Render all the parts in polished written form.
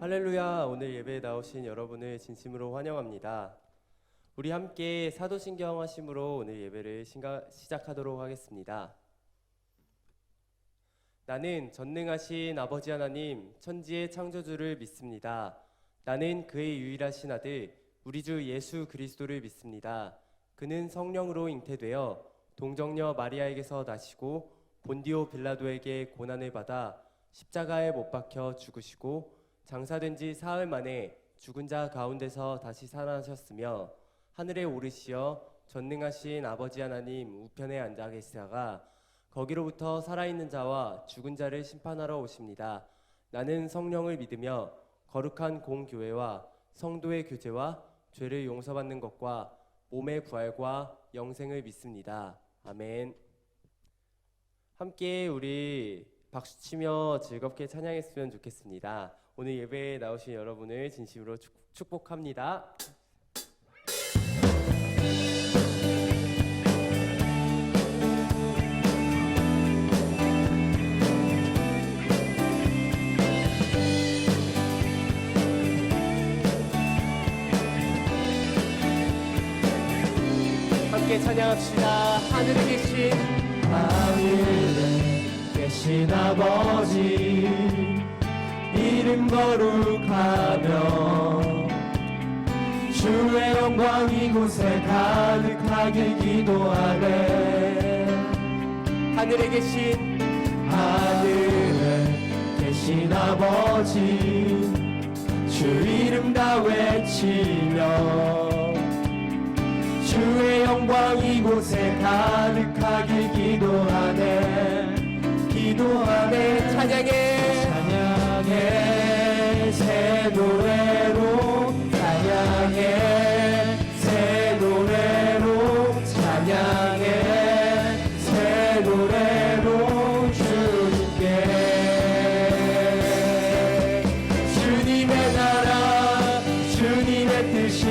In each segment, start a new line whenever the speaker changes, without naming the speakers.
할렐루야. 오늘 예배에 나오신 여러분을 진심으로 환영합니다. 우리 함께 사도신경 하심으로 오늘 예배를 시작하도록 하겠습니다. 나는 전능하신 아버지 하나님 천지의 창조주를 믿습니다. 나는 그의 유일하신 아들 우리 주 예수 그리스도를 믿습니다. 그는 성령으로 잉태되어 동정녀 마리아에게서 나시고 본디오 빌라도에게 고난을 받아 십자가에 못 박혀 죽으시고 장사된 지 사흘 만에 죽은 자 가운데서 다시 살아나셨으며 하늘에 오르시어 전능하신 아버지 하나님 우편에 앉아 계시다가 거기로부터 살아있는 자와 죽은 자를 심판하러 오십니다. 나는 성령을 믿으며 거룩한 공교회와 성도의 교제와 죄를 용서받는 것과 몸의 부활과 영생을 믿습니다. 아멘. 함께 우리 박수치며 즐겁게 찬양했으면 좋겠습니다. 오늘 예배에 나오신 여러분을 진심으로 축복합니다. 함께 찬양합시다. 하늘에 계신 아버지 이름 거룩하며 주의 영광 이곳에 가득하길 기도하네. 하늘에 계신 아버지 주 이름 다 외치며 주의 영광 이곳에 가득하길 기도하네. 찬양해 새 노래로 찬양해 새 노래로 찬양해 새 노래로 주님께 주님의 나라 주님의 뜻이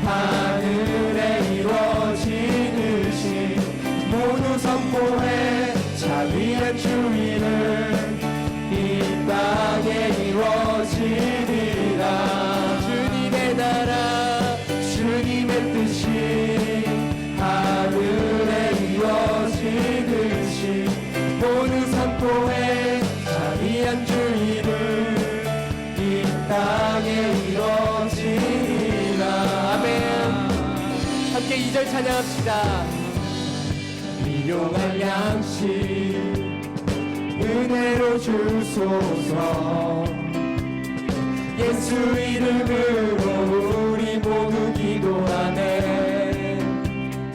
하늘에 이루어지듯이 모두 선포해 자비의 주의를 이 땅에 이루어지리라. 주님의 나라 주님의 뜻이 하늘에 이루어지듯이 모두 선포해 자비한 주의를 이 땅에 이루어지리라. 아멘. 함께 2절 찬양합시다. 일용할 양식 은혜로 주소서. 예수 이름으로 우리 모두 기도하네.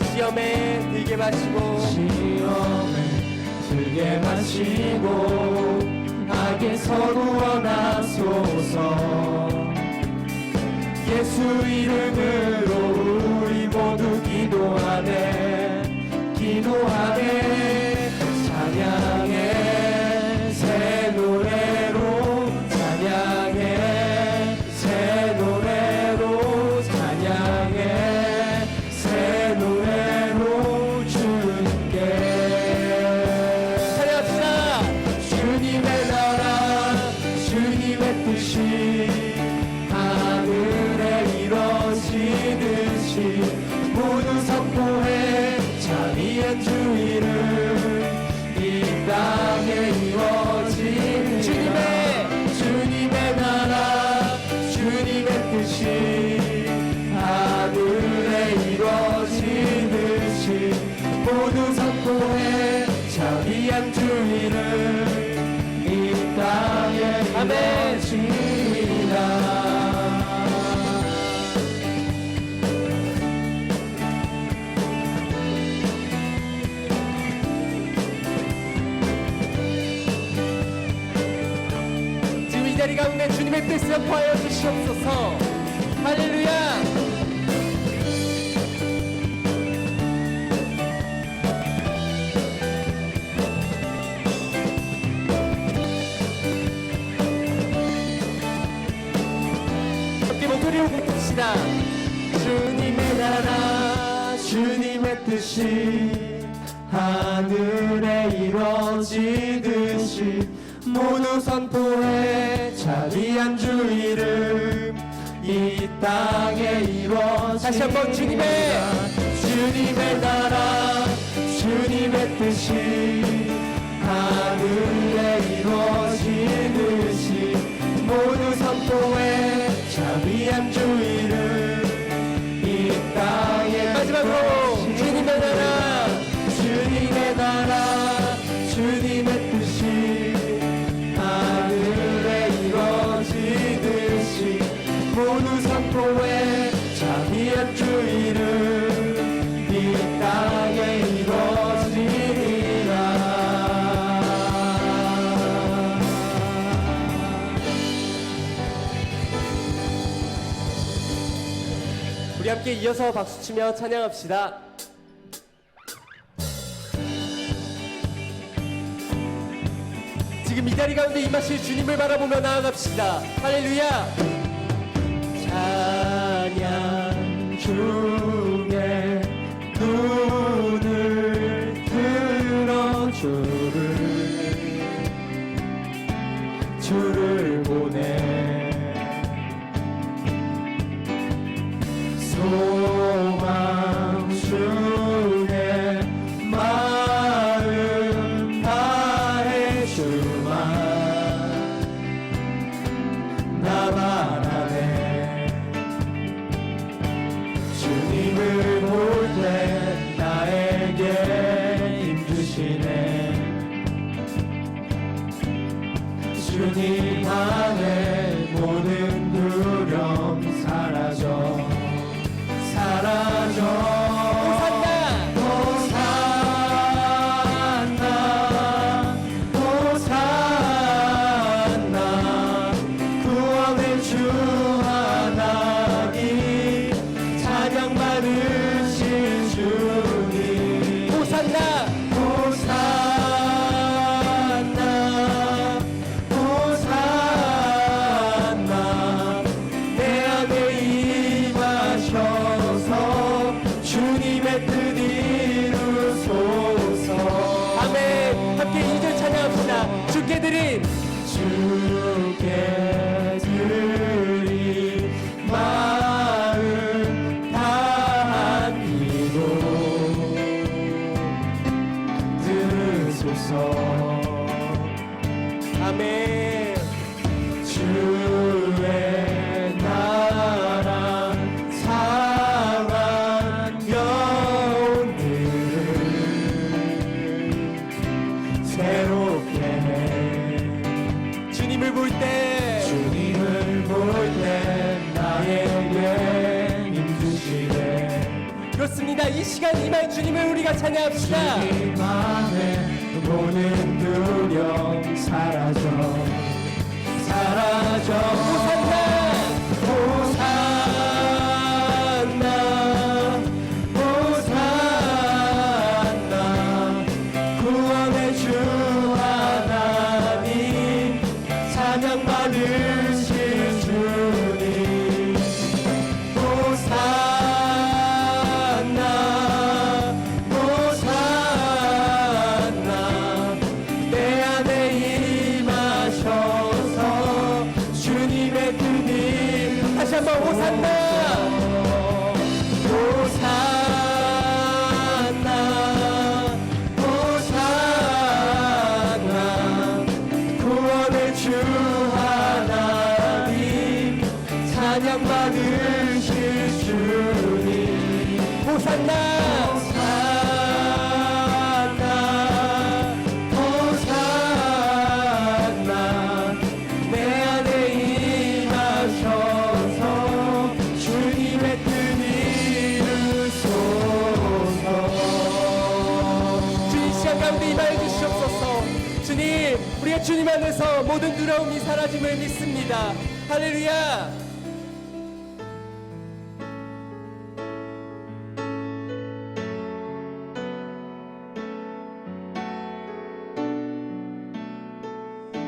시험에 들게 마시고 악에서 구원하소서. 예수 이름으로 우리 모두 기도하네. 찬양해 새 노래로 찬양해 새 노래로 찬양해 새 노래로 주님께 찬양합시다. 주님의 나라 주님의 뜻이 하늘에 이루어지듯이 모두 선포해 자비한 주의를 이 땅에 이루어진 주님의 나라 주님의 뜻이 하늘에 이루어지듯이 모두 선포해 자비한 주의를 이 땅에 이루어지리라. 이 자리 가운데 주님의 뜻을 선포하여 주시옵소서. 할렐루야. 함께 목소리로 부릅시다. 주님의 나라 주님의 뜻이 하늘에 이루어지듯이 모두 선포해 자
자비한 주 이름 이 땅에 이루어지리라.
다시 한번 주님의
나라 주님의 뜻이 하늘에 이루어지듯이 모두 선포해 자비한 주 이름 이 땅에
마지막으로 주님의
나라 주님의 뜻이 하늘에 이루어지듯이 모두 선포해 자비한 주 이름 이 땅에 이루어지리라.
우리 함께 이어서 박수치며 찬양합시다. 지금 이 자리 가운데 임하실 주님을 바라보며 나아갑시다. 할렐루야.
찬양 중에 눈을 들어 주를 보내 소망 중에 마음 다해 주만 나만 안에 주님을 볼 때 나에게 힘주시네. 주님 안에 모든 두려움 사라져 호산나 구원의 주 하나님 찬양 받으실 주님 호산나 내 안에 임하셔서 주님의 뜻 이루소서.
아멘. 함께 2절 찬양합시다. 주께 드린
마음 다한 기도 들으소서.
아멘.
주의 나라 상한 영혼들을 새롭게 해.
주님을 볼 때
나에게 힘주시네.
그렇습니다. 이 시간 임할 주님을 우리가 찬양합시다.
주님 안에 모든 두려움 사라져 호산나 구원의 주 하나님 찬양 받으실 주님 호산나 내 안에 임하셔서 주님의 뜻이
다시 한번 호산나.
구원의 주 하나님 찬양 받으실 주님
호산나.
내 안에 임하셔서 주님의 뜻 이루소서.
주님 시간 가운데 임하여 주시옵소서. 주님, 우리가 주님 안에서 모든 두려움이 사라짐을 믿습니다. 할렐루야.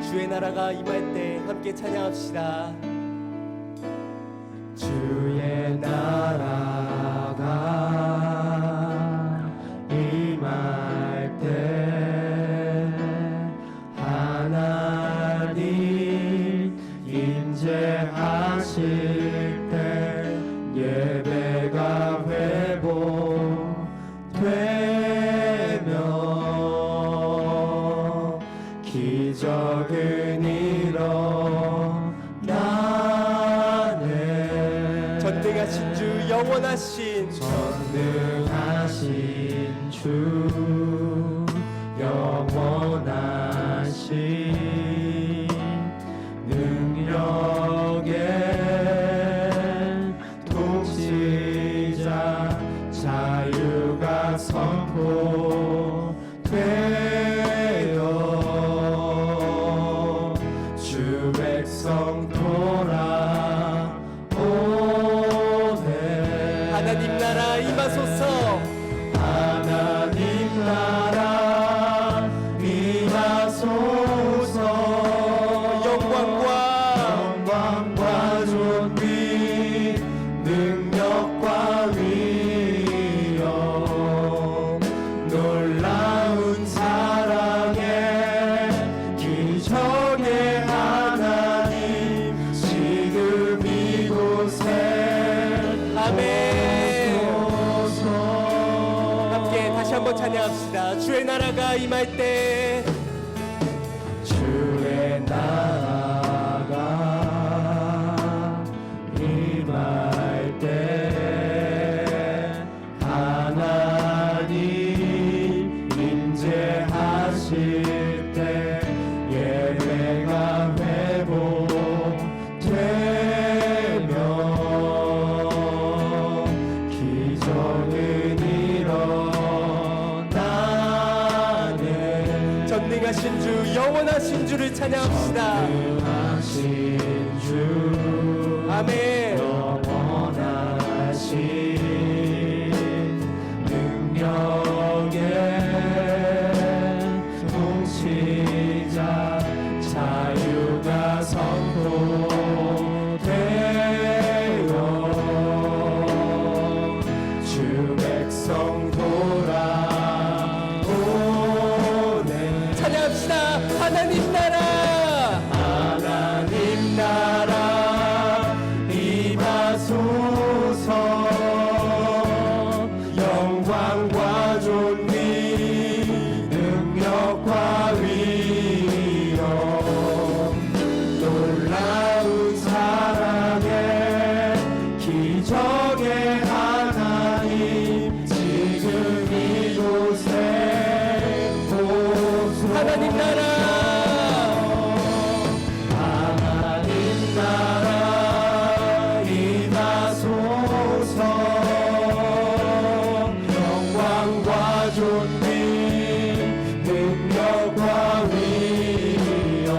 주의 나라가 임할 때 함께 찬양합시다.
주의 나라가 임할 때 하나님 이 전능하신 주 영원하신 능력의 통치자 자유가 선포되어 주 백성 돌아오네.
하나님 나라 임하소서.
하나님 나라 임하소서. 영광과 존귀 능력과 위엄 놀라운 사랑의 기적의 하나님 지금 이곳에
아멘. 함께 다시 한번 찬양합시다. 주의 나라가 임할 때,
주의 나라가 임할 때 하나님 임재하실 때 예배가 회복되며 기적은 일어나네.
전능하신 주, 영원하신 주를 찬양합시다.
전능하신 주
아멘.
영원하신 능력의 통치자 자유가 선포되어 주 백성 돌아오네.
찬양합시다. 하나님 나라.
하나님 나라 임하소서. 영광과 존귀 능력과 위엄 놀라운 사랑의 기적의 하나님 지금 이곳에 오소서.
하나님 나라.
하나님 나라 임하소서. 영광과 존귀 능력과 위엄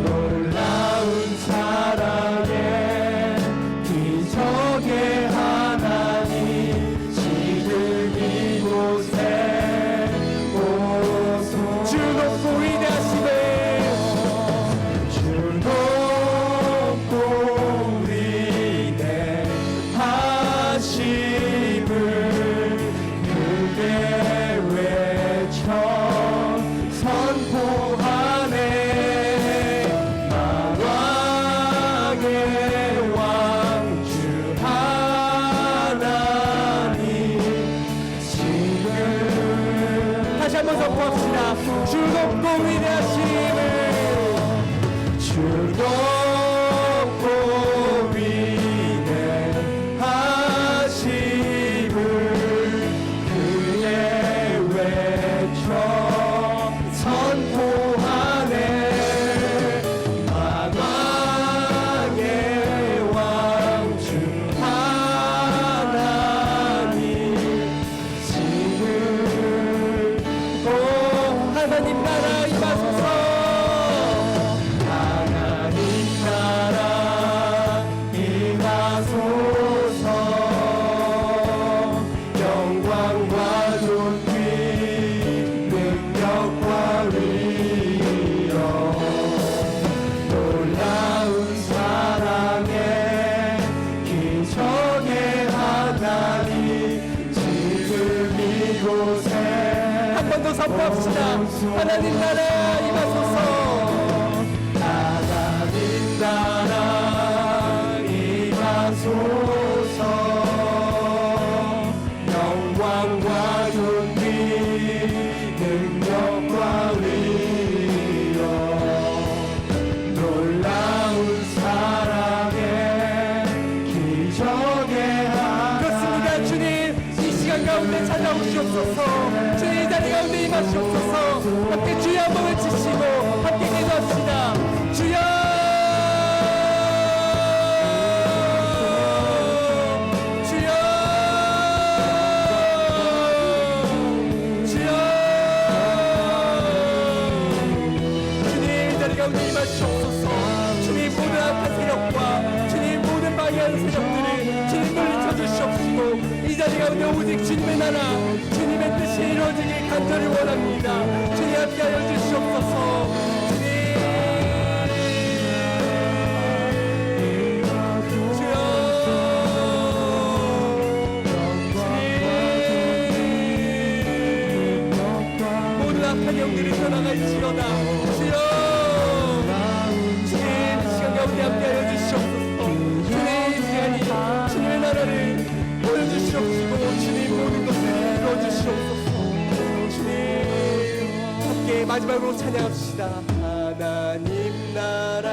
놀라운 사랑의 기적의 하나님 지금 이곳에 오소서.
주 높고 위대하심을,
주 높고 위대하심을 크게 외쳐 선포하네. 만왕의 왕 주 하나님 지금
다시 한번 선포합시다. 주 높고 위대하심을,
주 높고 위대하심을 크게 외쳐 선포하네. 만왕의 왕 주 하나님 지금
하나님 나라 임하소서.
하나님 나라 임하소서. 영광과 존귀 능력과 위엄 놀라운 사랑의 기적의 하나님 지금 이곳에
한 번 더 선포합시다. 하나님 나라 임하소서.
하나님 나라 임하소서. 영광과 존귀 능력과 위엄 놀라운 사랑의 기적의
주시옵소서. 주님 이 자리 가운데 임하시옵소서. 함께 주의 한 몸을 치시고 함께 기도합시다. 주여 주여 주여 주님 이 자리 가운데 임하시옵소서. 주님 모든 악한 세력과 주님 모든 방해하는 세력들을 주님 물리쳐 주시옵시고 이 자리 가운데 오직 주님의 나라 주님의 뜻이 이루어지길 간절히 원합니다. 주님 함께하여 주시옵소서. 주님 주여 주님 모든 악한 영들이 떠나갈지어다. 주여 주님 이 시간 가운데 함께하여 주시옵소서. 주님 이 시간이 주님의 나라를 보여주시옵시고 주님 모든 것을 이루어주시옵소서. 주님 함께 마지막으로 찬양합시다. 하나님 나라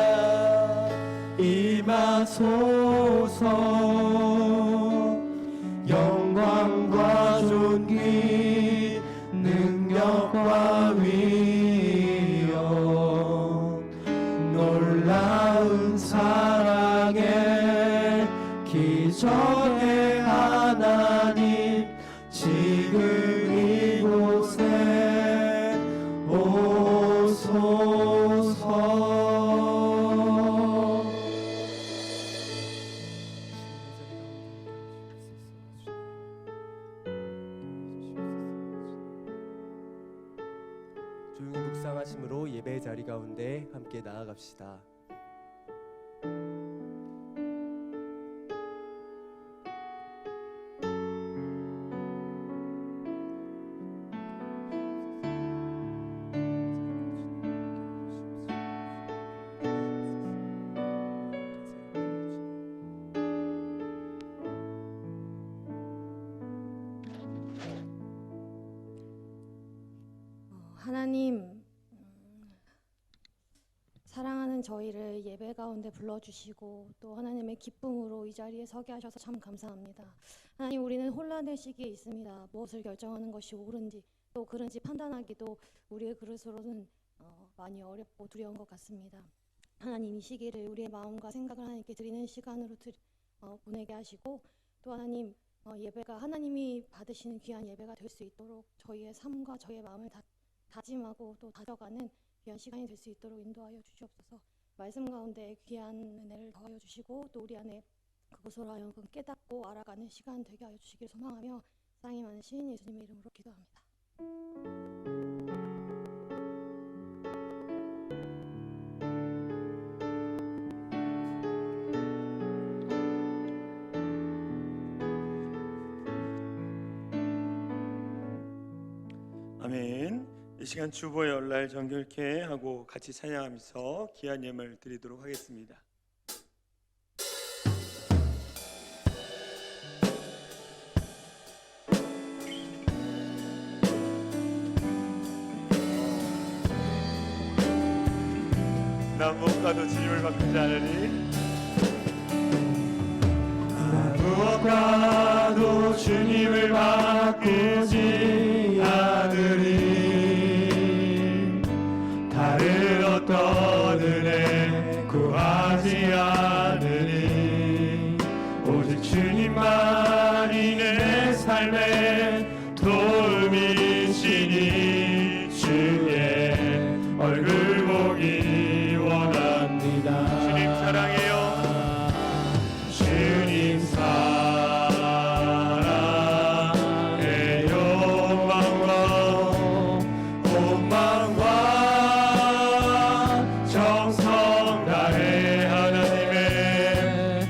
임하소서. 영광과 존귀 능력과 위엄 놀라운 사랑의 기적의 하나님 지금 이곳에 오소서.
조용히 묵상하심으로 예배 자리 가운데 함께 나아갑시다.
하나님, 사랑하는 저희를 예배 가운데 불러주시고 또 하나님의 기쁨으로 이 자리에 서게 하셔서 참 감사합니다. 하나님, 우리는 혼란의 시기에 있습니다. 무엇을 결정하는 것이 옳은지 또 그른지 판단하기도 우리의 그릇으로는 많이 어렵고 두려운 것 같습니다. 하나님, 이 시기를 우리의 마음과 생각을 하나님께 드리는 시간으로 보내게 하시고 또 하나님, 예배가 하나님이 받으시는 귀한 예배가 될 수 있도록 저희의 삶과 저희의 마음을 다짐하고 또 다져가는 귀한 시간이 될 수 있도록 인도하여 주시옵소서. 말씀 가운데 귀한 은혜를 더하여 주시고 또 우리 안에 그것으로 하여금 깨닫고 알아가는 시간 되게 하여 주시길 소망하며 사랑이 많으신 예수님의 이름으로 기도합니다.
아멘. 이 시간 주보의 열날 정결케 하고 같이 찬양하면서 귀한 예물 드리도록 하겠습니다. 난 무엇과도 주님을 바꾸지 않으리.
무엇과도 주님을 바꾸지 않으리. 다른 어떤 은혜 구하지 않으리. 오직 주님만이 내 삶의 도움이시니 주의 얼굴 보기 원합니다.
주님 사랑해요.
주님 사랑의 욕망과 본망과 정성 다해 하나님의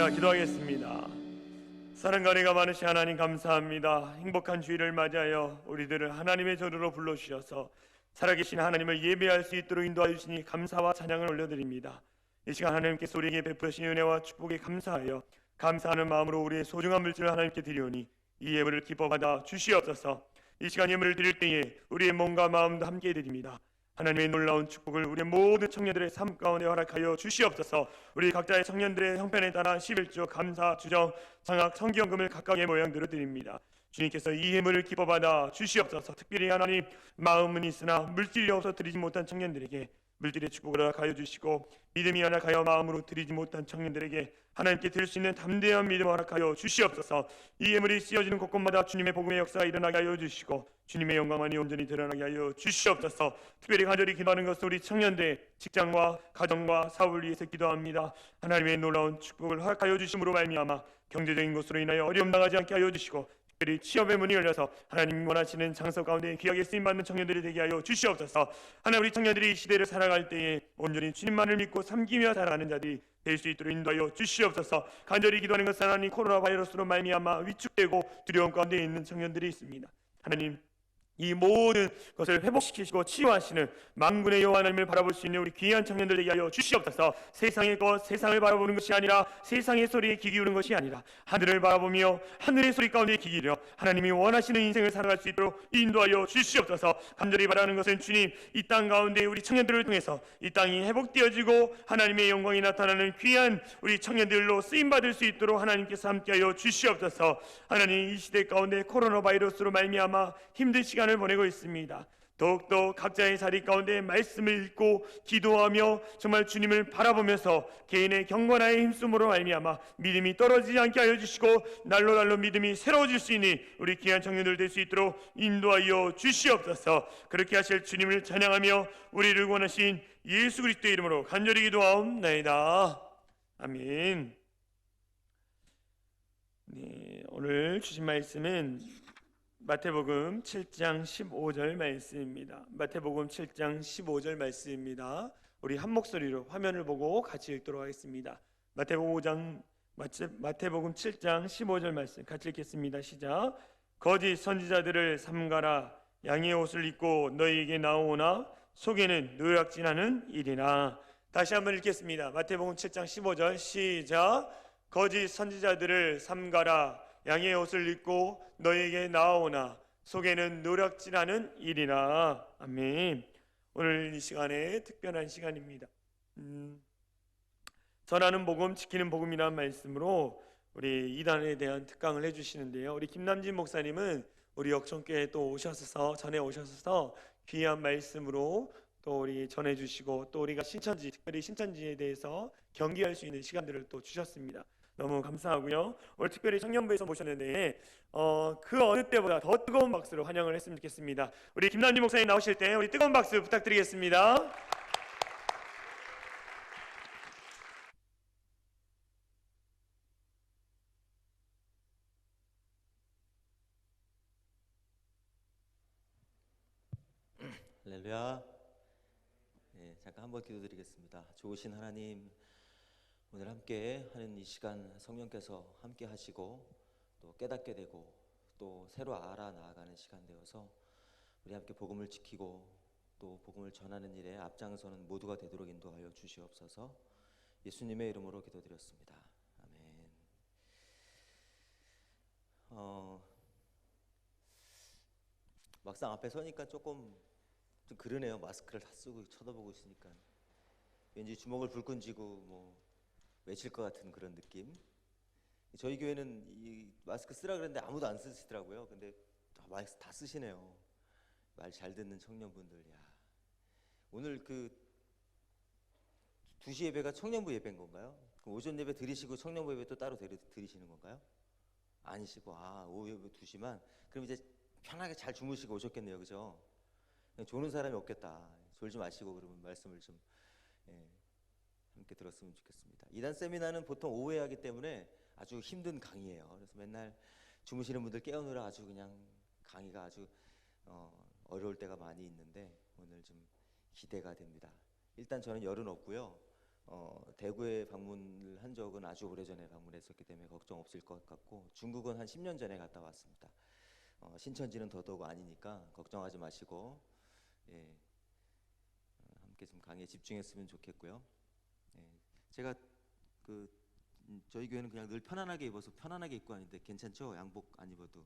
올려드리며 기도하겠습니다. 사랑과 은혜가 많으신 하나님 감사합니다. 행복한 주일을 맞이하여 우리들을 하나님의 저리로 불러주셔서 살아계신 하나님을 예배할 수 있도록 인도하여 주시니 감사와 찬양을 올려드립니다. 이 시간 하나님께서 우리에게 베푸신 은혜와 축복에 감사하여 감사하는 마음으로 우리의 소중한 물질을 하나님께 드리오니 이 예물을 기뻐받아 주시옵소서. 이 시간 예물을 드릴 때에 우리의 몸과 마음도 함께 드립니다. 하나님의 놀라운 축복을 우리 모든 청년들의 삶 가운데 허락하여 주시옵소서. 우리 각자의 청년들의 형편에 따라 11조 감사, 주정, 장학, 성기연금을 각각의 모양대로 드립니다. 주님께서 이 예물을 기뻐받아 주시옵소서. 특별히 하나님 마음은 있으나 물질이 없어 드리지 못한 청년들에게 물질의 축복을 허락하여 주시고 믿음이 허락하여 마음으로 드리지 못한 청년들에게 하나님께 드릴 수 있는 담대한 믿음을 허락하여 주시옵소서. 이 예물이 쓰여지는 곳곳마다 주님의 복음의 역사가 일어나게 하여 주시고 주님의 영광만이 온전히 드러나게 하여 주시옵소서. 특별히 간절히 기도하는 것은 우리 청년들 직장과 가정과 사업을 위해서 기도합니다. 하나님의 놀라운 축복을 허락하여 주심으로 말미암아 경제적인 것으로 인하여 어려움 당하지 않게 하여 주시고 특별히 취업의 문이 열려서 하나님 원하시는 장소 가운데 귀하게 쓰임받는 청년들이 되게 하여 주시옵소서. 하나님 우리 청년들이 이 시대를 살아갈 때에 온전히 주님만을 믿고 섬기며 살아가는 자들이 될 수 있도록 인도하여 주시옵소서. 간절히 기도하는 것은 하나님 코로나 바이러스로 말미암아 위축되고 두려움 가운데 있는 청년들이 있습니다. 하나님 이 모든 것을 회복시키시고 치유하시는 만군의 여호와 하나님을 바라볼 수 있는 우리 귀한 청년들 되게 하여 주시옵소서. 세상의 것, 세상을 바라보는 것이 아니라 세상의 소리에 귀 기울이는 것이 아니라 하늘을 바라보며 하늘의 소리 가운데 귀 기울여 하나님이 원하시는 인생을 살아갈 수 있도록 인도하여 주시옵소서. 간절히 바라는 것은 주님 이 땅 가운데 우리 청년들을 통해서 이 땅이 회복되어지고 하나님의 영광이 나타나는 귀한 우리 청년들로 쓰임받을 수 있도록 하나님께서 함께하여 주시옵소서. 하나님 이 시대 가운데 코로나 바이러스로 말미암아 힘든 시간을 보내고 있습니다. 더욱더 각자의 자리 가운데 말씀을 읽고 기도하며 정말 주님을 바라보면서 개인의 경건함에 힘쓰므로 말미암아 믿음이 떨어지지 않게 하여 주시고 날로 믿음이 새로워질 수 있는 우리 귀한 청년들 될 수 있도록 인도하여 주시옵소서. 그렇게 하실 주님을 찬양하며 우리를 원하신 예수 그리스도의 이름으로 간절히 기도하옵나이다. 아멘. 네, 오늘 주신 말씀은 마태복음 7장 15절 말씀입니다. 마태복음 7장 15절 말씀입니다. 우리 한 목소리로 화면을 보고 같이 읽도록 하겠습니다. 마태복음 7장 15절 말씀 같이 읽겠습니다. 시작. 거짓 선지자들을 삼가라. 양의 옷을 입고 너희에게 나오나 속에는 노략질하는 일이나. 다시 한번 읽겠습니다. 마태복음 7장 15절 시작. 거짓 선지자들을 삼가라. 양의 옷을 입고 너에게 나오나 속에는 노략질하는 일이나. 아멘. 오늘 이 시간에 특별한 시간입니다. 전하는 복음 지키는 복음이라는 말씀으로 우리 이단에 대한 특강을 해주시는데요. 우리 김남진 목사님은 우리 역천교회에 또 오셔서 전에 오셔서 귀한 말씀으로 또 우리 전해주시고 또 우리가 신천지 특별히 신천지에 대해서 경기할 수 있는 시간들을 또 주셨습니다. 너무 감사하고요. 오늘 특별히 청년부에서 모셨는데 그 어느 때보다 더 뜨거운 박수로 환영을 했으면 좋겠습니다. 우리 김남진 목사님 나오실 때 우리 뜨거운 박수 부탁드리겠습니다.
할렐루야. 네, 잠깐 한번 기도드리겠습니다. 좋으신 하나님, 오늘 함께 하는 이 시간 성령께서 함께 하시고 또 깨닫게 되고 또 새로 알아 나아가는 시간 되어서 우리 함께 복음을 지키고 또 복음을 전하는 일에 앞장서는 모두가 되도록 인도하여 주시옵소서. 예수님의 이름으로 기도드렸습니다. 아멘. 막상 앞에 서니까 조금 좀 그러네요. 마스크를 다 쓰고 쳐다보고 있으니까 왠지 주먹을 불끈 쥐고 뭐 외칠 것 같은 그런 느낌. 저희 교회는 이 마스크 쓰라 그랬는데 아무도 안 쓰시더라고요. 근데 마스크 다 쓰시네요. 말 잘 듣는 청년분들. 야, 오늘 그 2시 예배가 청년부 예배인 건가요? 그럼 오전 예배 드리시고 청년부 예배 또 따로 드리시는 건가요? 아니시고 오후 예배 2시만. 그럼 이제 편하게 잘 주무시고 오셨겠네요. 그죠? 조는 사람이 없겠다. 졸지 마시고 그러면 말씀을 좀 함께 들었으면 좋겠습니다. 이단 세미나는 보통 오후에 하기 때문에 아주 힘든 강의예요. 그래서 맨날 주무시는 분들 깨우느라 아주 그냥 강의가 아주 어려울 때가 많이 있는데 오늘 좀 기대가 됩니다. 일단 저는 열은 없고요. 대구에 방문을 한 적은 아주 오래전에 방문했었기 때문에 걱정 없을 것 같고, 중국은 한 10년 전에 갔다 왔습니다. 신천지는 더더욱 아니니까 걱정하지 마시고, 예, 함께 좀 강의에 집중했으면 좋겠고요. 예, 제가 저희 교회는 그냥 늘 편안하게 입어서 편안하게 입고 하는데 괜찮죠? 양복 안 입어도.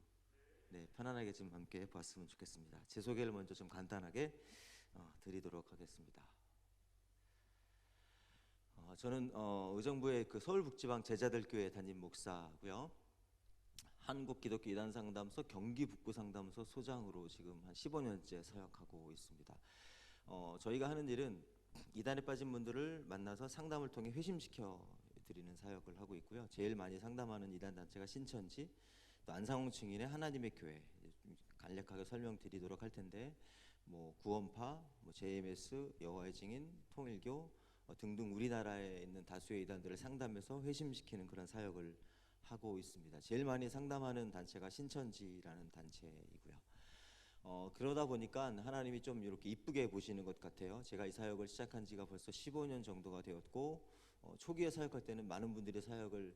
네, 편안하게 좀 함께 봤으면 좋겠습니다. 제 소개를 먼저 좀 간단하게 드리도록 하겠습니다. 저는 의정부의 그 서울북지방 제자들교회 담임 목사고요. 한국기독교 이단상담소 경기북부상담소 소장으로 지금 한 15년째 사역하고 있습니다. 저희가 하는 일은 이단에 빠진 분들을 만나서 상담을 통해 회심시켜 드리는 사역을 하고 있고요. 제일 많이 상담하는 이단 단체가 신천지, 또 안상홍 증인의 하나님의 교회, 간략하게 설명드리도록 할 텐데, 뭐 구원파, 뭐 JMS, 여호와의 증인, 통일교 등등 우리나라에 있는 다수의 이단들을 상담해서 회심시키는 그런 사역을 하고 있습니다. 제일 많이 상담하는 단체가 신천지라는 단체이고요. 그러다 보니까 하나님이 좀 이렇게 이쁘게 보시는 것 같아요. 제가 이 사역을 시작한 지가 벌써 15년 정도가 되었고, 초기에 사역할 때는 많은 분들이 사역을,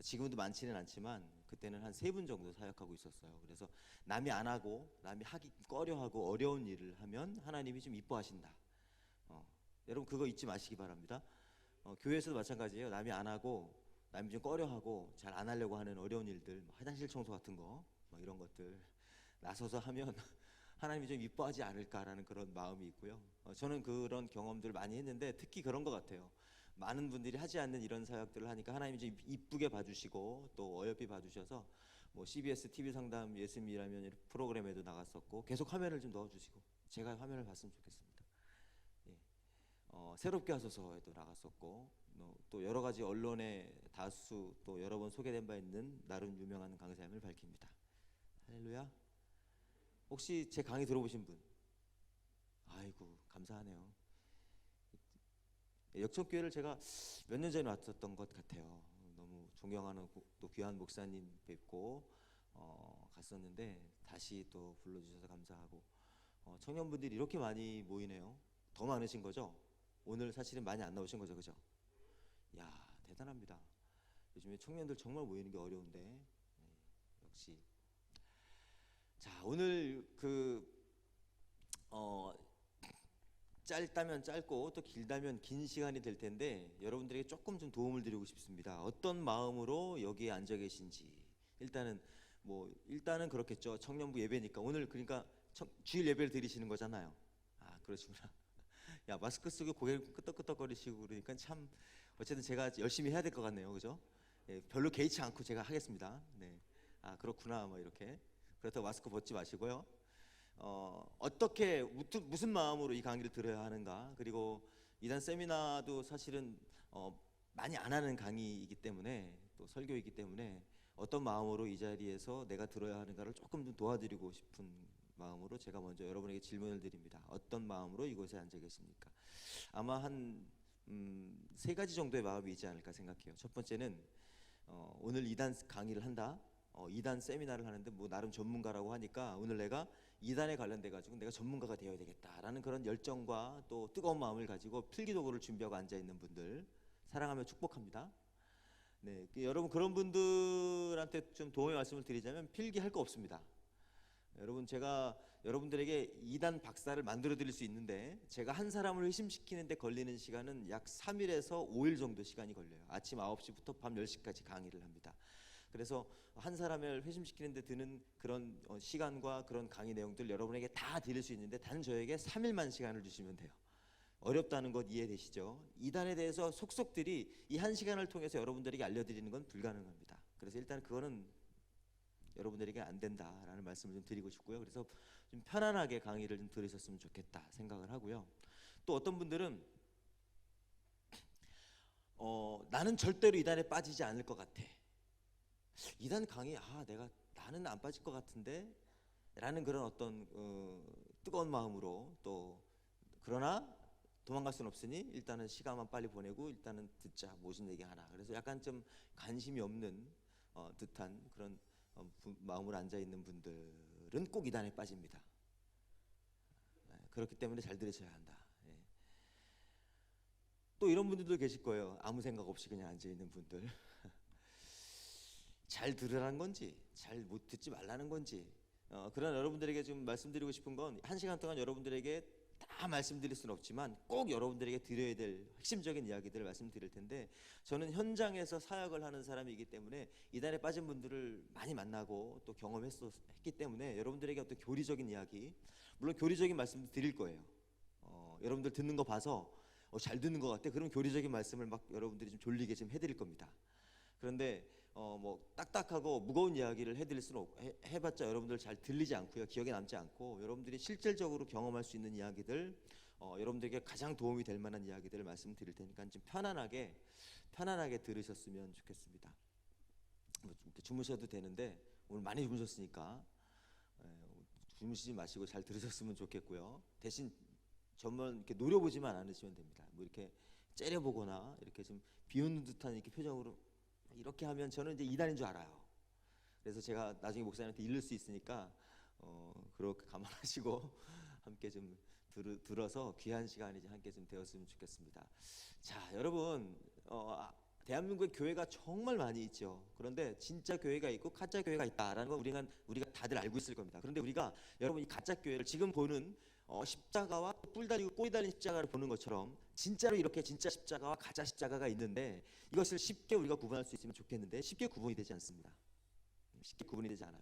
지금도 많지는 않지만 그때는 한 3분 정도 사역하고 있었어요. 그래서 남이 안 하고 남이 하기 꺼려하고 어려운 일을 하면 하나님이 좀 이뻐하신다. 여러분 그거 잊지 마시기 바랍니다. 교회에서도 마찬가지예요. 남이 안 하고 남이 좀 꺼려하고 잘 안 하려고 하는 어려운 일들, 뭐 화장실 청소 같은 거, 뭐 이런 것들 나서서 하면 하나님이 좀 이뻐하지 않을까라는 그런 마음이 있고요. 저는 그런 경험들을 많이 했는데 특히 그런 것 같아요. 많은 분들이 하지 않는 이런 사역들을 하니까 하나님이 좀 이쁘게 봐주시고 또 어여삐 봐주셔서 뭐 CBS TV 상담 예수님이라면 프로그램에도 나갔었고, 계속 화면을 좀 넣어주시고 제가 화면을 봤으면 좋겠습니다. 예. 새롭게 하소서에도 나갔었고, 또 여러 가지 언론에 다수 또 여러 번 소개된 바 있는 나름 유명한 강사임을 밝힙니다. 할렐루야. 혹시 제 강의 들어보신 분? 아이고 감사하네요. 역천교회를 제가 몇 년 전에 왔었던 것 같아요. 너무 존경하는 또 귀한 목사님 뵙고 갔었는데 다시 또 불러주셔서 감사하고, 청년분들이 이렇게 많이 모이네요. 더 많으신 거죠? 오늘 사실은 많이 안 나오신 거죠, 그죠? 야, 대단합니다. 요즘에 청년들 정말 모이는 게 어려운데, 역시. 자, 오늘 짧다면 짧고 또 길다면 긴 시간이 될 텐데 여러분들에게 조금 좀 도움을 드리고 싶습니다. 어떤 마음으로 여기에 앉아 계신지. 일단은 그렇겠죠. 청년부 예배니까 오늘 그러니까 주일 예배를 드리시는 거잖아요. 아, 그러시구나. 야, 마스크 쓰고 고개 끄덕끄덕거리시고 그러니까 참 어쨌든 제가 열심히 해야 될 것 같네요. 그죠? 예, 별로 개의치 않고 제가 하겠습니다. 네. 아, 그렇구나. 뭐 이렇게. 그렇다고 마스크 벗지 마시고요. 어떻게 무슨 마음으로 이 강의를 들어야 하는가, 그리고 이단 세미나도 사실은 많이 안 하는 강의이기 때문에, 또 설교이기 때문에 어떤 마음으로 이 자리에서 내가 들어야 하는가를 조금 좀 도와드리고 싶은 마음으로 제가 먼저 여러분에게 질문을 드립니다. 어떤 마음으로 이곳에 앉아 계십니까? 아마 한 3가지 정도의 마음이 있지 않을까 생각해요. 첫 번째는 오늘 이단 강의를 한다, 이단 세미나를 하는데 뭐 나름 전문가라고 하니까 오늘 내가 이단에 관련돼 가지고 내가 전문가가 되어야 되겠다라는 그런 열정과 또 뜨거운 마음을 가지고 필기도구를 준비하고 앉아 있는 분들 사랑하며 축복합니다. 네, 여러분 그런 분들한테 좀 도움의 말씀을 드리자면 필기할 거 없습니다. 여러분 제가 여러분들에게 이단 박사를 만들어 드릴 수 있는데 제가 한 사람을 회심시키는 데 걸리는 시간은 약 3일에서 5일 정도 시간이 걸려요. 아침 9시부터 밤 10시까지 강의를 합니다. 그래서 한 사람을 회심시키는 데 드는 그런 시간과 그런 강의 내용들 여러분에게 다 드릴 수 있는데 단 저에게 3일만 시간을 주시면 돼요. 어렵다는 것 이해되시죠? 이단에 대해서 속속들이 이 1시간을 통해서 여러분들에게 알려드리는 건 불가능합니다. 그래서 일단 그거는 여러분들에게 안 된다라는 말씀을 좀 드리고 싶고요. 그래서 좀 편안하게 강의를 좀 들으셨으면 좋겠다 생각을 하고요. 또 어떤 분들은 나는 절대로 이단에 빠지지 않을 것 같아. 이단 강의 나는 안 빠질 것 같은데 라는 그런 어떤 뜨거운 마음으로, 또 그러나 도망갈 수는 없으니 일단은 시간만 빨리 보내고 일단은 듣자, 무슨 얘기 하나. 그래서 약간 좀 관심이 없는 듯한 그런 마음으로 앉아 있는 분들은 꼭 이단에 빠집니다. 그렇기 때문에 잘 들으셔야 한다. 예. 또 이런 분들도 계실 거예요. 아무 생각 없이 그냥 앉아 있는 분들. 잘 들으라는 건지 잘 못 듣지 말라는 건지 그런 여러분들에게 좀 말씀드리고 싶은 건, 1시간 동안 여러분들에게 다 말씀드릴 수는 없지만 꼭 여러분들에게 드려야 될 핵심적인 이야기들을 말씀드릴 텐데, 저는 현장에서 사역을 하는 사람이기 때문에 이단에 빠진 분들을 많이 만나고 또 경험했기 때문에 여러분들에게 어떤 교리적인 이야기, 물론 교리적인 말씀도 드릴 거예요. 여러분들 듣는 거 봐서 잘 듣는 것 같아, 그런 교리적인 말씀을 막 여러분들이 좀 졸리게 좀 해드릴 겁니다. 그런데 뭐 딱딱하고 무거운 이야기를 해드릴 수는 없고, 해봤자 여러분들 잘 들리지 않고요, 기억에 남지 않고, 여러분들이 실질적으로 경험할 수 있는 이야기들, 여러분들에게 가장 도움이 될 만한 이야기들을 말씀드릴 테니까 좀 편안하게 들으셨으면 좋겠습니다. 뭐 주무셔도 되는데 오늘 많이 주무셨으니까 주무시지 마시고 잘 들으셨으면 좋겠고요. 대신 전만 이렇게 노려보지만 않으시면 됩니다. 뭐 이렇게 째려보거나 이렇게 좀 비웃는 듯한 이렇게 표정으로 이렇게 하면 저는 이제 이단인 줄 알아요. 그래서 제가 나중에 목사님한테 잃을 수 있으니까 그렇게 감안하시고 함께 좀 들어서 귀한 시간이 함께 좀 되었으면 좋겠습니다. 자, 여러분, 대한민국에 교회가 정말 많이 있죠. 그런데 진짜 교회가 있고 가짜 교회가 있다라는 건 우리가 다들 알고 있을 겁니다. 그런데 우리가 여러분 이 가짜 교회를 지금 보는 십자가와 뿔 달리고 꼬리 달린 십자가를 보는 것처럼 진짜로 이렇게 진짜 십자가와 가짜 십자가가 있는데, 이것을 쉽게 우리가 구분할 수 있으면 좋겠는데 쉽게 구분이 되지 않습니다. 쉽게 구분이 되지 않아요.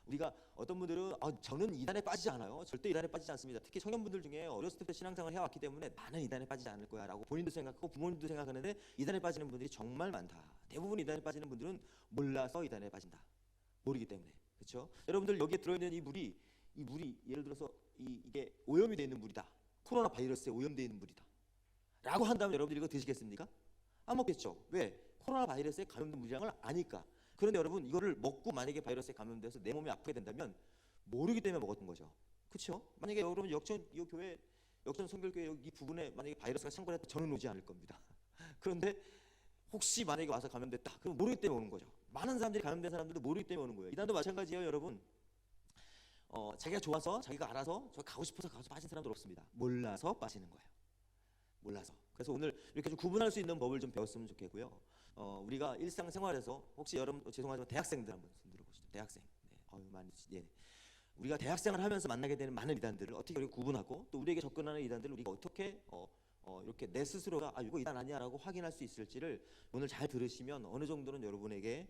우리가 어떤 분들은 저는 이단에 빠지지 않아요. 절대 이단에 빠지지 않습니다. 특히 청년분들 중에 어렸을 때부터 신앙생활을 해왔기 때문에 나는 이단에 빠지지 않을 거야 라고 본인도 생각하고 부모님도 생각하는데, 이단에 빠지는 분들이 정말 많다. 대부분 이단에 빠지는 분들은 몰라서 이단에 빠진다. 모르기 때문에. 그렇죠? 여러분들 여기에 들어있는 이 물이 예를 들어서 이게 오염이 되어 있는 물이다, 코로나 바이러스에 오염되어 있는 물이다 라고 한다면 여러분들이 이거 드시겠습니까? 안 먹겠죠. 왜? 코로나 바이러스에 감염된 물량을 아니까. 그런데 여러분, 이거를 먹고 만약에 바이러스에 감염돼서 내 몸이 아프게 된다면 모르기 때문에 먹었던 거죠. 그렇죠? 만약에 여러분 이 교회 역전 성결교회 이 부분에 만약에 바이러스가 창궐했다, 저는 오지 않을 겁니다. 그런데 혹시 만약에 와서 감염됐다, 그럼 모르기 때문에 오는 거죠. 많은 사람들이 감염된 사람들도 모르기 때문에 오는 거예요. 이단도 마찬가지예요, 여러분. 자기가 좋아서, 자기가 알아서, 저 가고 싶어서 가서 빠진 사람들 없습니다. 몰라서 빠지는 거예요. 몰라서. 그래서 오늘 이렇게 좀 구분할 수 있는 법을 좀 배웠으면 좋겠고요. 우리가 일상생활에서 혹시 여러분 죄송하지만 대학생들 한번 손 들어보시죠. 대학생. 네. 많이. 네. 우리가 대학생을 하면서 만나게 되는 많은 이단들을 어떻게 우리가 구분하고, 또 우리에게 접근하는 이단들을 우리가 어떻게 이렇게 내 스스로가 이거 이단 아니야라고 확인할 수 있을지를 오늘 잘 들으시면 어느 정도는 여러분에게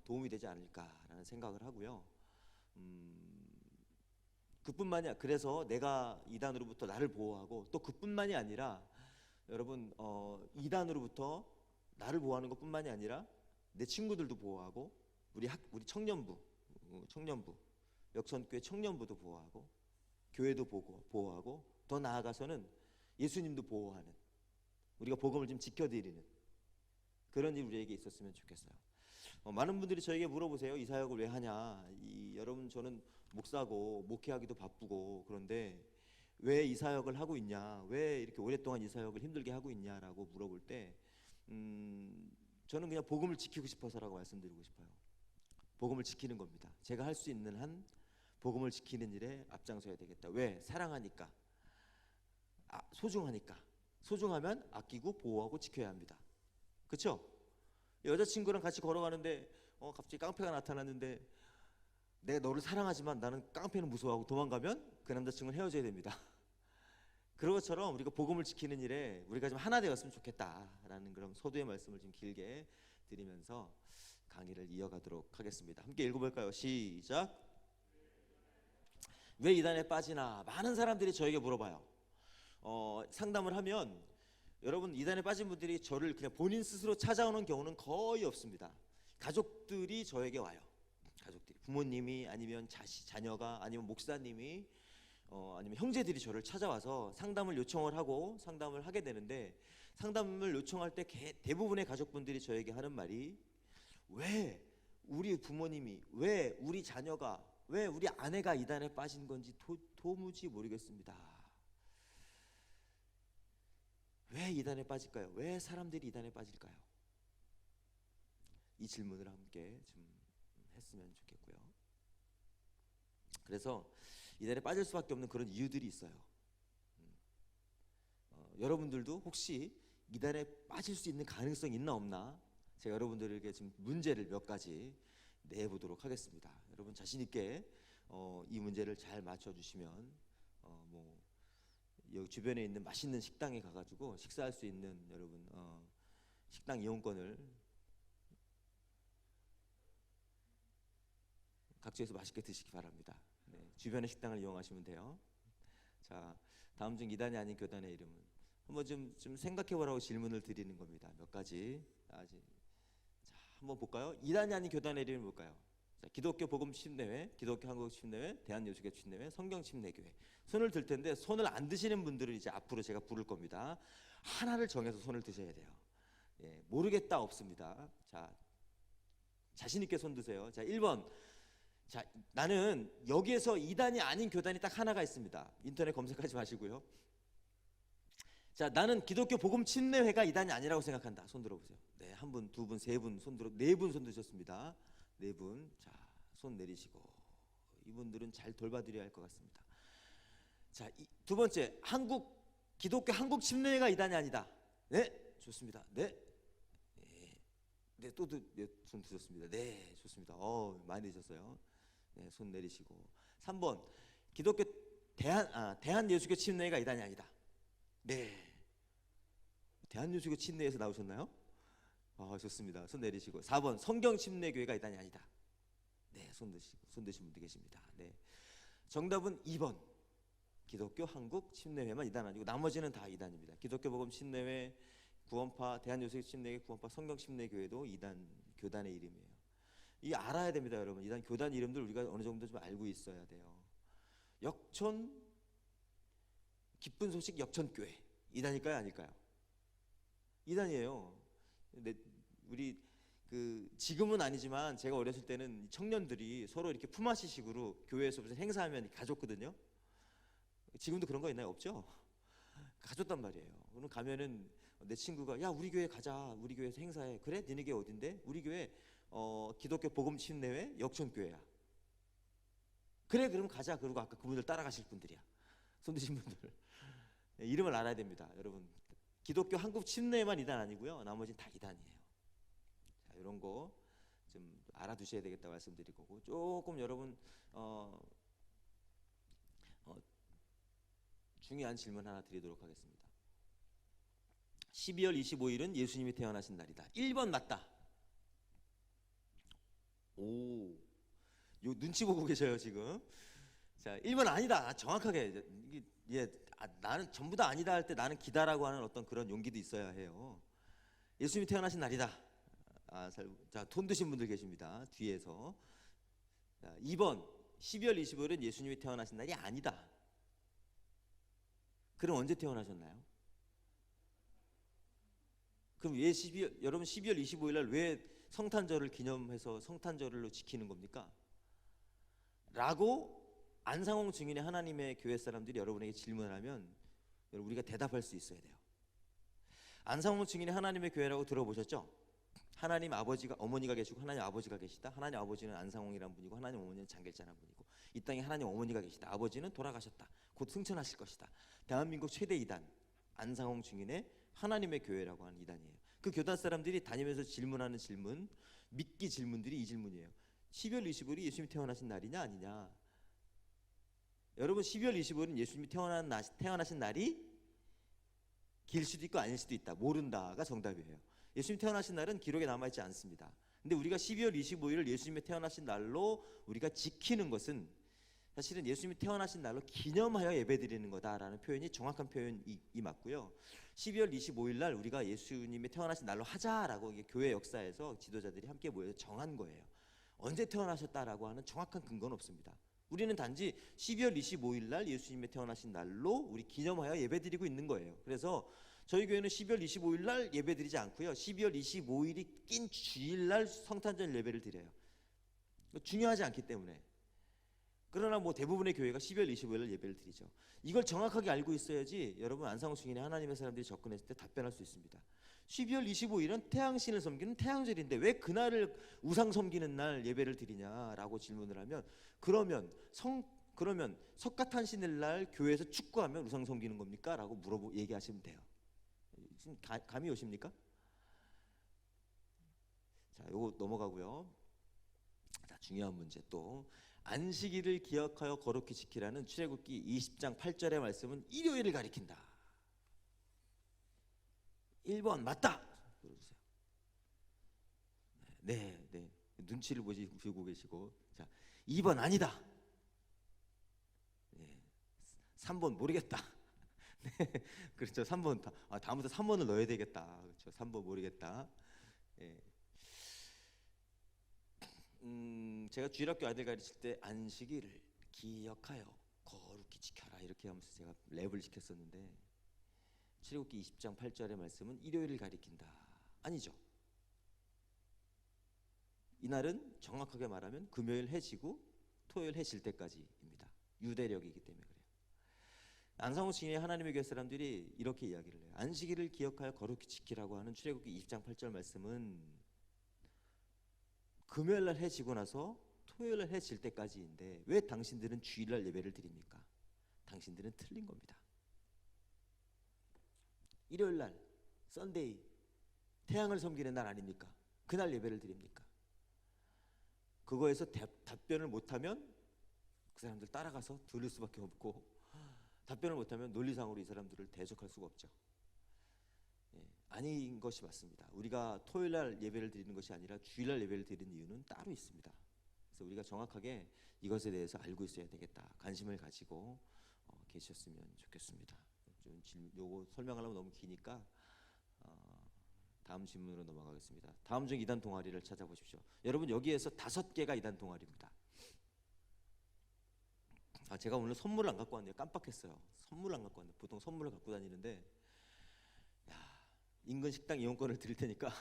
도움이 되지 않을까라는 생각을 하고요. 그뿐만이 아니라, 그래서 내가 이단으로부터 나를 보호하고, 또 그뿐만이 아니라 여러분 이단으로부터 나를 보호하는 것뿐만이 아니라 내 친구들도 보호하고, 우리 청년부 역선교회 청년부도 보호하고, 교회도 보호하고, 더 나아가서는 예수님도 보호하는, 우리가 복음을 좀 지켜드리는 그런 일 우리에게 있었으면 좋겠어요. 많은 분들이 저에게 물어보세요. 이 사역을 왜 하냐. 여러분, 저는 목사고 목회하기도 바쁘고, 그런데 왜 이 사역을 하고 있냐, 왜 이렇게 오랫동안 이 사역을 힘들게 하고 있냐라고 물어볼 때 저는 그냥 복음을 지키고 싶어서라고 말씀드리고 싶어요. 복음을 지키는 겁니다. 제가 할 수 있는 한 복음을 지키는 일에 앞장서야 되겠다. 왜? 사랑하니까, 소중하니까. 소중하면 아끼고 보호하고 지켜야 합니다. 그렇죠? 여자친구랑 같이 걸어가는데 갑자기 깡패가 나타났는데, 내가 너를 사랑하지만 나는 깡패는 무서워하고 도망가면 그 남자친구는 헤어져야 됩니다. 그런 것처럼 우리가 복음을 지키는 일에 우리가 좀 하나 되었으면 좋겠다라는 그런 소도의 말씀을 좀 길게 드리면서 강의를 이어가도록 하겠습니다. 함께 읽어볼까요? 시작. 왜 이단에 빠지나? 많은 사람들이 저에게 물어봐요. 상담을 하면 여러분, 이단에 빠진 분들이 저를 그냥 본인 스스로 찾아오는 경우는 거의 없습니다. 가족들이 저에게 와요. 가족들이, 부모님이, 아니면 자녀가, 아니면 목사님이, 아니면 형제들이 저를 찾아와서 상담을 요청을 하고 상담을 하게 되는데, 상담을 요청할 때 대부분의 가족분들이 저에게 하는 말이, 왜 우리 부모님이, 왜 우리 자녀가, 왜 우리 아내가 이단에 빠진 건지 도무지 모르겠습니다. 왜 이단에 빠질까요? 왜 사람들이 이단에 빠질까요? 이 질문을 함께 좀 했으면 좋겠고요. 그래서 이단에 빠질 수밖에 없는 그런 이유들이 있어요. 여러분들도 혹시 이단에 빠질 수 있는 가능성이 있나 없나 제가 여러분들에게 지금 문제를 몇 가지 내보도록 하겠습니다. 여러분 자신 있게 이 문제를 잘 맞춰주시면 뭐 여기 주변에 있는 맛있는 식당에 가가지고 식사할 수 있는 여러분 식당 이용권을 각지에서 맛있게 드시기 바랍니다. 네, 주변의 식당을 이용하시면 돼요. 자, 다음 중 이단이 아닌 교단의 이름은 한번 좀 생각해보라고 질문을 드리는 겁니다. 몇 가지 아직 자 한번 볼까요? 이단이 아닌 교단의 이름은 뭘까요? 자, 기독교 복음 침례회, 기독교 한국 침례회, 대한예수교 침례회, 성경 침례교회. 손을 들 텐데 손을 안 드시는 분들은 이제 앞으로 제가 부를 겁니다. 하나를 정해서 손을 드셔야 돼요. 예, 모르겠다 없습니다. 자, 자신 있게 손 드세요. 자, 1번. 자, 나는 여기에서 이단이 아닌 교단이 딱 하나가 있습니다. 인터넷 검색하지 마시고요. 자, 나는 기독교 복음 침례회가 이단이 아니라고 생각한다. 손 들어보세요. 네, 한 분, 두 분, 세 분 손 들어, 네 분 손 드셨습니다. 네 분, 자, 손 내리시고 이분들은 잘 돌봐드려야 할 것 같습니다. 자, 두 번째, 기독교 한국 침례회가 이단이 아니다. 네, 좋습니다. 네, 네, 손 드셨습니다. 네, 좋습니다. 많이 드셨어요. 네, 손 내리시고 3번, 기독교 대한예수교 침례회가 이단이 아니다. 네, 대한예수교 침례회에서 나오셨나요? 좋습니다. 손 내리시고 4번, 성경 침례교회가 이단이 아니다. 네, 손 드신 분도 계십니다. 네, 정답은 2번, 기독교 한국 침례회만 이단 아니고 나머지는 다 이단입니다. 기독교 복음 침례회, 구원파, 대한예수교 침례회, 구원파, 성경 침례교회도 이단 교단의 이름이에요. 이 알아야 됩니다, 여러분. 이단 교단 이름들 우리가 어느 정도 좀 알고 있어야 돼요. 역천 기쁜 소식 역천교회 이단일까요, 아닐까요? 이단이에요. 근데 우리 지금은 아니지만 제가 어렸을 때는 청년들이 서로 이렇게 품앗이식으로 교회에서 무슨 행사하면 가졌거든요. 지금도 그런 거 있나요? 없죠? 가졌단 말이에요. 오늘 가면은 내 친구가 야 우리 교회 가자, 우리 교회에서 행사해. 그래? 니네 교회 어딘데? 우리 교회 기독교 복음 침례회 역천교회야. 그래 그럼 가자. 그러고 아까 그분들 따라가실 분들이야. 손 드신 분들. 네, 이름을 알아야 됩니다, 여러분. 기독교 한국 침례회만 이단 아니고요, 나머지는 다 이단이에요. 자, 이런 거 좀 알아두셔야 되겠다 말씀드릴 거고, 조금 여러분 중요한 질문 하나 드리도록 하겠습니다. 12월 25일은 예수님이 태어나신 날이다. 1번 맞다. 오, 요 눈치 보고 계셔요 지금. 자, 1번 아니다. 정확하게 나는 전부 다 아니다 할 때 나는 기다라고 하는 어떤 그런 용기도 있어야 해요. 예수님이 태어나신 날이다. 자, 손 드신 분들 계십니다. 뒤에서. 자, 2번 12월 25일은 예수님이 태어나신 날이 아니다. 그럼 언제 태어나셨나요? 그럼 왜 여러분 12월 25일 날 왜 성탄절을 기념해서 성탄절로 지키는 겁니까? 라고 안상홍 증인의 하나님의 교회 사람들이 여러분에게 질문하면 우리가 대답할 수 있어야 돼요. 안상홍 증인의 하나님의 교회라고 들어보셨죠? 하나님 아버지가, 어머니가 계시고 하나님 아버지가 계시다. 하나님 아버지는 안상홍이라는 분이고 하나님 어머니는 장길자라는 분이고, 이 땅에 하나님 어머니가 계시다. 아버지는 돌아가셨다. 곧 승천하실 것이다. 대한민국 최대 이단 안상홍 증인의 하나님의 교회라고 하는 이단이에요. 그 교단 사람들이 다니면서 질문하는 질문, 믿기 질문들이 이 질문이에요. 12월 25일이 예수님이 태어나신 날이냐 아니냐? 여러분 12월 25일은 예수님이 태어나신 날이 길 수도 있고 아닐 수도 있다. 모른다가 정답이에요. 예수님 태어나신 날은 기록에 남아있지 않습니다. 근데 우리가 12월 25일을 예수님이 태어나신 날로 우리가 지키는 것은 사실은 예수님이 태어나신 날로 기념하여 예배드리는 거다라는 표현이 정확한 표현이 맞고요. 12월 25일 날 우리가 예수님이 태어나신 날로 하자라고 교회 역사에서 지도자들이 함께 모여서 정한 거예요. 언제 태어나셨다라고 하는 정확한 근거는 없습니다. 우리는 단지 12월 25일 날 예수님이 태어나신 날로 우리 기념하여 예배드리고 있는 거예요. 그래서 저희 교회는 12월 25일 날 예배드리지 않고요, 12월 25일이 낀 주일 날 성탄절 예배를 드려요. 중요하지 않기 때문에. 그러나 뭐 대부분의 교회가 12월 25일 날 예배를 드리죠. 이걸 정확하게 알고 있어야지 여러분 안상홍 증인의 하나님의 사람들이 접근했을 때 답변할 수 있습니다. 12월 25일은 태양신을 섬기는 태양절인데 왜 그날을 우상 섬기는 날 예배를 드리냐라고 질문을 하면, 그러면 석가탄신일 날 교회에서 축구하면 우상 섬기는 겁니까? 라고 얘기하시면 돼요. 무슨 감이 오십니까? 자, 요거 넘어가고요. 자, 중요한 문제 또 안식일을 기억하여 거룩히 지키라는 출애굽기 20장 8절의 말씀은 일요일을 가리킨다. 1번 맞다. 눌러주세요. 네, 네. 눈치를 보고 계시고. 자, 2번 아니다. 네. 3번 모르겠다. 네, 그렇죠. 3번 다음부터 3번을 넣어야 되겠다. 그렇죠. 3번 모르겠다. 네. 제가 주일학교 아이들 가르칠 때 안식일을 기억하여 거룩히 지켜라 이렇게 하면서 제가 랩을 시켰었는데 출애굽기 20장 8절의 말씀은 일요일을 가리킨다. 아니죠. 이날은 정확하게 말하면 금요일 해 지고 토요일 해 질 때까지입니다. 유대력이기 때문에 그래요. 안상호 시인의 하나님의 교회 사람들이 이렇게 이야기를 해요. 안식일을 기억하여 거룩히 지키라고 하는 출애굽기 20장 8절 말씀은 금요일 날 해 지고 나서 토요일 날 해 질 때까지인데 왜 당신들은 주일날 예배를 드립니까? 당신들은 틀린 겁니다. 일요일 날 썬데이 태양을 섬기는 날 아닙니까? 그날 예배를 드립니까? 그거에서 답변을 못하면 그 사람들 따라가서 들을 수밖에 없고 답변을 못하면 논리상으로 이 사람들을 대적할 수가 없죠. 예, 아닌 것이 맞습니다. 우리가 토요일날 예배를 드리는 것이 아니라 주일날 예배를 드리는 이유는 따로 있습니다. 그래서 우리가 정확하게 이것에 대해서 알고 있어야 되겠다. 관심을 가지고 계셨으면 좋겠습니다. 요거 설명하려면 너무 기니까 다음 질문으로 넘어가겠습니다. 다음 중 이단 동아리를 찾아보십시오. 여러분 여기에서 5개가 이단 동아리입니다. 제가 오늘 선물을 안 갖고 왔네요. 깜빡했어요. 선물을 안 갖고 왔네. 보통 선물을 갖고 다니는데 인근 식당 이용권을 드릴 테니까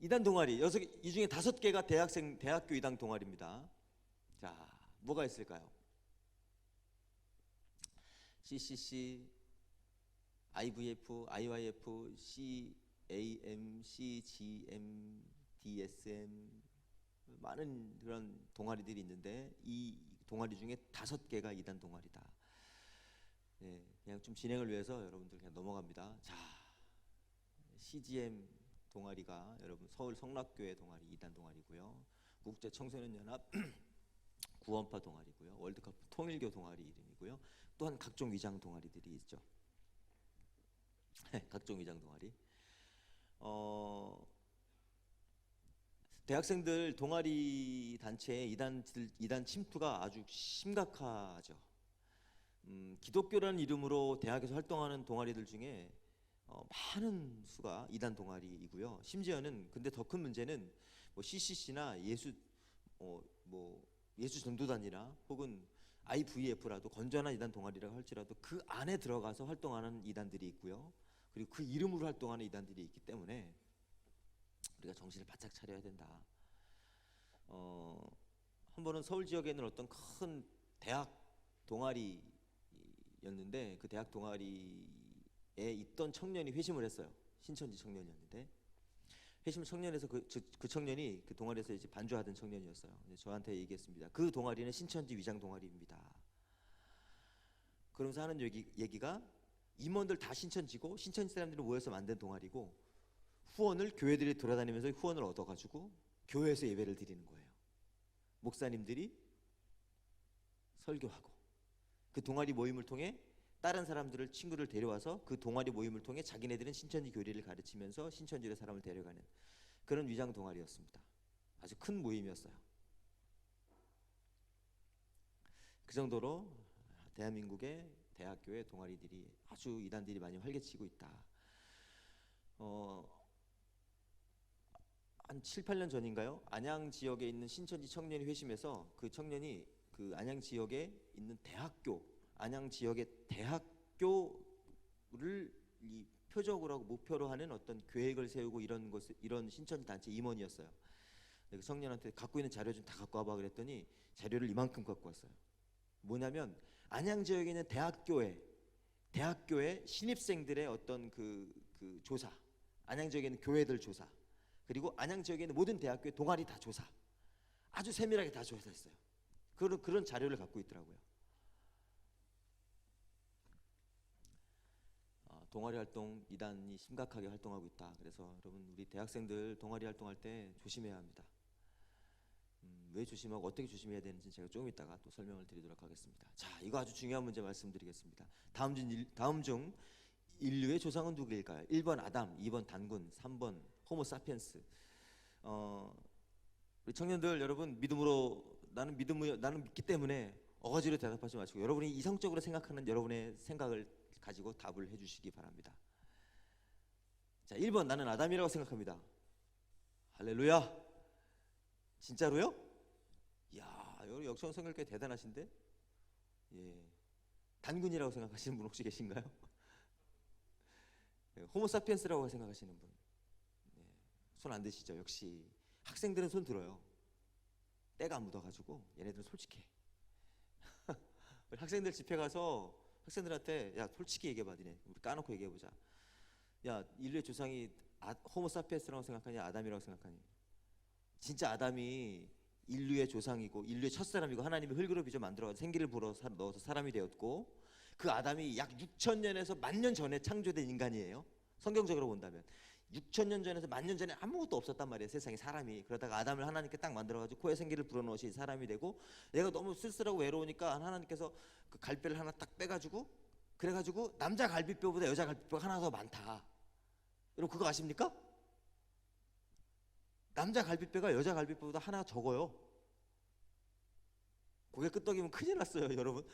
이단 동아리 이 중에 5개가 대학교 이단 동아리입니다. 자, 뭐가 있을까요? CCC, IVF, IYF, CAM, CGM, DSM 많은 그런 동아리들이 있는데 이 동아리 중에 5개가 이단 동아리다. 네, 그냥 좀 진행을 위해서 여러분들 그냥 넘어갑니다. 자, CGM 동아리가 여러분 서울 성락교회 동아리 2단 동아리고요. 국제 청소년 연합 구원파 동아리고요. 월드컵 통일교 동아리 이름이고요. 또한 각종 위장 동아리들이 있죠. 각종 위장 동아리. 대학생들 동아리 단체의 이단 침투가 아주 심각하죠. 기독교라는 이름으로 대학에서 활동하는 동아리들 중에 많은 수가 이단 동아리이고요. 심지어는 근데 더 큰 문제는 뭐 CCC나 예수 전도단이나 혹은 IVF라도 건전한 이단 동아리라고 할지라도 그 안에 들어가서 활동하는 이단들이 있고요. 그리고 그 이름으로 활동하는 이단들이 있기 때문에 우리가 정신을 바짝 차려야 된다. 한 번은 서울 지역에 있는 어떤 큰 대학 동아리였는데 그 대학 동아리에 있던 청년이 회심을 했어요. 신천지 청년이었는데 회심 청년에서 그 청년이 그 동아리에서 이제 반주하던 청년이었어요. 저한테 얘기했습니다. 그 동아리는 신천지 위장 동아리입니다. 그러면서 하는 얘기가 임원들 다 신천지고 신천지 사람들이 모여서 만든 동아리고 후원을 교회들이 돌아다니면서 후원을 얻어가지고 교회에서 예배를 드리는 거예요. 목사님들이 설교하고 그 동아리 모임을 통해 다른 사람들을 친구를 데려와서 그 동아리 모임을 통해 자기네들은 신천지 교리를 가르치면서 신천지로 사람을 데려가는 그런 위장 동아리였습니다. 아주 큰 모임이었어요. 그 정도로 대한민국의 대학교의 동아리들이 아주 이단들이 많이 활개치고 있다. 한 7, 8년 전인가요? 안양 지역에 있는 신천지 청년이 회심해서 그 청년이 그 안양 지역에 있는 안양 지역의 대학교를 이 표적으로 하고 목표로 하는 어떤 계획을 세우고 이런 신천지 단체 임원이었어요. 그 청년한테 갖고 있는 자료 좀 다 갖고 와봐 그랬더니 자료를 이만큼 갖고 왔어요. 뭐냐면 안양 지역에 있는 대학교의 신입생들의 어떤 그 조사, 안양 지역에 있는 교회들 조사, 그리고 안양 지역에 있는 모든 대학교의 동아리 다 조사, 아주 세밀하게 다 조사했어요. 그런 자료를 갖고 있더라고요. 동아리 활동 이단이 심각하게 활동하고 있다. 그래서 여러분 우리 대학생들 동아리 활동할 때 조심해야 합니다. 왜 조심하고 어떻게 조심해야 되는지 제가 조금 이따가 또 설명을 드리도록 하겠습니다. 자, 이거 아주 중요한 문제 말씀드리겠습니다. 다음 중 인류의 조상은 누구일까요? 1번 아담, 2번 단군, 3번 호모 사피엔스. 우리 청년들 여러분 나는 믿기 때문에 어거지로 대답하지 마시고 여러분이 이성적으로 생각하는 여러분의 생각을 가지고 답을 해주시기 바랍니다. 자, 1번 나는 아담이라고 생각합니다. 할렐루야. 진짜로요? 이야, 여러분 역성 성결교회 대단하신데? 예. 단군이라고 생각하시는 분 혹시 계신가요? 네, 호모사피엔스라고 생각하시는 분? 네, 손 안 드시죠? 역시 학생들은 손 들어요. 때가 안 묻어가지고 얘네들은 솔직해. 우리 학생들 집회 가서 학생들한테 야 솔직히 얘기해봐 니네 우리 까놓고 얘기해보자. 야 인류의 조상이 호모사피엔스라고 생각하니 아담이라고 생각하니? 진짜 아담이 인류의 조상이고 인류의 첫사람이고 하나님이 흙으로 빚어 만들어서 생기를 불어 넣어서 사람이 되었고 그 아담이 약 6,000년에서 10,000년 전에 창조된 인간이에요. 성경적으로 본다면 6,000년 전에서 10,000년 전에 아무것도 없었단 말이에요. 세상에 사람이. 그러다가 아담을 하나님께 딱 만들어가지고 코에 생기를 불어넣으시 사람이 되고 얘가 너무 쓸쓸하고 외로우니까 하나님께서 그 갈뼈를 하나 딱 빼가지고 그래가지고 남자 갈비뼈보다 여자 갈비뼈가 하나 더 많다. 여러분 그거 아십니까? 남자 갈비뼈가 여자 갈비뼈보다 하나 적어요. 고개 끄덕이면 큰일 났어요, 여러분.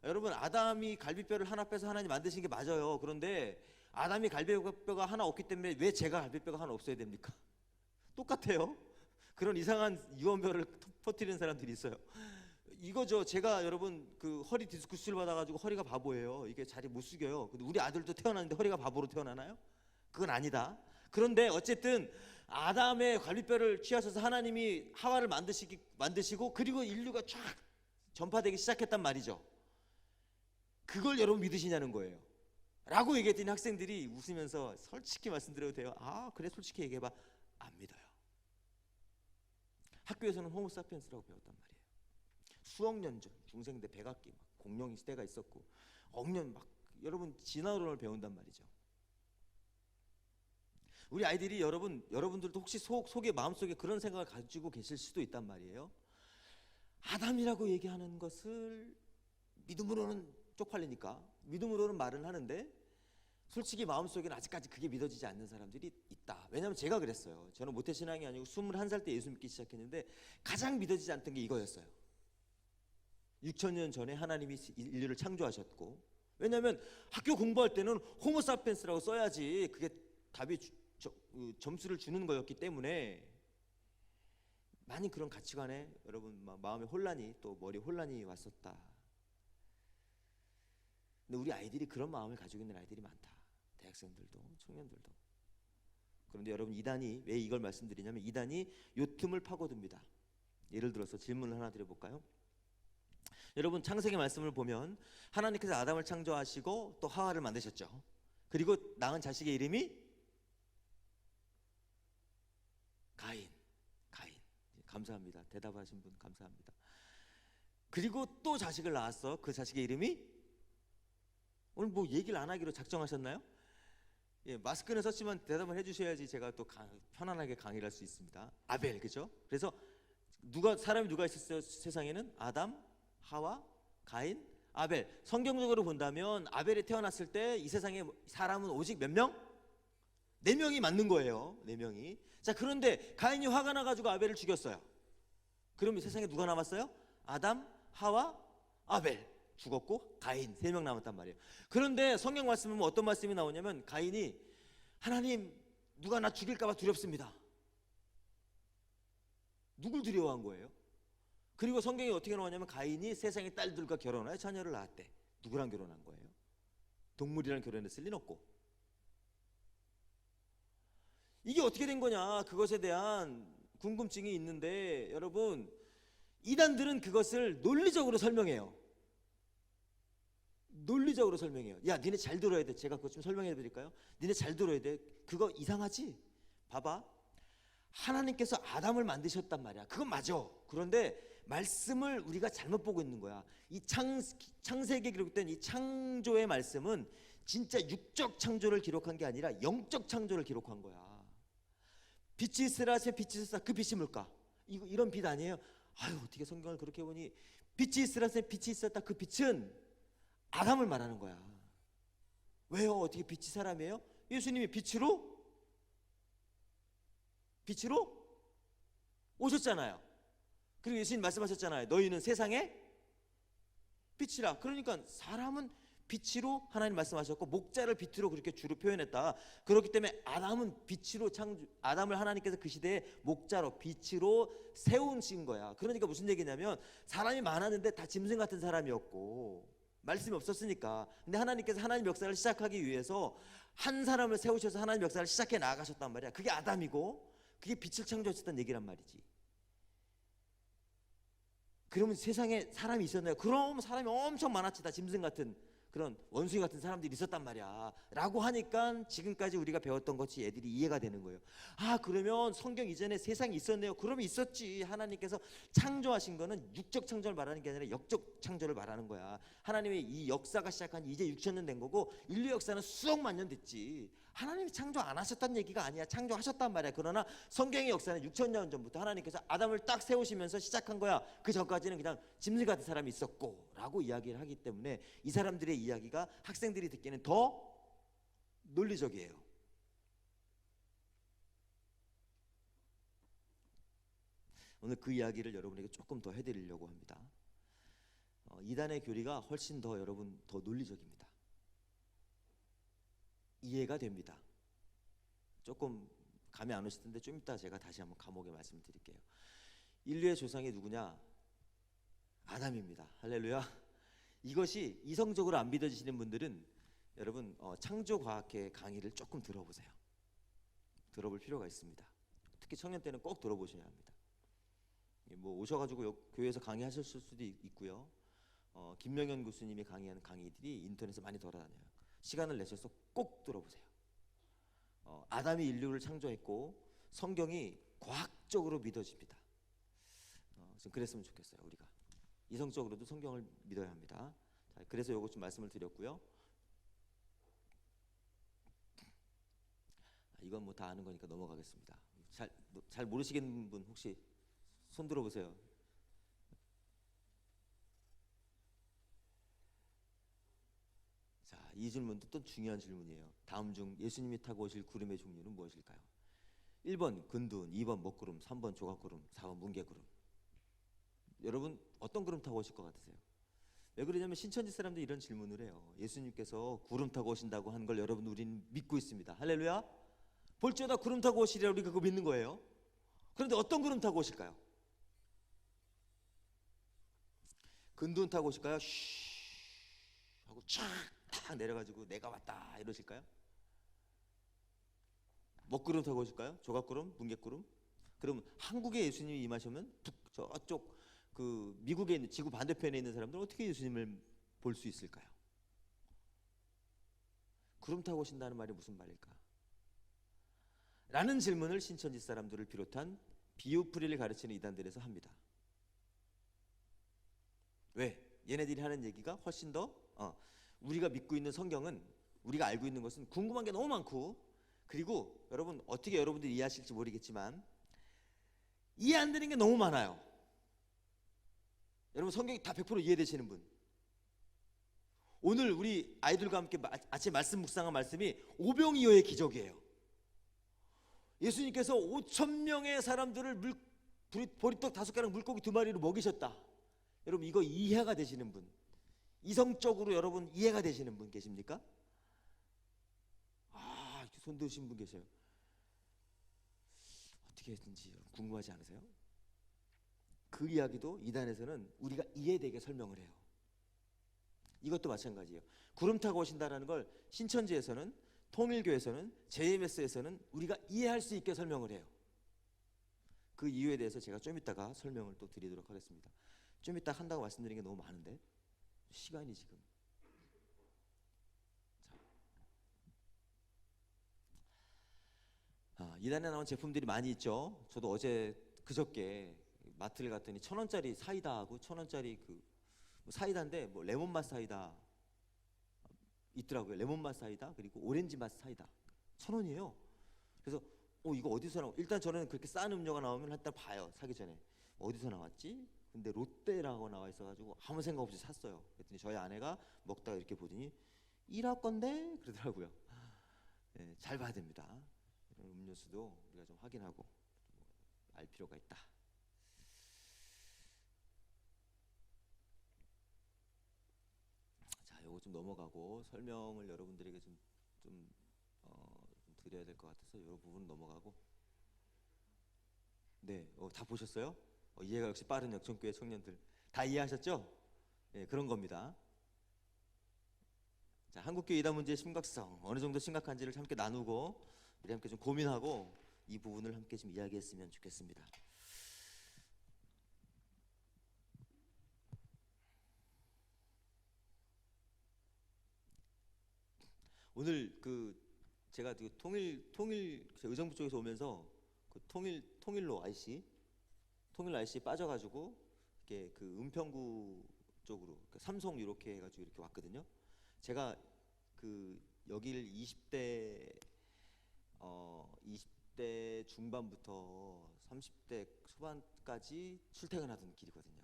여러분 아담이 갈비뼈를 하나 빼서 하나님 만드신 게 맞아요. 그런데 아담이 갈비뼈가 하나 없기 때문에 왜 제가 갈비뼈가 하나 없어야 됩니까? 똑같아요. 그런 이상한 유언별을 퍼뜨리는 사람들이 있어요. 이거죠. 제가 여러분 그 허리 디스쿠스를 받아가지고 허리가 바보예요. 이게 자리 못 숙여요. 근데 우리 아들도 태어났는데 허리가 바보로 태어나나요? 그건 아니다. 그런데 어쨌든 아담의 갈비뼈를 취하셔서 하나님이 하와를 만드시고 그리고 인류가 쫙 전파되기 시작했단 말이죠. 그걸 여러분 믿으시냐는 거예요. 라고 얘기했더니 학생들이 웃으면서 솔직히 말씀드려도 돼요? 아 그래 솔직히 얘기해봐. 안 믿어요. 학교에서는 호모사피엔스라고 배웠단 말이에요. 수억 년 전 중생대 백악기 막 공룡 시대가 있었고 억년 막 여러분 진화론을 배운단 말이죠. 우리 아이들이 여러분들도 혹시 속에 마음속에 그런 생각을 가지고 계실 수도 있단 말이에요. 아담이라고 얘기하는 것을 믿음으로는 쪽팔리니까 믿음으로는 말은 하는데 솔직히 마음속에는 아직까지 그게 믿어지지 않는 사람들이 있다. 왜냐하면 제가 그랬어요. 저는 모태신앙이 아니고 21살 때 예수 믿기 시작했는데 가장 믿어지지 않던 게 이거였어요. 6,000년 전에 하나님이 인류를 창조하셨고 왜냐하면 학교 공부할 때는 호모사피엔스라고 써야지 그게 답이 점수를 주는 거였기 때문에 많이 그런 가치관에 여러분 마음에 혼란이 또 머리 혼란이 왔었다. 근데 우리 아이들이 그런 마음을 가지고 있는 아이들이 많다. 대학생들도 청년들도. 그런데 여러분 이단이 왜 이걸 말씀드리냐면 이단이 요 틈을 파고듭니다. 예를 들어서 질문을 하나 드려볼까요? 여러분 창세기 말씀을 보면 하나님께서 아담을 창조하시고 또 하와를 만드셨죠. 그리고 낳은 자식의 이름이 가인. 감사합니다. 대답하신 분 감사합니다. 그리고 또 자식을 낳았어. 그 자식의 이름이 오늘 뭐 얘기를 안 하기로 작정하셨나요? 예, 마스크는 썼지만 대답을 해주셔야지 제가 또 편안하게 강의를 할 수 있습니다. 아벨, 그죠? 그래서 사람이 누가 있었어요? 세상에는 아담, 하와, 가인, 아벨. 성경적으로 본다면 아벨이 태어났을 때 이 세상에 사람은 오직 몇 명? 4명이 맞는 거예요. 4명이. 자, 그런데 가인이 화가 나가지고 아벨을 죽였어요. 그러면 세상에 누가 남았어요? 아담, 하와, 아벨. 죽었고 가인 3명 남았단 말이에요. 그런데 성경 말씀은 어떤 말씀이 나오냐면 가인이 하나님 누가 나 죽일까 봐 두렵습니다. 누굴 두려워한 거예요? 그리고 성경이 어떻게 나오냐면 가인이 세상의 딸들과 결혼하여 자녀를 낳았대. 누구랑 결혼한 거예요? 동물이랑 결혼했을 리는 없고. 이게 어떻게 된 거냐? 그것에 대한 궁금증이 있는데 여러분 이단들은 그것을 논리적으로 설명해요. 논리적으로 설명해요. 야 니네 잘 들어야 돼. 제가 그것 좀 설명해 드릴까요? 니네 잘 들어야 돼. 그거 이상하지? 봐봐. 하나님께서 아담을 만드셨단 말이야. 그건 맞아. 그런데 말씀을 우리가 잘못 보고 있는 거야. 이 창세기에 기록된 이 창조의 말씀은 진짜 육적 창조를 기록한 게 아니라 영적 창조를 기록한 거야. 빛이 있으라 하시면 빛이 있으라. 그 빛이 뭘까? 이런 빛 아니에요? 아유, 어떻게 성경을 그렇게 보니 빛이 있으라 하시면 빛이 있었다. 그 빛은 아담을 말하는 거야. 왜요? 어떻게 빛이 사람이에요? 예수님이 빛으로 오셨잖아요. 그리고 예수님 말씀하셨잖아요. 너희는 세상의 빛이라. 그러니까 사람은 빛으로 하나님 말씀하셨고 목자를 빛으로 그렇게 주로 표현했다. 그렇기 때문에 아담을 하나님께서 그 시대에 목자로 빛으로 세우신 거야. 그러니까 무슨 얘기냐면 사람이 많았는데 다 짐승 같은 사람이었고 말씀이 없었으니까. 근데 하나님께서 하나님 역사를 시작하기 위해서 한 사람을 세우셔서 하나님 역사를 시작해 나가셨단 말이야. 그게 아담이고 그게 빛을 창조하셨다는 얘기란 말이지. 그러면 세상에 사람이 있었나요? 그럼 사람이 엄청 많았지. 다 짐승 같은 그런 원숭이 같은 사람들이 있었단 말이야 라고 하니까 지금까지 우리가 배웠던 것이 애들이 이해가 되는 거예요. 아, 그러면 성경 이전에 세상이 있었네요. 그러면 있었지. 하나님께서 창조하신 거는 육적 창조를 말하는 게 아니라 영적 창조를 말하는 거야. 하나님의 이 역사가 시작한 이제 6,000년 된 거고 인류 역사는 수억만 년 됐지. 하나님이 창조 안 하셨다는 얘기가 아니야. 창조하셨단 말이야. 그러나 성경의 역사는 6,000년 전부터 하나님께서 아담을 딱 세우시면서 시작한 거야. 그 전까지는 그냥 짐승 같은 사람이 있었고 라고 이야기를 하기 때문에 이 사람들의 이야기가 학생들이 듣기에는 더 논리적이에요. 오늘 그 이야기를 여러분에게 조금 더 해드리려고 합니다. 이단의 교리가 훨씬 더 여러분 더 논리적입니다. 이해가 됩니다. 조금 감이 안 오실 텐데 좀 이따 제가 다시 한번 감옥에 말씀을 드릴게요. 인류의 조상이 누구냐? 아담입니다. 할렐루야. 이것이 이성적으로 안 믿어지시는 분들은 여러분 창조과학회 강의를 조금 들어보세요. 들어볼 필요가 있습니다. 특히 청년 때는 꼭 들어보셔야 합니다. 뭐 오셔가지고 교회에서 강의하실 수도 있고요. 김명현 교수님이 강의하는 강의들이 인터넷에 많이 돌아다녀요. 시간을 내셔서 꼭 들어보세요. 아담이 인류를 창조했고 성경이 과학적으로 믿어집니다. 좀 그랬으면 좋겠어요. 우리가 이성적으로도 성경을 믿어야 합니다. 자, 그래서 요거 좀 말씀을 드렸고요. 이건 뭐 다 아는 거니까 넘어가겠습니다. 잘 모르시겠는 분 혹시 손 들어보세요. 자, 이 질문도 또 중요한 질문이에요. 다음 중 예수님이 타고 오실 구름의 종류는 무엇일까요? 1번 근두운, 2번 먹구름, 3번 조각구름, 4번 뭉게구름. 여러분 어떤 구름 타고 오실 것 같으세요? 왜 그러냐면 신천지 사람들이 이런 질문을 해요. 예수님께서 구름 타고 오신다고 하는 걸 여러분 우리는 믿고 있습니다. 할렐루야. 볼지어다 구름 타고 오시리라 우리가 그거 믿는 거예요. 그런데 어떤 구름 타고 오실까요? 근두운 타고 오실까요? 쉬 하고 쫙 내려가지고 내가 왔다 이러실까요? 먹구름 타고 오실까요? 조각구름, 뭉게구름? 그럼 한국에 예수님이 임하시면 저쪽 그 미국에 있는 지구 반대편에 있는 사람들은 어떻게 예수님을 볼 수 있을까요? 구름 타고 오신다는 말이 무슨 말일까? 라는 질문을 신천지 사람들을 비롯한 비유풀이를 가르치는 이단들에서 합니다. 왜? 얘네들이 하는 얘기가 훨씬 더 우리가 믿고 있는 성경은 우리가 알고 있는 것은 궁금한 게 너무 많고 그리고 여러분 어떻게 여러분들이 이해하실지 모르겠지만 이해 안 되는 게 너무 많아요. 여러분 성경이 다 100% 이해되시는 분 오늘 우리 아이들과 함께 아침 말씀 묵상한 말씀이 오병이어의 기적이에요. 예수님께서 5,000명의 사람들을 보리떡 5가락 물고기 2마리로 먹이셨다. 여러분 이거 이해가 되시는 분 이성적으로 여러분 이해가 되시는 분 계십니까? 이렇게 손 드신 분 계세요. 어떻게 했는지 궁금하지 않으세요? 그 이야기도 이단에서는 우리가 이해되게 설명을 해요. 이것도 마찬가지예요. 구름 타고 오신다라는 걸 신천지에서는 통일교에서는 JMS에서는 우리가 이해할 수 있게 설명을 해요. 그 이유에 대해서 제가 좀 이따가 설명을 또 드리도록 하겠습니다. 좀 이따 한다고 말씀드린 게 너무 많은데 시간이 지금 이단에 나온 제품들이 많이 있죠. 저도 어제 그저께 마트를 갔더니 1,000원짜리 사이다하고 1,000원짜리 그 사이다인데 뭐 레몬맛 사이다 있더라고요. 레몬 맛 사이다 그리고 오렌지 맛 사이다 1,000원이에요. 그래서 이거 어디서 나와? 일단 저는 그렇게 싼 음료가 나오면 일단 봐요. 사기 전에 어디서 나왔지? 근데 롯데라고 나와 있어가지고 아무 생각 없이 샀어요. 그랬더니 저희 아내가 먹다가 이렇게 보더니 1화 건데 그러더라고요. 예, 잘 봐야 됩니다. 이런 음료수도 우리가 좀 확인하고 알 필요가 있다. 자, 요거 좀 넘어가고 설명을 여러분들에게 좀 드려야 될 것 같아서 이 부분 넘어가고. 네, 다 보셨어요? 이해가 역시 빠른 역전교회 청년들 다 이해하셨죠? 네, 그런 겁니다. 자, 한국교회 이단 문제의 심각성 어느 정도 심각한지를 함께 나누고 우리 함께 좀 고민하고 이 부분을 함께 좀 이야기했으면 좋겠습니다. 오늘 제가 통일 의정부 쪽에서 오면서 통일로 IC 빠져가지고 이렇게 은평구 쪽으로 삼성 이렇게 해가지고 이렇게 왔거든요. 제가 여기를 20대 중반부터 30대 초반까지 출퇴근하던 길이거든요.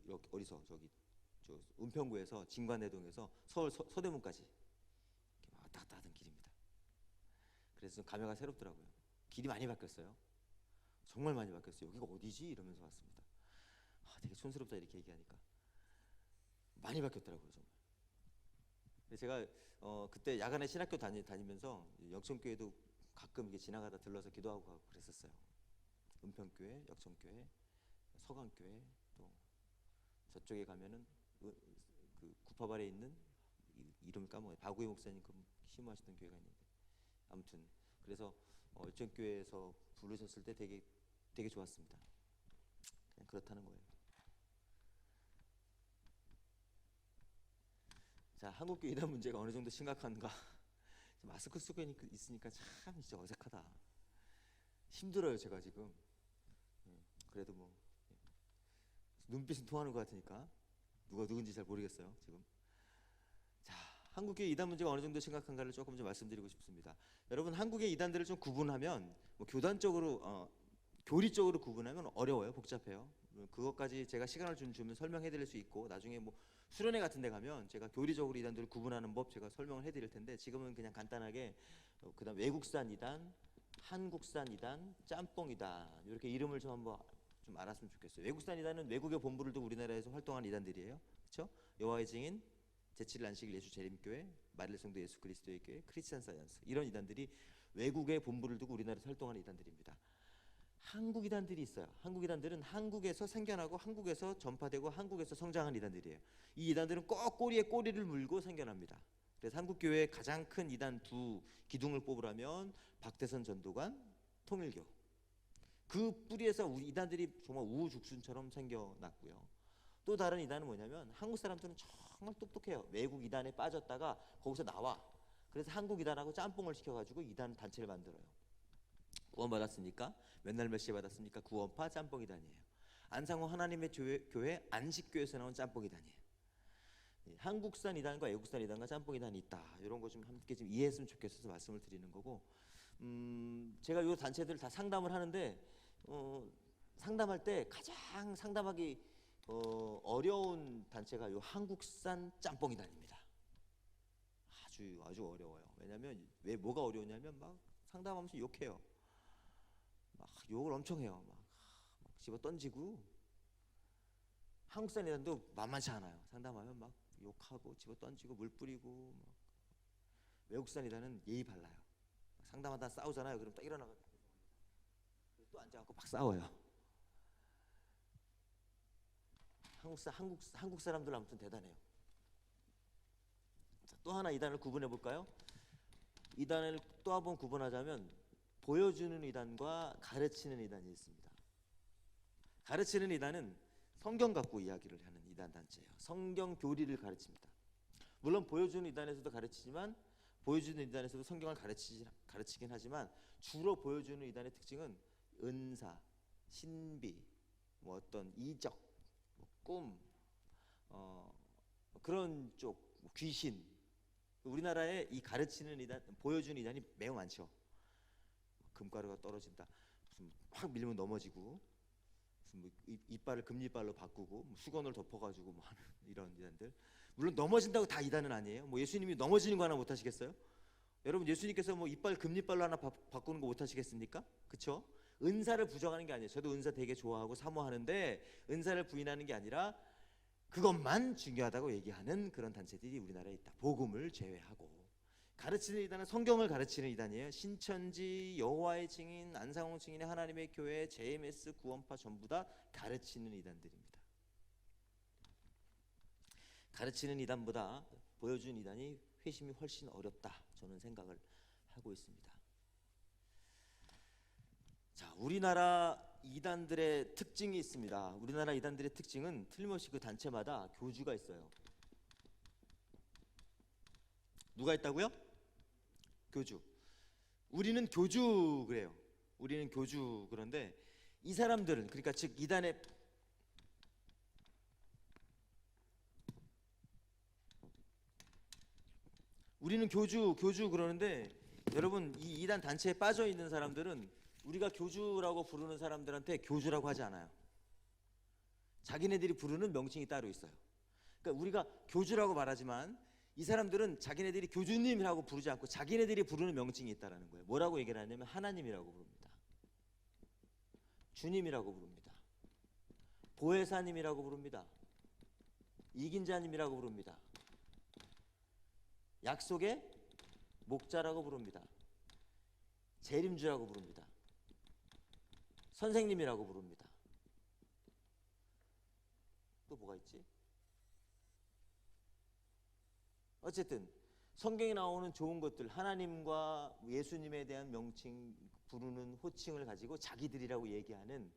여기 어디서 저 은평구에서 진관내동에서 서울 서대문까지 이렇게 왔다 갔다 하던 길입니다. 그래서 좀 감회가 새롭더라고요. 길이 많이 바뀌었어요. 정말 많이 바뀌었어요. 여기가 어디지? 이러면서 왔습니다. 되게 촌스럽다 이렇게 얘기하니까 많이 바뀌었더라고요, 정말. 제가 그때 야간에 신학교 다니면서 역천교회도 가끔 이렇게 지나가다 들러서 기도하고 가고 그랬었어요. 은평교회, 역천교회, 서강교회, 또 저쪽에 가면은 구파발에 있는 이름을 까먹어요. 박우희 목사님 심호하시던 교회가 있는데 아무튼 그래서 역천교회에서 부르셨을 때 되게 좋았습니다. 그냥 그렇다는 거예요. 자, 한국교회 이단 문제가 어느 정도 심각한가? 마스크 쓰고 있으니까 참 진짜 어색하다. 힘들어요, 제가 지금. 그래도 뭐 눈빛은 통하는 것 같으니까 누가 누군지 잘 모르겠어요, 지금. 자, 한국교회 이단 문제가 어느 정도 심각한가를 조금 좀 말씀드리고 싶습니다. 여러분, 한국의 이단들을 좀 구분하면 교단적으로 교리적으로 구분하면 어려워요, 복잡해요. 그것까지 제가 시간을 주면 설명해 드릴 수 있고 나중에 수련회 같은 데 가면 제가 교리적으로 이단들을 구분하는 법 제가 설명을 해 드릴 텐데 지금은 그냥 간단하게 그다음 외국산 이단, 한국산 이단, 짬뽕 이단 이렇게 이름을 좀 한번 좀 알았으면 좋겠어요. 외국산 이단은 외국의 본부를 두고 우리나라에서 활동하는 이단들이에요. 그렇죠? 여호와의 증인, 제7일 안식일 예수 재림교회, 마릴레 성도 예수 그리스도의 교회, 크리스찬 사이언스 이런 이단들이 외국의 본부를 두고 우리나라에서 활동하는 이단들입니다. 한국 이단들이 있어요. 한국 이단들은 한국에서 생겨나고 한국에서 전파되고 한국에서 성장한 이단들이에요. 이 이단들은 꼭 꼬리에 꼬리를 물고 생겨납니다. 그래서 한국교회의 가장 큰 이단 두 기둥을 뽑으라면 박태선 전도관, 통일교. 그 뿌리에서 우리 이단들이 정말 우후죽순처럼 생겨났고요. 또 다른 이단은 뭐냐면 한국 사람들은 정말 똑똑해요. 외국 이단에 빠졌다가 거기서 나와. 그래서 한국 이단하고 짬뽕을 시켜가지고 이단 단체를 만들어요. 구원 받았습니까? 맨날 메시 받았습니까? 구원파 짬뽕 이단이에요. 안상호 하나님의 교회 안식교에서 나온 짬뽕 이단이에요. 한국산 이단과 외국산 이단과 짬뽕 이단이 있다. 이런 거 좀 함께 좀 이해했으면 좋겠어서 말씀을 드리는 거고, 제가 이 단체들 다 상담을 하는데 상담할 때 가장 상담하기 어려운 단체가 이 한국산 짬뽕 이단입니다. 아주 어려워요. 왜냐하면 뭐가 어려우냐면 막 상담하면서 욕해요. 막 욕을 엄청 해요. 막 집어 던지고. 한국산 이단도 만만치 않아요. 상담하면 막 욕하고 집어 던지고 물 뿌리고. 막. 외국산 이단은 예의 발라요. 상담하다 싸우잖아요. 그럼 딱 일어나가지고 또 앉아갖고 막 싸워요. 한국 사람들 아무튼 대단해요. 자, 또 하나 이단을 구분해 볼까요? 이단을 또 한번 구분하자면 보여주는 이단과 가르치는 이단이 있습니다. 가르치는 이단은 성경 갖고 이야기를 하는 이단 단체예요. 성경 교리를 가르칩니다. 물론 보여주는 이단에서도 가르치지만 보여주는 이단에서도 성경을 가르치긴 하지만 주로 보여주는 이단의 특징은 은사, 신비, 어떤 이적, 꿈 그런 쪽 뭐 귀신. 우리나라에 이 가르치는 이단, 보여주는 이단이 매우 많죠. 금가루가 떨어진다. 무슨 확 밀면 넘어지고, 무슨 뭐 이빨을 금리빨로 바꾸고, 뭐 수건을 덮어가지고 뭐 하는 이런 이단들. 물론 넘어진다고 다 이단은 아니에요. 뭐 예수님이 넘어지는 거 하나 못 하시겠어요? 여러분 예수님께서 뭐 이빨 금리빨로 하나 바꾸는 거 못 하시겠습니까? 그렇죠? 은사를 부정하는 게 아니에요. 저도 은사 되게 좋아하고 사모하는데 은사를 부인하는 게 아니라 그것만 중요하다고 얘기하는 그런 단체들이 우리나라에 있다. 복음을 제외하고. 가르치는 이단은 성경을 가르치는 이단이에요. 신천지, 여호와의 증인, 안상홍 증인의 하나님의 교회, JMS, 구원파 전부 다 가르치는 이단들입니다. 가르치는 이단보다 보여주는 이단이 회심이 훨씬 어렵다, 저는 생각을 하고 있습니다. 자, 우리나라 이단들의 특징이 있습니다. 우리나라 이단들의 특징은 틀림없이 그 단체마다 교주가 있어요. 누가 있다고요? 교주. 우리는 교주 그래요. 우리는 교주. 그런데 이 사람들은, 그러니까 즉 이단의 우리는 교주 그러는데, 여러분 이 이단 단체에 빠져 있는 사람들은 우리가 교주라고 부르는 사람들한테 교주라고 하지 않아요. 자기네들이 부르는 명칭이 따로 있어요. 그러니까 우리가 교주라고 말하지만 이 사람들은 자기네들이 교주님이라고 부르지 않고 자기네들이 부르는 명칭이 있다라는 거예요. 뭐라고 얘기를 하냐면 하나님이라고 부릅니다. 주님이라고 부릅니다. 보혜사님이라고 부릅니다. 이긴자님이라고 부릅니다. 약속의 목자라고 부릅니다. 재림주라고 부릅니다. 선생님이라고 부릅니다. 또 뭐가 있지? 어쨌든 성경에 나오는 좋은 것들, 하나님과 예수님에 대한 명칭, 부르는 호칭을 가지고 자기들이라고 얘기하는,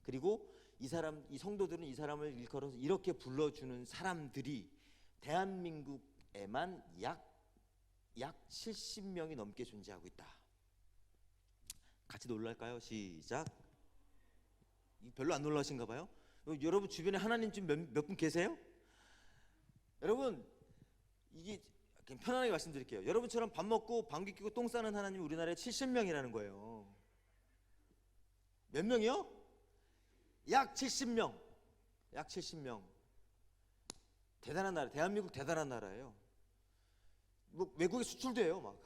그리고 이 성도들은 이 사람을 일컬어서 이렇게 불러주는 사람들이 대한민국에만 약 70명이 넘게 존재하고 있다. 같이 놀랄까요? 시작. 별로 안 놀라신가 봐요. 여러분 주변에 하나님쯤 몇 분 계세요? 여러분 이게 그냥 편안하게 말씀드릴게요. 여러분처럼 밥 먹고 방귀 뀌고 똥 싸는 하나님이 우리나라에 70명이라는 거예요. 몇 명이요? 약 70명. 약 70명. 대단한 나라. 대한민국 대단한 나라예요. 뭐 외국에 수출돼요, 막.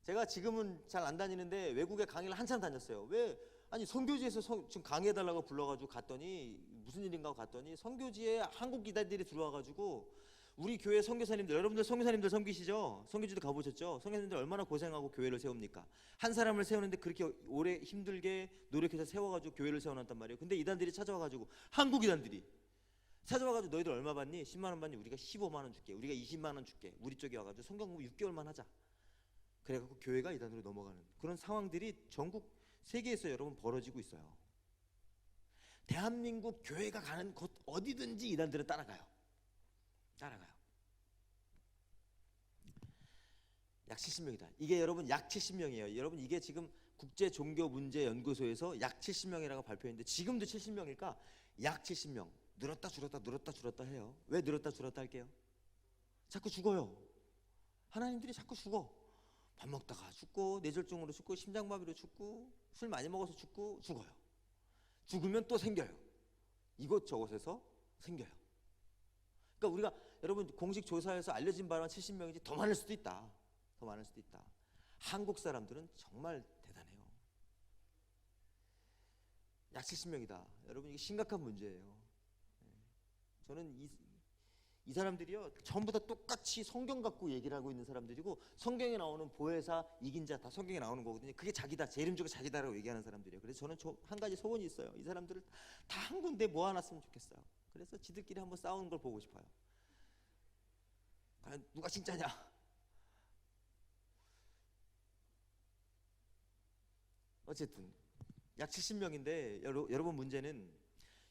제가 지금은 잘 안 다니는데 외국에 강의를 한참 다녔어요. 왜? 아니 선교지에서 지금 강의해달라고 불러가지고 갔더니 무슨 일인가 하고 갔더니 선교지에 한국 이단들이 들어와가지고 우리 교회 선교사님들, 여러분들 선교사님들 섬기시죠? 선교지도 가보셨죠? 선교사님들 얼마나 고생하고 교회를 세웁니까? 한 사람을 세우는데 그렇게 오래 힘들게 노력해서 세워가지고 교회를 세워놨단 말이에요. 근데 이단들이 찾아와가지고, 한국 이단들이 찾아와가지고 너희들 얼마 받니? 10만 원 받니? 우리가 15만 원 줄게. 우리가 20만 원 줄게. 우리 쪽에 와가지고 성경 공부 6개월만 하자. 그래갖고 교회가 이단으로 넘어가는 그런 상황들이 전국 세계에서 여러분 벌어지고 있어요. 대한민국 교회가 가는 곳 어디든지 이단들은 따라가요. 약 70명이다. 이게 여러분 약 70명이에요. 여러분 이게 지금 국제종교문제연구소에서 약 70명이라고 발표했는데 지금도 70명일까? 약 70명. 늘었다 줄었다 해요. 왜 늘었다 줄었다 할게요? 자꾸 죽어요. 하나님들이 자꾸 죽어. 밥 먹다가 죽고, 뇌졸중으로 죽고, 심장마비로 죽고, 술 많이 먹어서 죽고, 죽어요. 죽으면 또 생겨요. 이곳저곳에서 생겨요. 그러니까 우리가 여러분 공식 조사에서 알려진 바로는 70명이지 더 많을 수도 있다. 더 많을 수도 있다. 한국 사람들은 정말 대단해요. 약 70명이다. 여러분 이게 심각한 문제예요. 저는 이 사람들이요 전부 다 똑같이 성경 갖고 얘기를 하고 있는 사람들이고, 성경에 나오는 보혜사, 이긴자 다 성경에 나오는 거거든요. 그게 자기다, 재림주가 자기다라고 얘기하는 사람들이에요. 그래서 저는 한 가지 소원이 있어요. 이 사람들을 다 한 군데 모아놨으면 좋겠어요. 그래서 지들끼리 한번 싸우는 걸 보고 싶어요. 과연 누가 진짜냐? 어쨌든 약 70명인데 여러분 문제는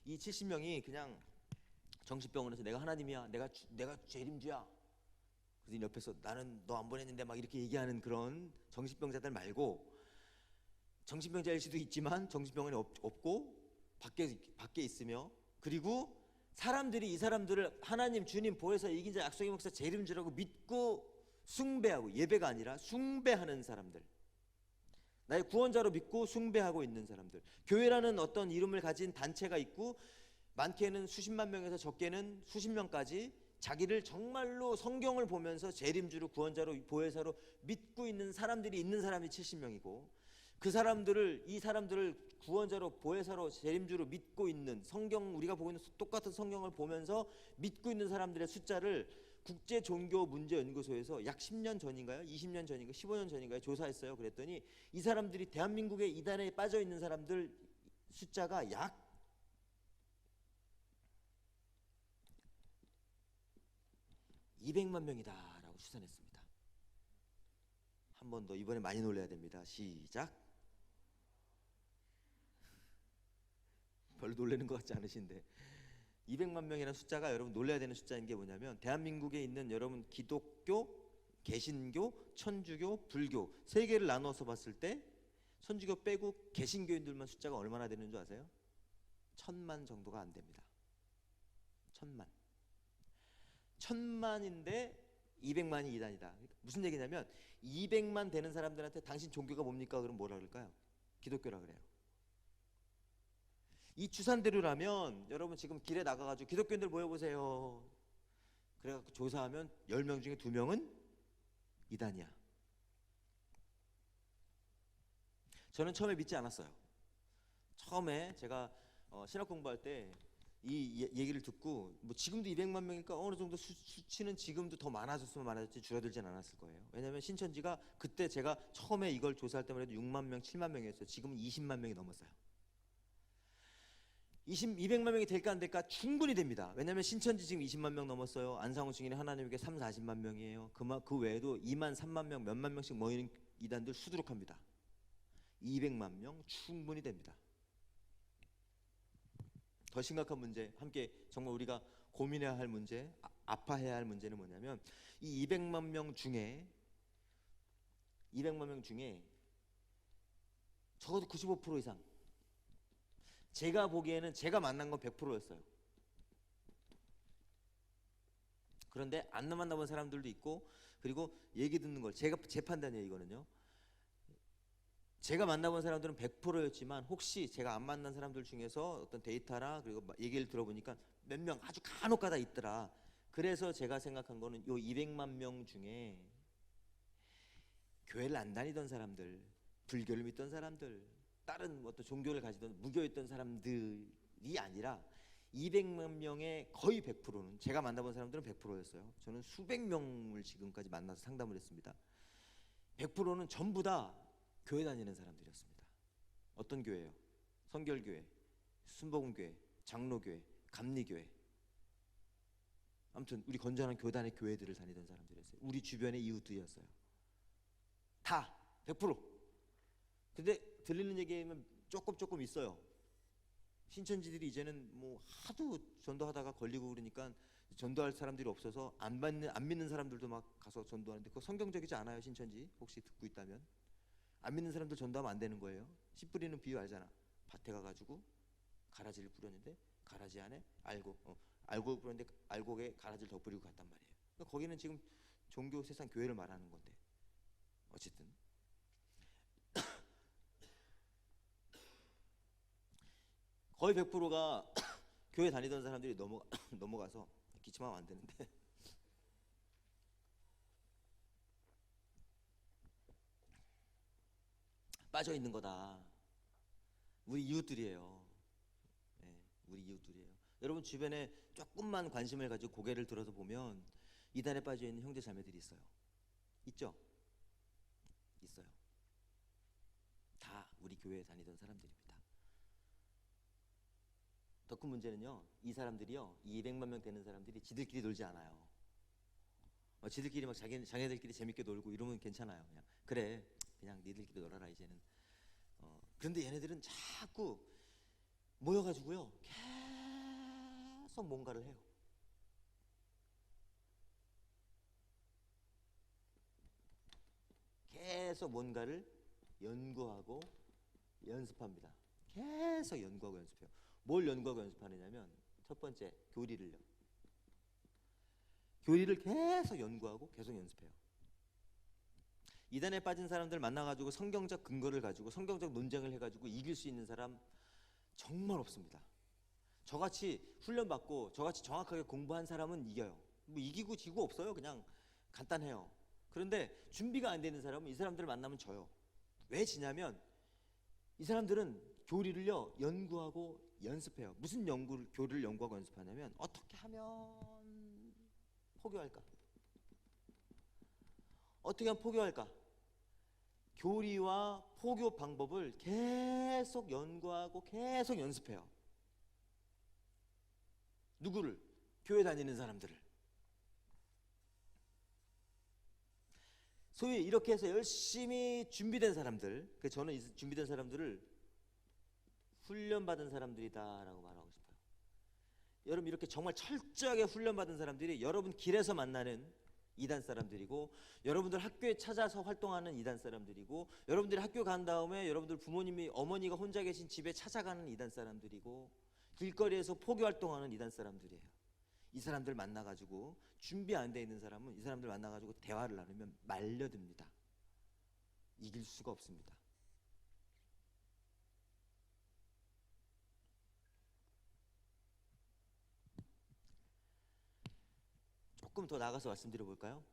이 70명이 그냥 정신병원에서 내가 하나님이야, 내가 재림주야, 그래서 옆에서 나는 너 안 보냈는데 막 이렇게 얘기하는 그런 정신병자들 말고, 정신병자일 수도 있지만 정신병원에 없고 밖에 있으며, 그리고 사람들이 이 사람들을 하나님, 주님, 보혜사, 이긴 자, 약속의 목사, 제 이름 주라고 믿고 숭배하고, 예배가 아니라 숭배하는 사람들, 나의 구원자로 믿고 숭배하고 있는 사람들. 교회라는 어떤 이름을 가진 단체가 있고, 많게는 수십만 명에서 적게는 수십 명까지 자기를 정말로 성경을 보면서 재림주로, 구원자로, 보혜사로 믿고 있는 사람들이 있는 사람이 70명이고, 그 사람들을, 이 사람들을 구원자로, 보혜사로, 재림주로 믿고 있는, 성경, 우리가 보고 있는 똑같은 성경을 보면서 믿고 있는 사람들의 숫자를 국제종교문제연구소에서 약 10년 전인가요? 20년 전인가요? 15년 전인가요? 조사했어요. 그랬더니 이 사람들이 대한민국의 이단에 빠져 있는 사람들 숫자가 약 200만 명이다라고 추산했습니다. 한 번 더, 이번에 많이 놀라야 됩니다. 시작. 별로 놀라는 것 같지 않으신데 200만 명이라는 숫자가 여러분 놀라야 되는 숫자인 게 뭐냐면, 대한민국에 있는 여러분 기독교, 개신교, 천주교, 불교 세 개를 나누어서 봤을 때 천주교 빼고 개신교인들만 숫자가 얼마나 되는 줄 아세요? 1000만 정도가 안 됩니다. 1000만. 1000만인데 200만이 이단이다. 그러니까 무슨 얘기냐면 200만 되는 사람들한테 당신 종교가 뭡니까? 그럼 뭐라 그럴까요? 기독교라 그래요. 이 추산대로라면 여러분 지금 길에 나가가지고 기독교인들 모여보세요. 그래갖고 조사하면 10명 중에 2명은 이단이야. 저는 처음에 믿지 않았어요. 처음에 제가 신학 공부할 때 이 얘기를 듣고, 뭐 지금도 200만 명이니까 어느 정도 수치는 지금도 더 많아졌으면 많아졌지 줄어들진 않았을 거예요. 왜냐하면 신천지가 그때 제가 처음에 이걸 조사할 때만 해도 6만 명, 7만 명이었어요. 지금은 20만 명이 넘었어요. 200만 명이 될까 안 될까? 충분히 됩니다. 왜냐하면 신천지 지금 20만 명 넘었어요. 안상훈 증인이 하나님에게 3, 40만 명이에요. 그 외에도 2만, 3만 명, 몇만 명씩 모이는 이단들 수두룩합니다. 200만 명 충분히 됩니다. 더 심각한 문제, 함께 정말 우리가 고민해야 할 문제, 아파해야 할 문제는 뭐냐면, 이 200만 명 중에 적어도 95% 이상, 제가 보기에는 제가 만난 건 100%였어요. 그런데 안 만나본 사람들도 있고, 그리고 얘기 듣는 걸, 제 판단이에요. 이거는요, 제가 만나본 사람들은 100%였지만 혹시 제가 안 만난 사람들 중에서 어떤 데이터나 그리고 얘기를 들어보니까 몇 명 아주 간혹가다 있더라. 그래서 제가 생각한 거는 요 200만 명 중에 교회를 안 다니던 사람들, 불교를 믿던 사람들, 다른 어떤 종교를 가지던 무교였던 사람들이 아니라 200만 명의 거의 100%는, 제가 만나본 사람들은 100%였어요. 저는 수백 명을 지금까지 만나서 상담을 했습니다. 100%는 전부 다 교회 다니는 사람들이었습니다. 어떤 교회요? 성결교회, 순복음교회, 장로교회, 감리교회. 아무튼 우리 건전한 교단의 교회들을 다니던 사람들이었어요. 우리 주변의 이웃들이었어요. 다 100%. 근데 들리는 얘기면 조금 있어요. 신천지들이 이제는 뭐 하도 전도하다가 걸리고 그러니까 전도할 사람들이 없어서 안 믿는 사람들도 막 가서 전도하는데, 그거 성경적이지 않아요. 신천지 혹시 듣고 있다면 안 믿는 사람들 전도하면 안 되는 거예요. 씨 뿌리는 비유 알잖아. 밭에 가가지고 가라지를 뿌렸는데 가라지 안에 알곡 뿌렸는데 알곡에 가라지를 더 뿌리고 갔단 말이에요. 그러니까 거기는 지금 종교, 세상, 교회를 말하는 건데, 어쨌든 거의 100%가 교회 다니던 사람들이 넘어가서 기침하면 안 되는데 빠져 있는 거다. 우리 이웃들이에요. 네, 우리 이웃들이에요. 여러분 주변에 조금만 관심을 가지고 고개를 들어서 보면 이단에 빠져 있는 형제 자매들이 있어요. 있죠? 있어요. 다 우리 교회에 다니던 사람들입니다. 더 큰 문제는요, 이 사람들이요, 200만 명 되는 사람들이 지들끼리 놀지 않아요. 지들끼리 막 자기네들끼리 재밌게 놀고 이러면 괜찮아요. 그냥 니들끼리 놀아라 이제는. 그런데 얘네들은 자꾸 모여가지고요 계속 뭔가를 해요. 계속 뭔가를 연구하고 연습합니다. 계속 연구하고 연습해요. 뭘 연구하고 연습하느냐면 첫 번째, 교리를요. 교리를 계속 연구하고 계속 연습해요. 이단에 빠진 사람들 만나가지고 성경적 근거를 가지고 성경적 논쟁을 해가지고 이길 수 있는 사람 정말 없습니다. 저같이 훈련받고 저같이 정확하게 공부한 사람은 이겨요. 뭐 이기고 지고 없어요. 그냥 간단해요. 그런데 준비가 안 되는 사람은 이 사람들을 만나면 져요. 왜 지냐면 이 사람들은 교리를요 연구하고 연습해요. 무슨 교리를 연구하고 연습하냐면 어떻게 하면 포교할까? 어떻게 하면 포교할까? 교리와 포교 방법을 계속 연구하고 계속 연습해요. 누구를? 교회 다니는 사람들을. 소위 이렇게 해서 열심히 준비된 사람들, 저는 이 준비된 사람들을 훈련받은 사람들이다라고 말하고 싶어요. 여러분 이렇게 정말 철저하게 훈련받은 사람들이 여러분 길에서 만나는 이단 사람들이고, 여러분들 학교에 찾아서 활동하는 이단 사람들이고, 여러분들이 학교 간 다음에 여러분들 부모님이 어머니가 혼자 계신 집에 찾아가는 이단 사람들이고, 길거리에서 포교 활동하는 이단 사람들이에요. 이 사람들 만나가지고 준비 안 돼 있는 사람은 이 사람들 만나가지고 대화를 나누면 말려듭니다. 이길 수가 없습니다. 조금 더 나가서 말씀드려 볼까요?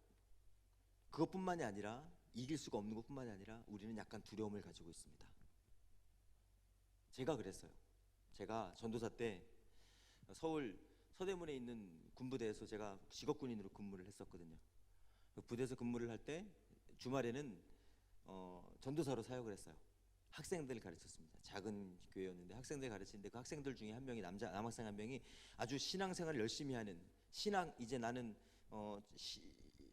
그것뿐만이 아니라 이길 수가 없는 것뿐만이 아니라 우리는 약간 두려움을 가지고 있습니다. 제가 그랬어요. 제가 전도사 때 서울 서대문에 있는 군부대에서 제가 직업군인으로 근무를 했었거든요. 부대에서 근무를 할 때 주말에는 전도사로 사역을 했어요. 학생들을 가르쳤습니다. 작은 교회였는데 학생들 가르치는데 그 학생들 중에 한 명이 남학생 한 명이 아주 신앙생활을 열심히 하는 이제 나는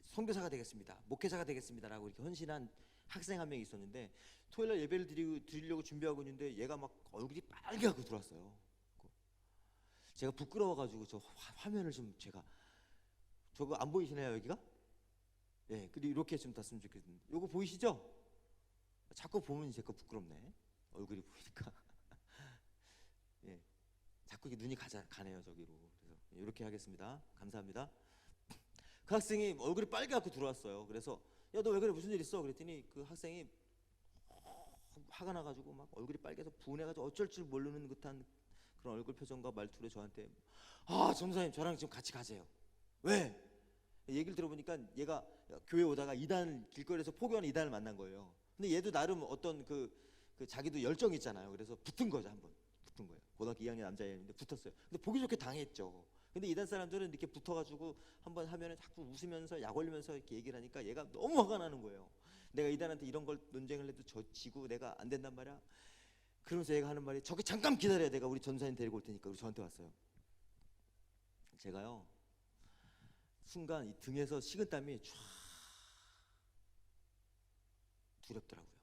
선교사가 되겠습니다. 목회자가 되겠습니다라고 이렇게 헌신한 학생 한 명이 있었는데 토요일날 예배를 드리려고 준비하고 있는데 얘가 막 얼굴이 빨개하고 들어왔어요. 제가 부끄러워가지고 저 화면을 좀 제가 저거 안 보이시나요 여기가? 예, 그리고 이렇게 좀 땄으면 좋겠는데 요거 보이시죠? 자꾸 보면 제거 부끄럽네. 얼굴이 보이니까. 예, 자꾸 눈이 가네요 저기로. 그래서 이렇게 하겠습니다. 감사합니다. 그 학생이 얼굴이 빨개갖고 들어왔어요. 그래서 야 너 왜 그래 무슨 일 있어? 그랬더니 그 학생이 화가 나가지고 막 얼굴이 빨개서 분해가지고 어쩔 줄 모르는 듯한 그런 얼굴 표정과 말투로 저한테 전도사님 저랑 좀 같이 가세요. 왜? 얘기를 들어보니까 얘가 교회 오다가 길거리에서 포교하는 이단을 만난 거예요. 근데 얘도 나름 어떤 그 자기도 열정이 있잖아요. 그래서 붙은 거죠. 한번 붙은 거예요. 고등학교 2학년 남자애인데 붙었어요. 근데 보기 좋게 당했죠. 근데 이단 사람들은 이렇게 붙어가지고 한번 하면은 자꾸 웃으면서 약 올리면서 이렇게 얘기를 하니까 얘가 너무 화가 나는 거예요. 내가 이단한테 이런 걸 논쟁을 해도 지고 내가 안 된단 말이야. 그러면서 얘가 하는 말이 저기 잠깐 기다려야 내가 우리 전사님 데리고 올 테니까. 우리 저한테 왔어요. 제가요 순간 이 등에서 식은땀이 쫙 두렵더라고요.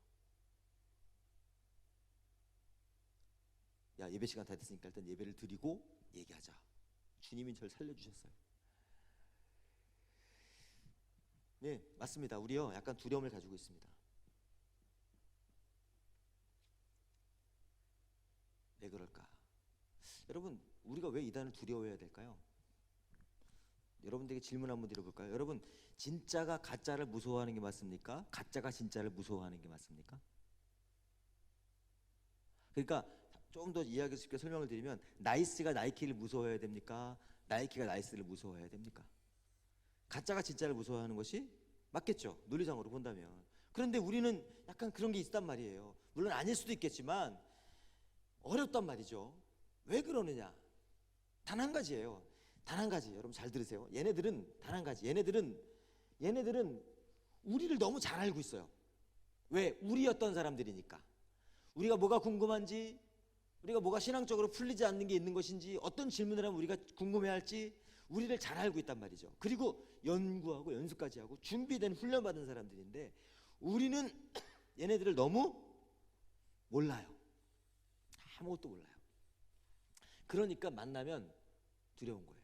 야 예배 시간 다 됐으니까 일단 예배를 드리고 얘기하자. 주님이 저를 살려주셨어요. 네 맞습니다. 우리요 약간 두려움을 가지고 있습니다. 왜 그럴까? 여러분 우리가 왜 이단을 두려워해야 될까요? 여러분들에게 질문 한번 드려볼까요? 여러분 진짜가 가짜를 무서워하는 게 맞습니까? 가짜가 진짜를 무서워하는 게 맞습니까? 그러니까 좀 더 이해하기 쉽게 설명을 드리면 나이스가 나이키를 무서워해야 됩니까? 나이키가 나이스를 무서워해야 됩니까? 가짜가 진짜를 무서워하는 것이 맞겠죠. 논리상으로 본다면. 그런데 우리는 약간 그런 게 있단 말이에요. 물론 아닐 수도 있겠지만 어렵단 말이죠. 왜 그러느냐? 단 한 가지예요. 단 한 가지. 여러분 잘 들으세요. 얘네들은 단 한 가지. 얘네들은 우리를 너무 잘 알고 있어요. 왜? 우리였던 사람들이니까. 우리가 뭐가 궁금한지, 우리가 뭐가 신앙적으로 풀리지 않는 게 있는 것인지, 어떤 질문을 하면 우리가 궁금해할지 우리를 잘 알고 있단 말이죠. 그리고 연구하고 연습까지 하고 준비된 훈련받은 사람들인데 우리는 얘네들을 너무 몰라요. 아무것도 몰라요. 그러니까 만나면 두려운 거예요.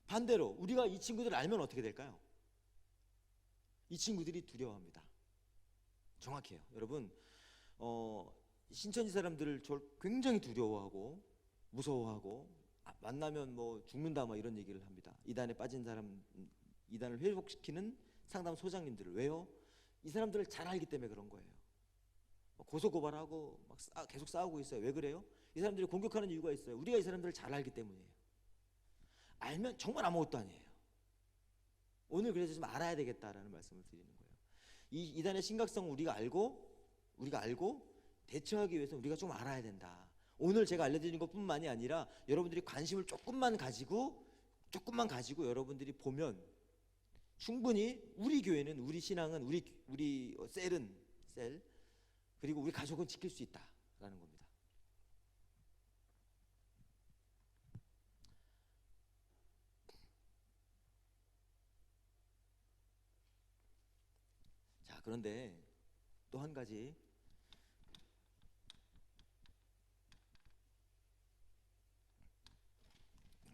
반대로 우리가 이 친구들을 알면 어떻게 될까요? 이 친구들이 두려워합니다. 정확해요. 여러분 신천지 사람들을 굉장히 두려워하고 무서워하고 만나면 뭐 죽는다 막 이런 얘기를 합니다. 이단에 빠진 사람, 이단을 회복시키는 상담 소장님들을. 왜요? 이 사람들을 잘 알기 때문에 그런 거예요. 고소 고발하고 막 계속 싸우고 있어요. 왜 그래요? 이 사람들이 공격하는 이유가 있어요. 우리가 이 사람들을 잘 알기 때문이에요. 알면 정말 아무것도 아니에요. 오늘 그래서 좀 알아야 되겠다라는 말씀을 드리는 거예요. 이 이단의 심각성을 우리가 알고 대처하기 위해서 우리가 좀 알아야 된다. 오늘 제가 알려드리는 것뿐만이 아니라 여러분들이 관심을 조금만 가지고 여러분들이 보면 충분히 우리 교회는, 우리 신앙은, 우리 셀 그리고 우리 가족은 지킬 수 있다라는 겁니다. 자, 그런데 또 한 가지,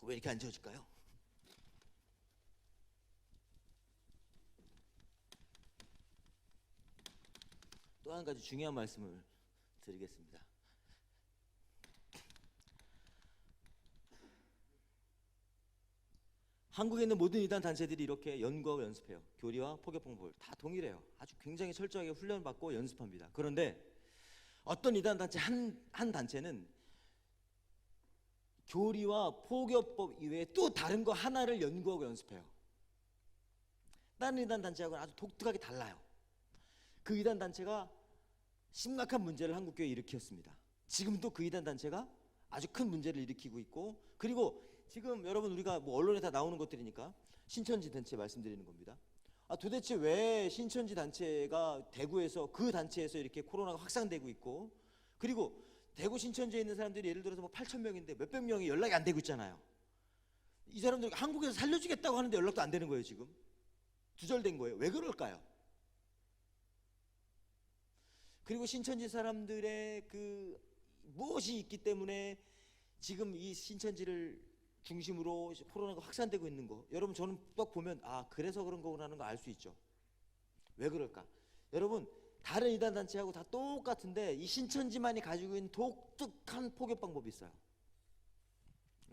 왜 이렇게 안 지워질까요? 또 한 가지 중요한 말씀을 드리겠습니다. 한국에 있는 모든 이단 단체들이 이렇게 연구하고 연습해요. 교리와 포격 방법을 다 동일해요. 아주 굉장히 철저하게 훈련받고 연습합니다. 그런데 어떤 이단 단체 한 단체는 교리와 포교법 이외에 또 다른 거 하나를 연구하고 연습해요. 다른 이단 단체하고는 아주 독특하게 달라요. 그 이단 단체가 심각한 문제를 한국교회에 일으켰습니다. 지금도 그 이단 단체가 아주 큰 문제를 일으키고 있고, 그리고 지금 여러분 우리가 뭐 언론에 다 나오는 것들이니까 신천지 단체 말씀드리는 겁니다. 도대체 왜 신천지 단체가 대구에서, 그 단체에서 이렇게 코로나가 확산되고 있고, 그리고 대구 신천지에 있는 사람들이 예를 들어서 뭐 8,000명인데 몇백 명이 연락이 안 되고 있잖아요. 이 사람들 한국에서 살려주겠다고 하는데 연락도 안 되는 거예요. 지금 두절된 거예요. 왜 그럴까요? 그리고 신천지 사람들의 그 무엇이 있기 때문에 지금 이 신천지를 중심으로 코로나가 확산되고 있는 거, 여러분 저는 딱 보면 그래서 그런 거구나라는 거 알 수 있죠. 왜 그럴까? 여러분 다른 이단 단체하고 다 똑같은데 이 신천지만이 가지고 있는 독특한 포격 방법이 있어요.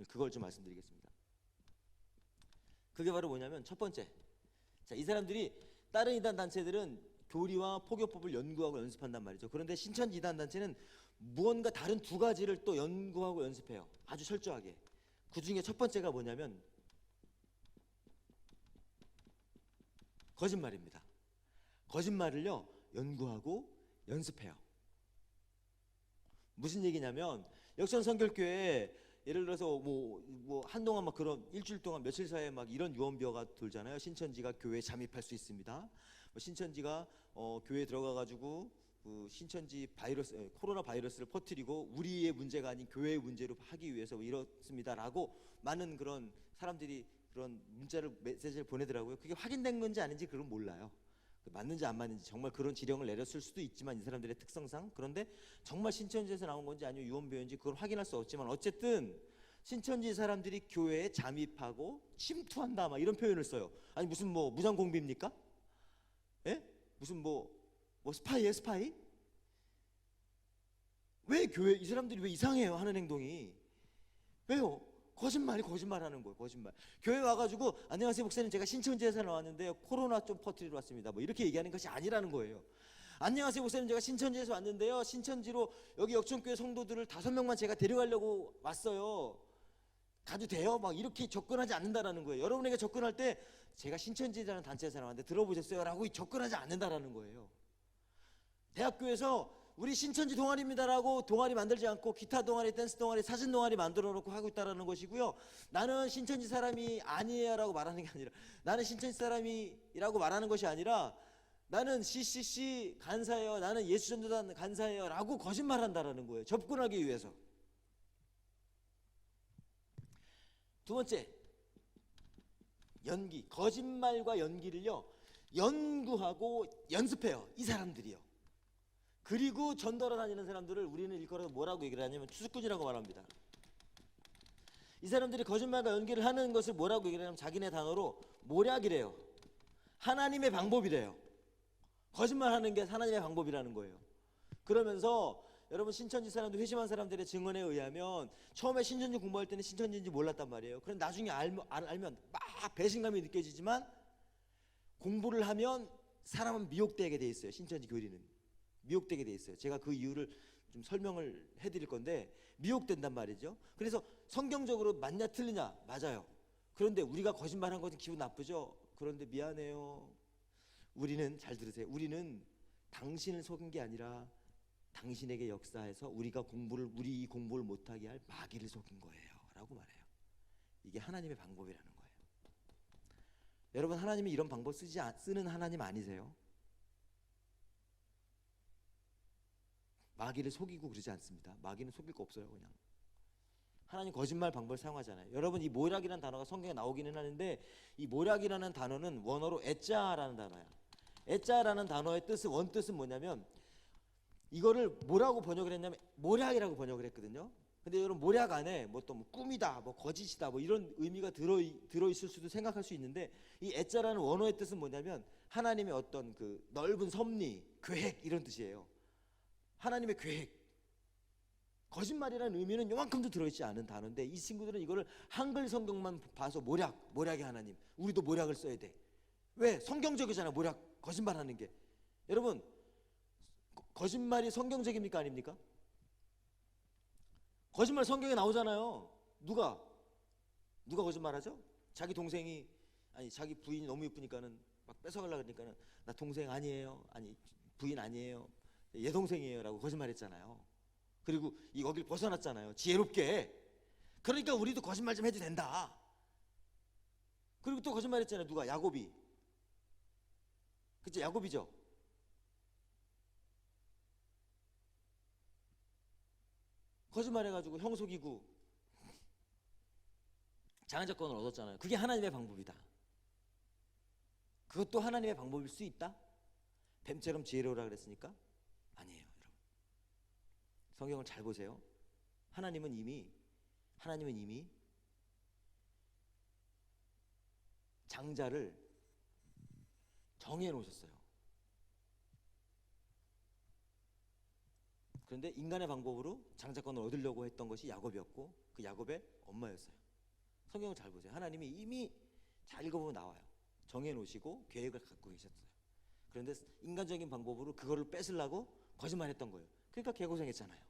그걸 좀 말씀드리겠습니다. 그게 바로 뭐냐면, 첫 번째, 자, 이 사람들이 다른 이단 단체들은 교리와 포교법을 연구하고 연습한단 말이죠. 그런데 신천지 이단 단체는 무언가 다른 두 가지를 또 연구하고 연습해요. 아주 철저하게. 그 중에 첫 번째가 뭐냐면 거짓말입니다. 거짓말을요 연구하고 연습해요. 무슨 얘기냐면, 역전 선결교회 예를 들어서 뭐 한동안 막 그런 일주일 동안 며칠 사이에 막 이런 유언비어가 돌잖아요. 신천지가 교회에 잠입할 수 있습니다. 신천지가 교회에 들어가 가지고 그 신천지 바이러스, 코로나 바이러스를 퍼뜨리고 우리의 문제가 아닌 교회의 문제로 하기 위해서 이렇습니다라고 많은 그런 사람들이 그런 문자를, 메시지를 보내더라고요. 그게 확인된 건지 아닌지 그건 몰라요. 맞는지 안 맞는지, 정말 그런 지령을 내렸을 수도 있지만 이 사람들의 특성상, 그런데 정말 신천지에서 나온 건지 아니면 유언비어인지 그걸 확인할 수 없지만 어쨌든 신천지 사람들이 교회에 잠입하고 침투한다 막 이런 표현을 써요. 아니 무슨 뭐 무장공비입니까? 예? 무슨 뭐 스파이예요, 스파이? 왜 교회, 이 사람들이 왜 이상해요, 하는 행동이? 왜요? 거짓말하는 거예요. 거짓말. 교회 와가지고 안녕하세요 목사님, 제가 신천지에서 나왔는데요, 코로나 좀 퍼뜨리러 왔습니다, 뭐 이렇게 얘기하는 것이 아니라는 거예요. 안녕하세요 목사님, 제가 신천지에서 왔는데요, 신천지로 여기 역천교회 성도들을 5명만 제가 데려가려고 왔어요, 가도 돼요? 막 이렇게 접근하지 않는다라는 거예요. 여러분에게 접근할 때 제가 신천지라는 단체에서 나왔는데 들어보셨어요? 라고 접근하지 않는다라는 거예요. 대학교에서 우리 신천지 동아리입니다라고 동아리 만들지 않고 기타 동아리, 댄스 동아리, 사진 동아리 만들어 놓고 하고 있다라는 것이고요. 나는 신천지 사람이 아니에요라고 말하는 게 아니라, 나는 신천지 사람이라고 말하는 것이 아니라, 나는 CCC 간사예요, 나는 예수전도단 간사예요 라고 거짓말한다라는 거예요. 접근하기 위해서. 두 번째, 연기. 거짓말과 연기를요 연구하고 연습해요, 이 사람들이요. 그리고 전도하러 다니는 사람들을 우리는 일컬어서 뭐라고 얘기를 하냐면 추수꾼이라고 말합니다. 이 사람들이 거짓말과 연기를 하는 것을 뭐라고 얘기를 하냐면 자기네 단어로 모략이래요. 하나님의 방법이래요. 거짓말하는 게 하나님의 방법이라는 거예요. 그러면서 여러분 신천지 사람들, 회심한 사람들의 증언에 의하면 처음에 신천지 공부할 때는 신천지인지 몰랐단 말이에요. 그런데 나중에 알면 막 배신감이 느껴지지만 공부를 하면 사람은 미혹되게 돼 있어요. 신천지 교리는 미혹되게 돼 있어요. 제가 그 이유를 좀 설명을 해드릴 건데 미혹된단 말이죠. 그래서 성경적으로 맞냐 틀리냐 맞아요. 그런데 우리가 거짓말한 것은 기분 나쁘죠. 그런데 미안해요. 우리는 잘 들으세요. 우리는 당신을 속인 게 아니라 당신에게 역사해서 우리 이 공부를 못하게 할 마귀를 속인 거예요 라고 말해요. 이게 하나님의 방법이라는 거예요. 여러분, 하나님이 이런 방법 쓰는 하나님 아니세요? 마귀를 속이고 그러지 않습니다. 마귀는 속일 거 없어요. 그냥 하나님 거짓말 방법을 사용하잖아요. 여러분, 이 모략이라는 단어가 성경에 나오기는 하는데 이 모략이라는 단어는 원어로 에짜라는 단어야. 에짜라는 단어의 원뜻은 뭐냐면, 이거를 뭐라고 번역을 했냐면 모략이라고 번역을 했거든요. 근데 여러분, 모략 안에 뭐 꿈이다, 뭐 거짓이다, 뭐 이런 의미가 들어있을 수도 생각할 수 있는데, 이 에짜라는 원어의 뜻은 뭐냐면 하나님의 어떤 그 넓은 섭리, 계획 이런 뜻이에요. 하나님의 계획. 거짓말이라는 의미는 요만큼도 들어있지 않은 단어인데 이 친구들은 이거를 한글 성경만 봐서 모략의 하나님, 우리도 모략을 써야 돼. 왜? 성경적이잖아. 모략, 거짓말하는 게. 여러분, 거짓말이 성경적입니까 아닙니까? 거짓말 성경에 나오잖아요. 누가 거짓말하죠? 자기 동생이, 아니 자기 부인이 너무 예쁘니까는 막 뺏어가려고 그러니까는 나 동생 아니에요, 아니 부인 아니에요, 얘 동생이에요 라고 거짓말했잖아요. 그리고 여길 벗어났잖아요, 지혜롭게. 그러니까 우리도 거짓말 좀 해도 된다. 그리고 또 거짓말했잖아요. 누가? 야곱이. 그치? 야곱이죠. 거짓말해가지고 형 속이고 장자권을 얻었잖아요. 그게 하나님의 방법이다. 그것도 하나님의 방법일 수 있다? 뱀처럼 지혜로우라 그랬으니까? 아니에요, 여러분. 성경을 잘 보세요. 하나님은 이미 장자를 정해 놓으셨어요. 그런데 인간의 방법으로 장자권을 얻으려고 했던 것이 야곱이었고 그 야곱의 엄마였어요. 성경을 잘 보세요. 하나님이 이미 잘 읽어보면 나와요. 정해 놓으시고 계획을 갖고 계셨어요. 그런데 인간적인 방법으로 그거를 뺏으려고 거짓말했던 거예요. 그러니까 개고생했잖아요.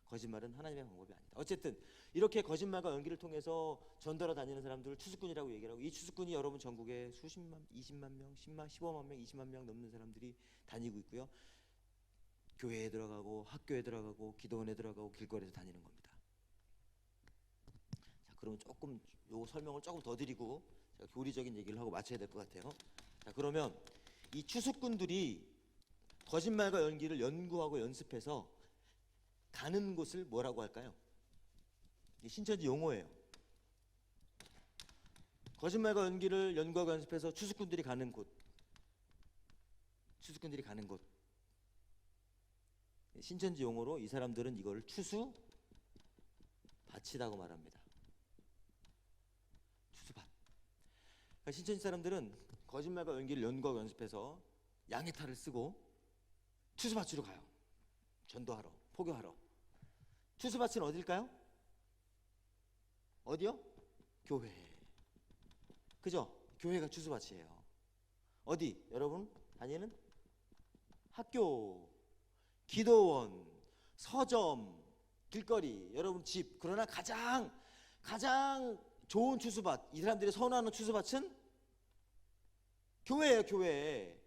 거짓말은 하나님의 방법이 아니다. 어쨌든 이렇게 거짓말과 연기를 통해서 전도하러 다니는 사람들을 추수꾼이라고 얘기를 하고, 이 추수꾼이 여러분 전국에 수십만, 20만 명, 10만, 15만 명, 20만 명 넘는 사람들이 다니고 있고요. 교회에 들어가고 학교에 들어가고 기도원에 들어가고 길거리에서 다니는 겁니다. 자, 그럼 조금 요 설명을 조금 더 드리고 제가 교리적인 얘기를 하고 마쳐야 될 것 같아요. 자, 그러면 이 추수꾼들이 거짓말과 연기를 연구하고 연습해서 가는 곳을 뭐라고 할까요? 이 신천지 용어예요. 거짓말과 연기를 연구하고 연습해서 추수꾼들이 가는 곳. 신천지 용어로 이 사람들은 이걸 추수 밭이라고 말합니다. 추수밭. 그러니까 신천지 사람들은 거짓말과 연기를 연구하고 연습해서 양해탈을 쓰고 추수밭으로 가요. 전도하러, 포교하러. 추수밭은 어딜까요? 어디요? 교회. 그죠? 교회가 추수밭이에요. 어디? 여러분 다니는 학교, 기도원, 서점, 길거리, 여러분 집. 그러나 가장 좋은 추수밭, 이 사람들이 선호하는 추수밭은 교회예요, 교회.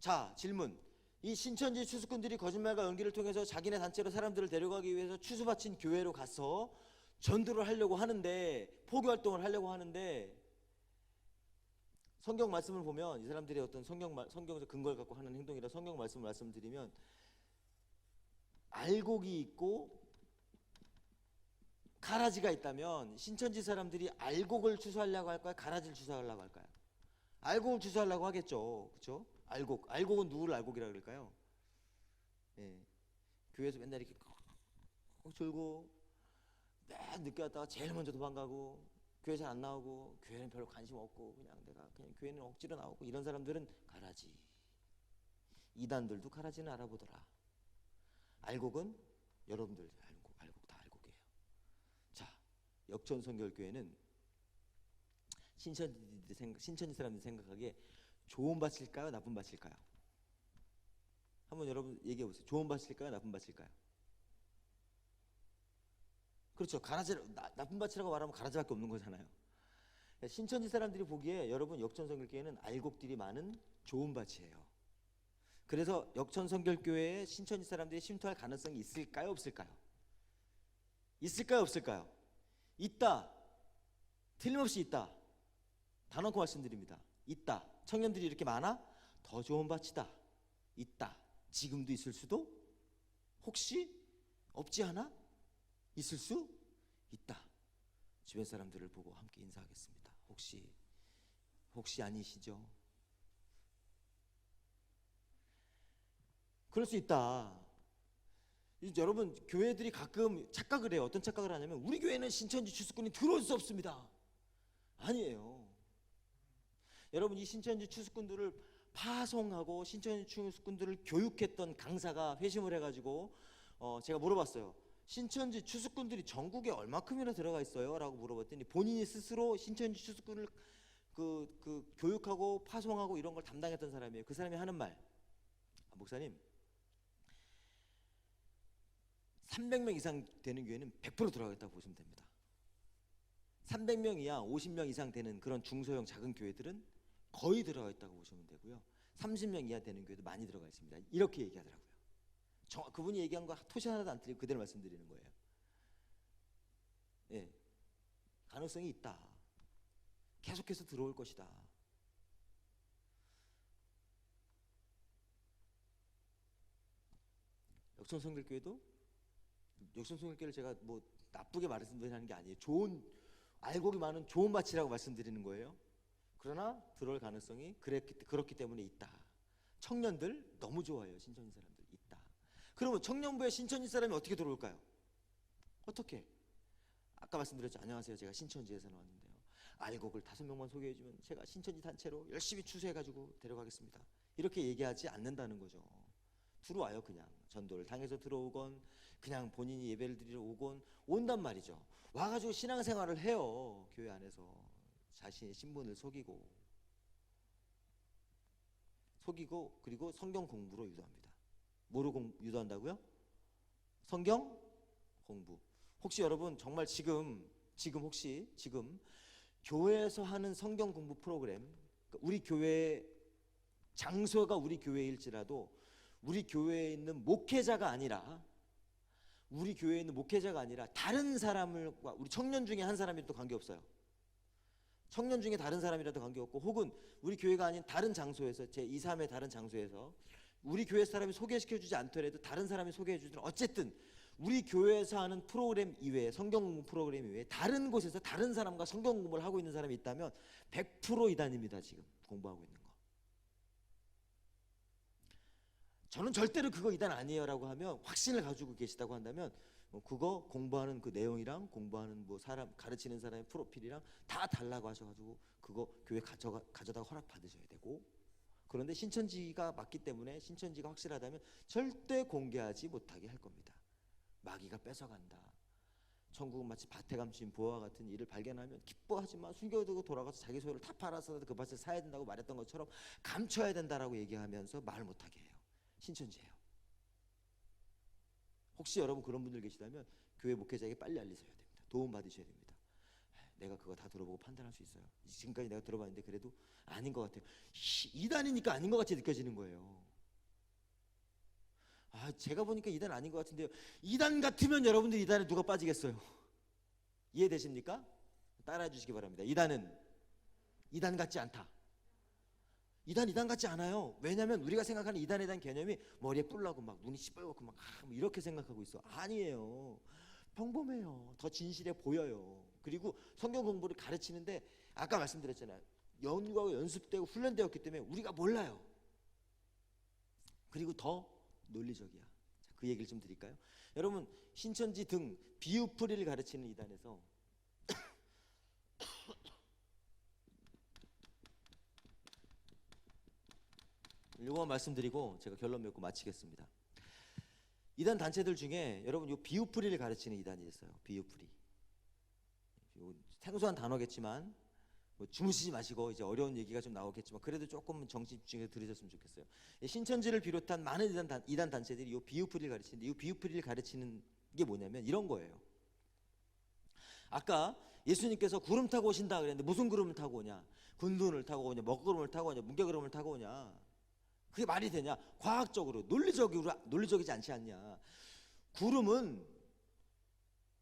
자, 질문. 이 신천지 추수꾼들이 거짓말과 연기를 통해서 자기네 단체로 사람들을 데려가기 위해서 추수밭인 교회로 가서 전도를 하려고 하는데, 포교활동을 하려고 하는데, 성경 말씀을 보면 이 사람들의 어떤 성경에서 근거를 갖고 하는 행동이라 성경 말씀을 말씀드리면, 알곡이 있고 가라지가 있다면 신천지 사람들이 알곡을 추수하려고 할까요? 가라지를 추수하려고 할까요? 알곡을 추수하려고 하겠죠. 그렇죠? 알곡은 누구를 알곡이라고 그럴까요? 예. 교회에서 맨날 이렇게 졸고 맨 늦게 왔다가 제일 먼저 도망가고 교회 잘 안 나오고 교회는 별로 관심 없고 그냥 교회는 억지로 나오고 이런 사람들은 가라지. 이단들도 가라지는 알아보더라. 알곡은 여러분들 알곡 다 알곡이에요. 자, 역전성결교회는 신천지 사람들이 생각하기에 좋은 밭일까요? 나쁜 밭일까요? 한번 여러분 얘기해 보세요. 좋은 밭일까요? 나쁜 밭일까요? 그렇죠. 나쁜 밭이라고 말하면 가라지밖에 없는 거잖아요. 신천지 사람들이 보기에 여러분 역전성결교회는 알곡들이 많은 좋은 밭이에요. 그래서 역전성결교회에 신천지 사람들이 침투할 가능성이 있을까요? 없을까요? 있을까요? 없을까요? 있다. 틀림없이 있다. 다 놓고 말씀드립니다. 있다. 청년들이 이렇게 많아? 더 좋은 밭이다. 있다. 지금도 있을 수도? 혹시 없지 않아? 있을 수 있다. 주변 사람들을 보고 함께 인사하겠습니다. 혹시 아니시죠? 그럴 수 있다. 여러분 교회들이 가끔 착각을 해요. 어떤 착각을 하냐면 우리 교회는 신천지 추수꾼이 들어올 수 없습니다. 아니에요. 여러분 이 신천지 추수꾼들을 파송하고 신천지 추수꾼들을 교육했던 강사가 회심을 해가지고 제가 물어봤어요. 신천지 추수꾼들이 전국에 얼마큼이나 들어가 있어요? 라고 물어봤더니 본인이 스스로 신천지 추수꾼을 그 교육하고 파송하고 이런 걸 담당했던 사람이에요. 그 사람이 하는 말, 목사님 300명 이상 되는 교회는 100% 들어가겠다고 보시면 됩니다. 300명 이하 50명 이상 되는 그런 중소형 작은 교회들은 거의 들어가 있다고 보시면 되고요. 30명 이하 되는 교회도 많이 들어가 있습니다. 이렇게 얘기하더라고요. 그분이 얘기한 거 토시 하나도 안 틀리고 그대로 말씀드리는 거예요. 예, 가능성이 있다. 계속해서 들어올 것이다. 역전성결교회를 제가 뭐 나쁘게 말씀드리는 게 아니에요. 좋은 알곡이 많은 좋은 밭이라고 말씀드리는 거예요. 그러나 들어올 가능성이 그렇기 때문에 있다. 청년들 너무 좋아요. 신천지 사람들 있다. 그러면 청년부에 신천지 사람이 어떻게 들어올까요? 어떻게? 아까 말씀드렸죠. 안녕하세요. 제가 신천지에서 나왔는데요. 알곡을 5명만 소개해주면 제가 신천지 단체로 열심히 추수해가지고 데려가겠습니다. 이렇게 얘기하지 않는다는 거죠. 들어와요. 그냥 전도를 당해서 들어오건 그냥 본인이 예배를 드리러 오건 온단 말이죠. 와가지고 신앙생활을 해요. 교회 안에서 자신의 신분을 속이고 그리고 성경 공부로 유도합니다. 뭐로 유도한다고요? 성경 공부. 혹시 여러분 정말 지금 교회에서 하는 성경 공부 프로그램, 우리 교회 장소가 우리 교회일지라도 우리 교회에 있는 목회자가 아니라 다른 사람과 우리 청년 중에 한 사람이라도 관계없어요. 청년 중에 다른 사람이라도 관계없고 혹은 우리 교회가 아닌 다른 장소에서 제2, 3의 다른 장소에서 우리 교회 사람이 소개시켜주지 않더라도 다른 사람이 소개해주든 어쨌든 우리 교회에서 하는 프로그램 이외에 성경 공부 프로그램 이외에 다른 곳에서 다른 사람과 성경 공부를 하고 있는 사람이 있다면 100% 이단입니다. 지금 공부하고 있는 거. 저는 절대로 그거 이단 아니에요라고 하면 확신을 가지고 계시다고 한다면 그거 공부하는 그 내용이랑 공부하는 뭐 사람 가르치는 사람의 프로필이랑 다 달라고 하셔가지고 그거 교회 가져다가 허락 받으셔야 되고 그런데 신천지가 맞기 때문에 신천지가 확실하다면 절대 공개하지 못하게 할 겁니다. 마귀가 뺏어간다. 천국은 마치 밭에 감춘 보화와 같은 일을 발견하면 기뻐하지만 숨겨두고 돌아가서 자기 소유를 다 팔아서 그 밭을 사야 된다고 말했던 것처럼 감춰야 된다라고 얘기하면서 말 못하게 해요. 신천지예요. 혹시 여러분 그런 분들 계시다면 교회 목회자에게 빨리 알리셔야 됩니다. 도움 받으셔야 됩니다. 내가 그거 다 들어보고 판단할 수 있어요. 지금까지 내가 들어봤는데 그래도 아닌 것 같아요. 이단이니까 아닌 것 같이 느껴지는 거예요. 제가 보니까 이단 아닌 것 같은데요. 이단 같으면 여러분들 이단에 누가 빠지겠어요? 이해되십니까? 따라해 주시기 바랍니다. 이단은 이단 같지 않다. 이단 같지 않아요. 왜냐하면 우리가 생각하는 이단에 대한 개념이 머리에 뿔 나고 막 눈이 시뻘겋고 막 이렇게 생각하고 있어. 아니에요. 평범해요. 더 진실해 보여요. 그리고 성경 공부를 가르치는데 아까 말씀드렸잖아요. 연구하고 연습되고 훈련되었기 때문에 우리가 몰라요. 그리고 더 논리적이야. 자, 그 얘기를 좀 드릴까요? 여러분 신천지 등 비유풀이를 가르치는 이단에서 이거만 말씀드리고 제가 결론 맺고 마치겠습니다. 이단 단체들 중에 여러분 요 비유풀이를 가르치는 이단이 있어요. 비유풀이. 요 생소한 단어겠지만 뭐 주무시지 마시고 이제 어려운 얘기가 좀 나오겠지만 그래도 조금 정신 집중해서 들으셨으면 좋겠어요. 신천지를 비롯한 많은 이단 단체들이 요 비유풀이를 가르치는데 이 비유풀이를 가르치는 게 뭐냐면 이런 거예요. 아까 예수님께서 구름 타고 오신다 그랬는데 무슨 구름을 타고 오냐? 군둔을 타고 오냐? 먹구름을 타고 오냐? 뭉게구름을 타고 오냐? 그게 말이 되냐? 과학적으로 논리적이지 않지 않냐? 구름은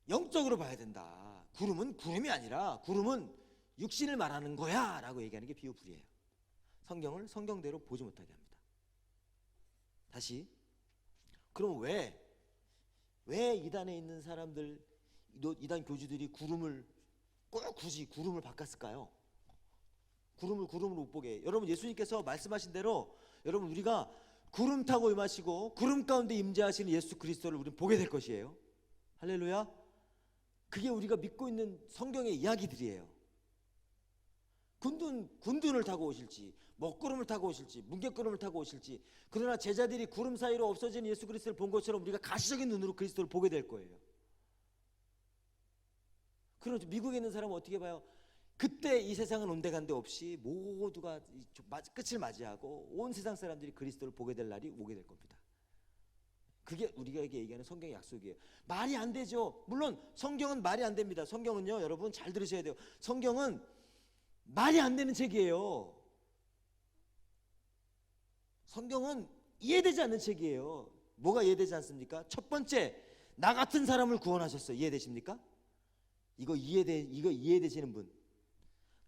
영적으로 봐야 된다. 구름은 구름이 아니라 구름은 육신을 말하는 거야 라고 얘기하는 게 비유풀이에요. 성경을 성경대로 보지 못하게 합니다. 다시, 그럼 왜 이단에 있는 사람들, 이단 교주들이 구름을 꼭 굳이 구름을 바꿨을까요? 구름을 못 보게. 여러분 예수님께서 말씀하신 대로 여러분 우리가 구름 타고 임하시고 구름 가운데 임재하시는 예수 그리스도를 우리는 보게 될 것이에요. 할렐루야. 그게 우리가 믿고 있는 성경의 이야기들이에요. 군둔을 타고 오실지 먹구름을 타고 오실지 뭉게구름을 타고 오실지, 그러나 제자들이 구름 사이로 없어지는 예수 그리스도를 본 것처럼 우리가 가시적인 눈으로 그리스도를 보게 될 거예요. 그럼 미국에 있는 사람은 어떻게 봐요? 그때 이 세상은 온데간데 없이 모두가 끝을 맞이하고 온 세상 사람들이 그리스도를 보게 될 날이 오게 될 겁니다. 그게 우리가 얘기하는 성경의 약속이에요. 말이 안 되죠. 물론 성경은 말이 안 됩니다. 성경은요, 여러분 잘 들으셔야 돼요. 성경은 말이 안 되는 책이에요. 성경은 이해되지 않는 책이에요. 뭐가 이해되지 않습니까? 첫 번째, 나 같은 사람을 구원하셨어요. 이해되십니까? 이거 이해되시는 분?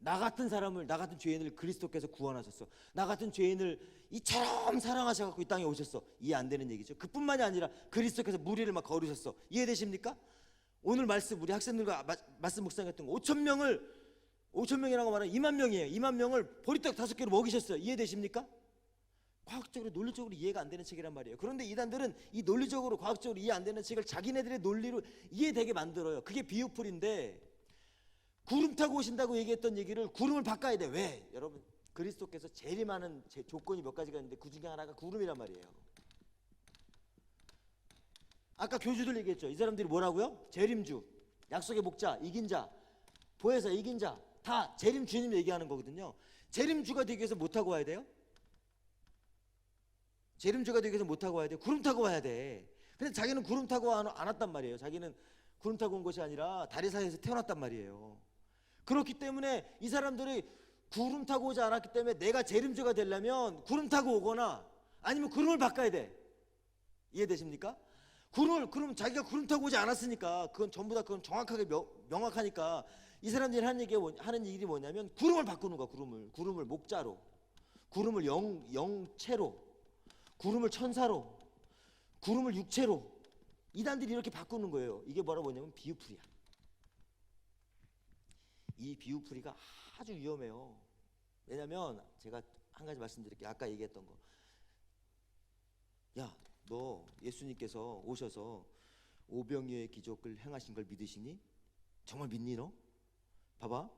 나 같은 사람을, 나 같은 죄인을 그리스도께서 구원하셨어. 나 같은 죄인을 이처럼 사랑하셔갖고 이 땅에 오셨어. 이해 안 되는 얘기죠. 그뿐만이 아니라 그리스도께서 무리를 막 거르셨어. 이해되십니까? 오늘 말씀 우리 학생들과 말씀 묵상했던 거 5,000명이라고 말하면 2만 명이에요. 2만 명을 보리떡 5개로 먹이셨어요. 이해되십니까? 과학적으로 논리적으로 이해가 안 되는 책이란 말이에요. 그런데 이단들은 이 논리적으로 과학적으로 이해 안 되는 책을 자기네들의 논리로 이해되게 만들어요. 그게 비유풀인데, 구름 타고 오신다고 얘기했던 얘기를 구름을 바꿔야 돼. 왜? 여러분 그리스도께서 재림하는 조건이 몇 가지가 있는데 그 중에 하나가 구름이란 말이에요. 아까 교주들 얘기했죠. 이 사람들이 뭐라고요? 재림주, 약속의 목자, 이긴 자, 보혜사, 이긴 자, 다 재림 주님 얘기하는 거거든요. 재림주가 되기 위해서 뭐 타고 와야 돼요? 재림주가 되기 위해서 뭐 타고 와야 돼요? 구름 타고 와야 돼. 근데 자기는 구름 타고 안 왔단 말이에요. 자기는 구름 타고 온 것이 아니라 다리 사이에서 태어났단 말이에요. 그렇기 때문에 이 사람들이 구름 타고 오지 않았기 때문에 내가 재림주가 되려면 구름 타고 오거나 아니면 구름을 바꿔야 돼. 이해되십니까? 그럼 자기가 구름 타고 오지 않았으니까 그건 전부 다 그건 정확하게 명확하니까 이 사람들이 하는 일이 뭐냐면 구름을 바꾸는 거야. 구름을 목자로, 구름을 영체로, 구름을 천사로, 구름을 육체로, 이단들이 이렇게 바꾸는 거예요. 이게 뭐라고 하냐면 비유풀이야. 이 비유풀이가 아주 위험해요. 왜냐면 제가 한 가지 말씀드릴게요. 아까 얘기했던 거. 야, 너 예수님께서 오셔서 오병이어의 기적을 행하신 걸 믿으시니? 정말 믿니 너? 봐봐.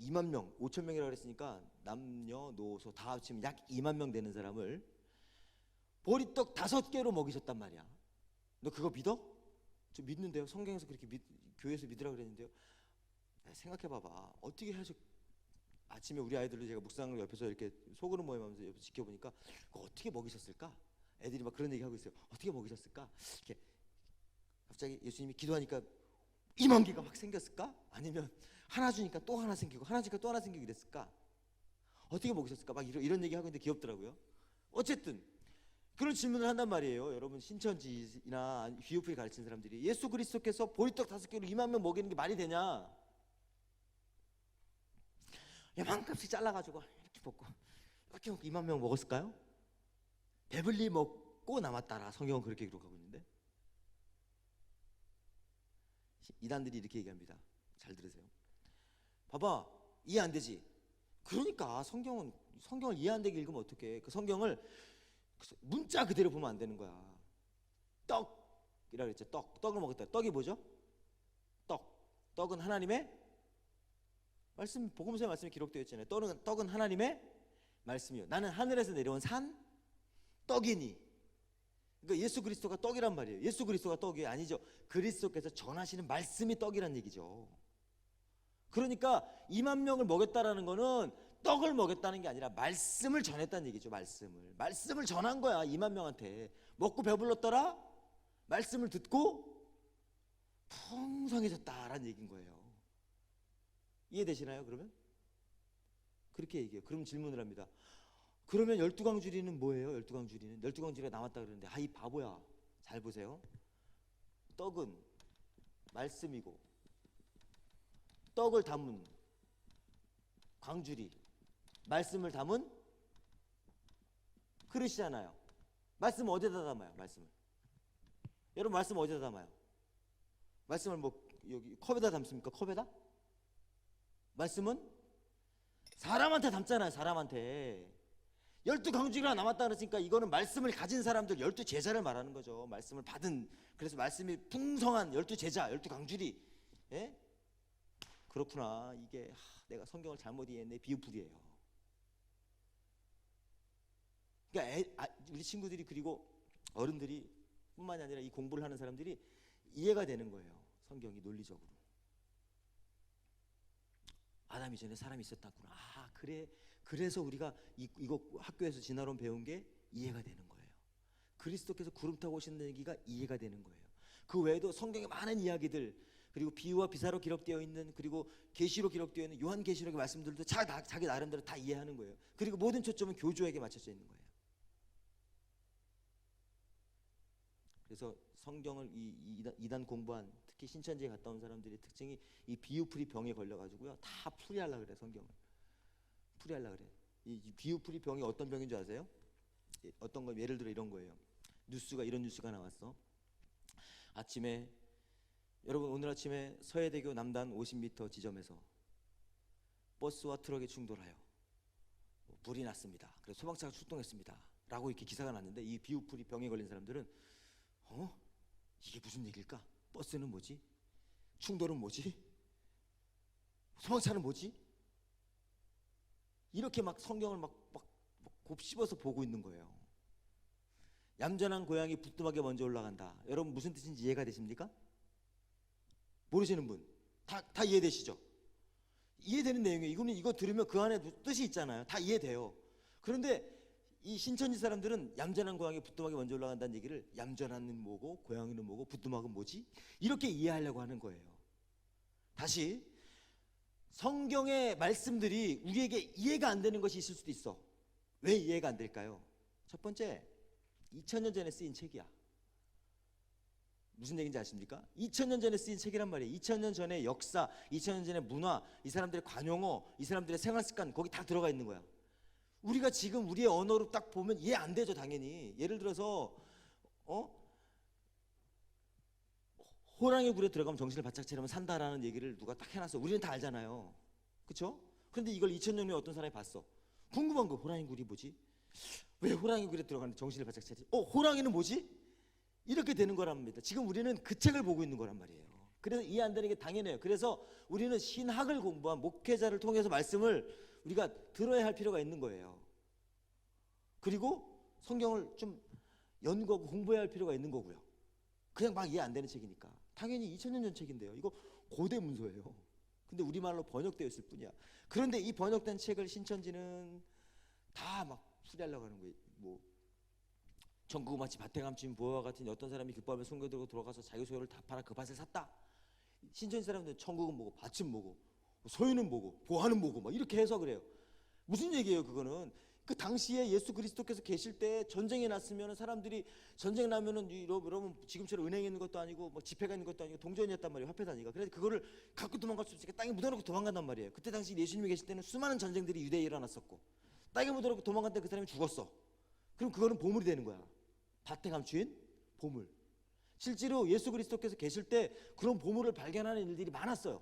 2만 명, 5천 명이라고 그랬으니까 남녀노소 다 합치면 약 2만 명 되는 사람을 보리떡 5개로 먹이셨단 말이야. 너 그거 믿어? 저 믿는데요. 성경에서 그렇게 교회에서 믿으라고 그랬는데요. 생각해봐봐. 어떻게 해서 아침에 우리 아이들도 제가 묵상을 옆에서 이렇게 소그룹 모임하면서 옆에서 지켜보니까 그거 어떻게 먹이셨을까? 애들이 막 그런 얘기 하고 있어요. 어떻게 먹이셨을까? 이렇게 갑자기 예수님이 기도하니까 2만 개가 막 생겼을까? 아니면 하나 주니까 또 하나 생기고 하나 주니까 또 하나 생기고 이랬을까? 어떻게 먹이셨을까? 막 이런 얘기 하고 있는데 귀엽더라고요. 어쨌든 그런 질문을 한단 말이에요. 여러분 신천지나 비유풀이 가르치는 사람들이 예수 그리스도께서 보리떡 5개로 2만 명 먹이는 게 말이 되냐? 요만큼씩 잘라가지고 이렇게 먹고 이렇게 먹고 2만 명 먹었을까요? 배불리 먹고 남았다라 성경은 그렇게 기록하고 있는데, 이단들이 이렇게 얘기합니다. 잘 들으세요. 봐봐, 이해 안 되지? 그러니까 성경을 이해 안 되게 읽으면 어떡해? 그 성경을 문자 그대로 보면 안 되는 거야. 떡이라 그랬죠. 떡을 먹었다. 떡이 뭐죠? 떡은 하나님의 말씀, 복음서의 말씀이 기록되어 있잖아요. 떡은 하나님의 말씀이요. 나는 하늘에서 내려온 산 떡이니. 그러니까 예수 그리스도가 떡이란 말이에요. 예수 그리스도가 떡이 아니죠. 그리스도께서 전하시는 말씀이 떡이란 얘기죠. 그러니까 2만 명을 먹였다라는 거는 떡을 먹였다는 게 아니라 말씀을 전했다는 얘기죠. 말씀을 전한 거야. 2만 명한테 먹고 배불렀더라. 말씀을 듣고 풍성해졌다라는 얘기인 거예요. 이해되시나요? 그러면 그렇게 얘기해요. 그럼 질문을 합니다. 그러면 12광주리는 뭐예요? 12광주리가 남았다 그러는데, 이 바보야, 잘 보세요. 떡은 말씀이고 떡을 담은 광주리, 말씀을 담은 그릇이잖아요. 말씀을 어디다 담아요? 여러분 말씀 어디다 담아요? 말씀을 뭐 여기 컵에다 담습니까? 컵에다? 말씀은 사람한테 담잖아요. 사람한테. 12광주리가 남았다 그랬으니까 이거는 말씀을 가진 사람들 12제자를 말하는 거죠. 말씀을 받은, 그래서 말씀이 풍성한 12제자, 12광주리. 예? 그렇구나. 이게 내가 성경을 잘못 이해했네. 비유풀이에요. 그러니까 우리 친구들이, 그리고 어른들이 뿐만이 아니라 이 공부를 하는 사람들이 이해가 되는 거예요. 성경이 논리적으로. 아담 이전에 사람이 있었다구나. 그래. 그래서 우리가 이거 학교에서 진화론 배운 게 이해가 되는 거예요. 그리스도께서 구름 타고 오시는 얘기가 이해가 되는 거예요. 그 외에도 성경의 많은 이야기들, 그리고 비유와 비사로 기록되어 있는, 그리고 계시로 기록되어 있는 요한계시록의 말씀들도 자기 나름대로 다 이해하는 거예요. 그리고 모든 초점은 교조에게 맞춰져 있는 거예요. 그래서 성경을 이단 공부한, 특히 신천지에 갔다 온 사람들의 특징이 이 비유풀이 병에 걸려가지고요, 다 풀이하려고 그래. 성경을 풀이하려고 그래. 이 비유풀이 병이 어떤 병인 줄 아세요? 어떤 거, 예를 들어 이런 거예요. 이런 뉴스가 나왔어. 아침에, 여러분 오늘 아침에 서해대교 남단 50m 지점에서 버스와 트럭이 충돌하여 불이 났습니다. 그래서 소방차가 출동했습니다. 라고 이렇게 기사가 났는데, 이 비유풀이 병에 걸린 사람들은 이게 무슨 얘기일까? 버스는 뭐지? 충돌은 뭐지? 소방차는 뭐지? 이렇게 막 성경을 막 곱씹어서 보고 있는 거예요. 얌전한 고양이 부뚜막에 먼저 올라간다. 여러분 무슨 뜻인지 이해가 되십니까? 모르시는 분 다 이해되시죠? 이해되는 내용이에요. 이거 들으면 그 안에 뜻이 있잖아요. 다 이해돼요. 그런데 이 신천지 사람들은 얌전한 고양이 부뚜막에 먼저 올라간다는 얘기를, 얌전한은 뭐고 고양이는 뭐고 부뚜막은 뭐지? 이렇게 이해하려고 하는 거예요. 다시, 성경의 말씀들이 우리에게 이해가 안 되는 것이 있을 수도 있어. 왜 이해가 안 될까요? 첫 번째, 2000년 전에 쓰인 책이야. 무슨 얘기인지 아십니까? 2000년 전에 쓰인 책이란 말이에요. 2000년 전의 역사, 2000년 전의 문화, 이 사람들의 관용어, 이 사람들의 생활습관, 거기 다 들어가 있는 거야. 우리가 지금 우리의 언어로 딱 보면 이해 안 되죠, 당연히. 예를 들어서 호랑이 굴에 들어가면 정신을 바짝 차리면 산다라는 얘기를 누가 딱 해놨어. 우리는 다 알잖아요. 그렇죠? 그런데 이걸 2000년 후에 어떤 사람이 봤어. 궁금한 거, 호랑이 굴이 뭐지? 왜 호랑이 굴에 들어가는데 정신을 바짝 차리지? 호랑이는 뭐지? 이렇게 되는 거랍니다. 지금 우리는 그 책을 보고 있는 거란 말이에요. 그래서 이해 안 되는 게 당연해요. 그래서 우리는 신학을 공부한 목회자를 통해서 말씀을 우리가 들어야 할 필요가 있는 거예요. 그리고 성경을 좀 연구하고 공부해야 할 필요가 있는 거고요. 그냥 막 이해 안 되는 책이니까. 당연히 2000년 전 책인데요. 이거 고대 문서예요. 근데 우리말로 번역되어 있을 뿐이야. 그런데 이 번역된 책을 신천지는 다 막 풀이하려고 하는 거예요. 뭐 전국 마치 밭에 감춘 부하와 같은 어떤 사람이 깃밥을 숨겨들고 들어가서 자기 소유를 다 팔아 그 밭을 샀다. 신천지 사람들은 천국은 뭐고 밭은 뭐고 소유는 뭐고 보화는 뭐고 막 이렇게 해석을 해요. 무슨 얘기예요 그거는? 그 당시에 예수 그리스도께서 계실 때 전쟁이 났으면 사람들이, 전쟁 나면은 여러분 지금처럼 은행에 있는 것도 아니고 뭐 지폐가 있는 것도 아니고 동전이었단 말이에요. 화폐 단위가. 그래서 그거를 갖고 도망갈 수 없으니까 땅에 묻어놓고 도망간단 말이에요. 그때 당시 예수님이 계실 때는 수많은 전쟁들이 유대에 일어났었고 땅에 묻어놓고 도망간 때 그 사람이 죽었어. 그럼 그거는 보물이 되는 거야. 밭에 감추인 보물. 실제로 예수 그리스도께서 계실 때 그런 보물을 발견하는 일들이 많았어요.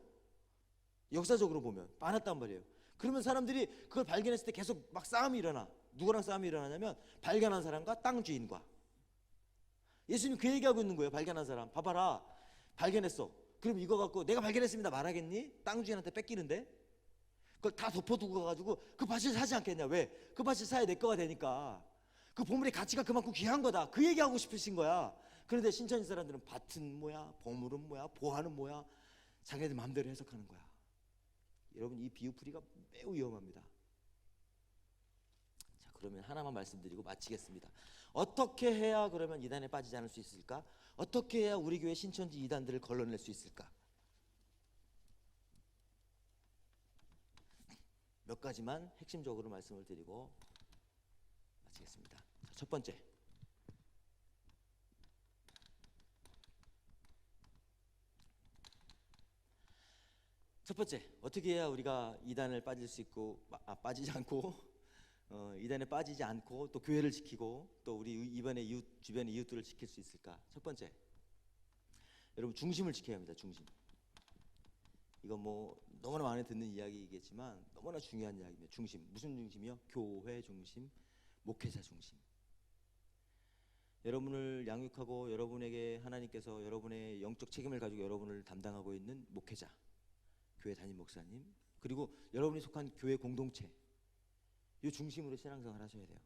역사적으로 보면 많았단 말이에요. 그러면 사람들이 그걸 발견했을 때 계속 막 싸움이 일어나. 누구랑 싸움이 일어나냐면 발견한 사람과 땅 주인과. 예수님 그 얘기하고 있는 거예요. 발견한 사람 봐봐라, 발견했어. 그럼 이거 갖고 내가 발견했습니다 말하겠니? 땅 주인한테 뺏기는데 그걸 다 덮어두고 가가지고 그 밭을 사지 않겠냐? 왜? 그 밭을 사야 내 거가 되니까. 그 보물의 가치가 그만큼 귀한 거다. 그 얘기하고 싶으신 거야. 그런데 신천지 사람들은 밭은 뭐야, 보물은 뭐야, 보화는 뭐야, 자기네들 마음대로 해석하는 거야. 여러분, 이 비유풀이가 매우 위험합니다. 자, 그러면 하나만 말씀드리고 마치겠습니다. 어떻게 해야 그러면 이단에 빠지지 않을 수 있을까? 어떻게 해야 우리 교회 신천지 이단들을 걸러낼 수 있을까? 몇 가지만 핵심적으로 말씀을 드리고 마치겠습니다. 자, 첫 번째, 어떻게 해야 우리가 이단을 빠질 수 있고 빠지지 않고 이단에 빠지지 않고 또 교회를 지키고 또 우리 이번에 주변의 이웃들을 지킬 수 있을까? 첫 번째, 여러분 중심을 지켜야 합니다. 중심. 이건 뭐 너무나 많이 듣는 이야기이겠지만 너무나 중요한 이야기입니다. 중심. 무슨 중심이요? 교회 중심, 목회자 중심. 여러분을 양육하고 여러분에게 하나님께서 여러분의 영적 책임을 가지고 여러분을 담당하고 있는 목회자, 교회 담임 목사님, 그리고 여러분이 속한 교회 공동체, 이 중심으로 신앙생활 하셔야 돼요.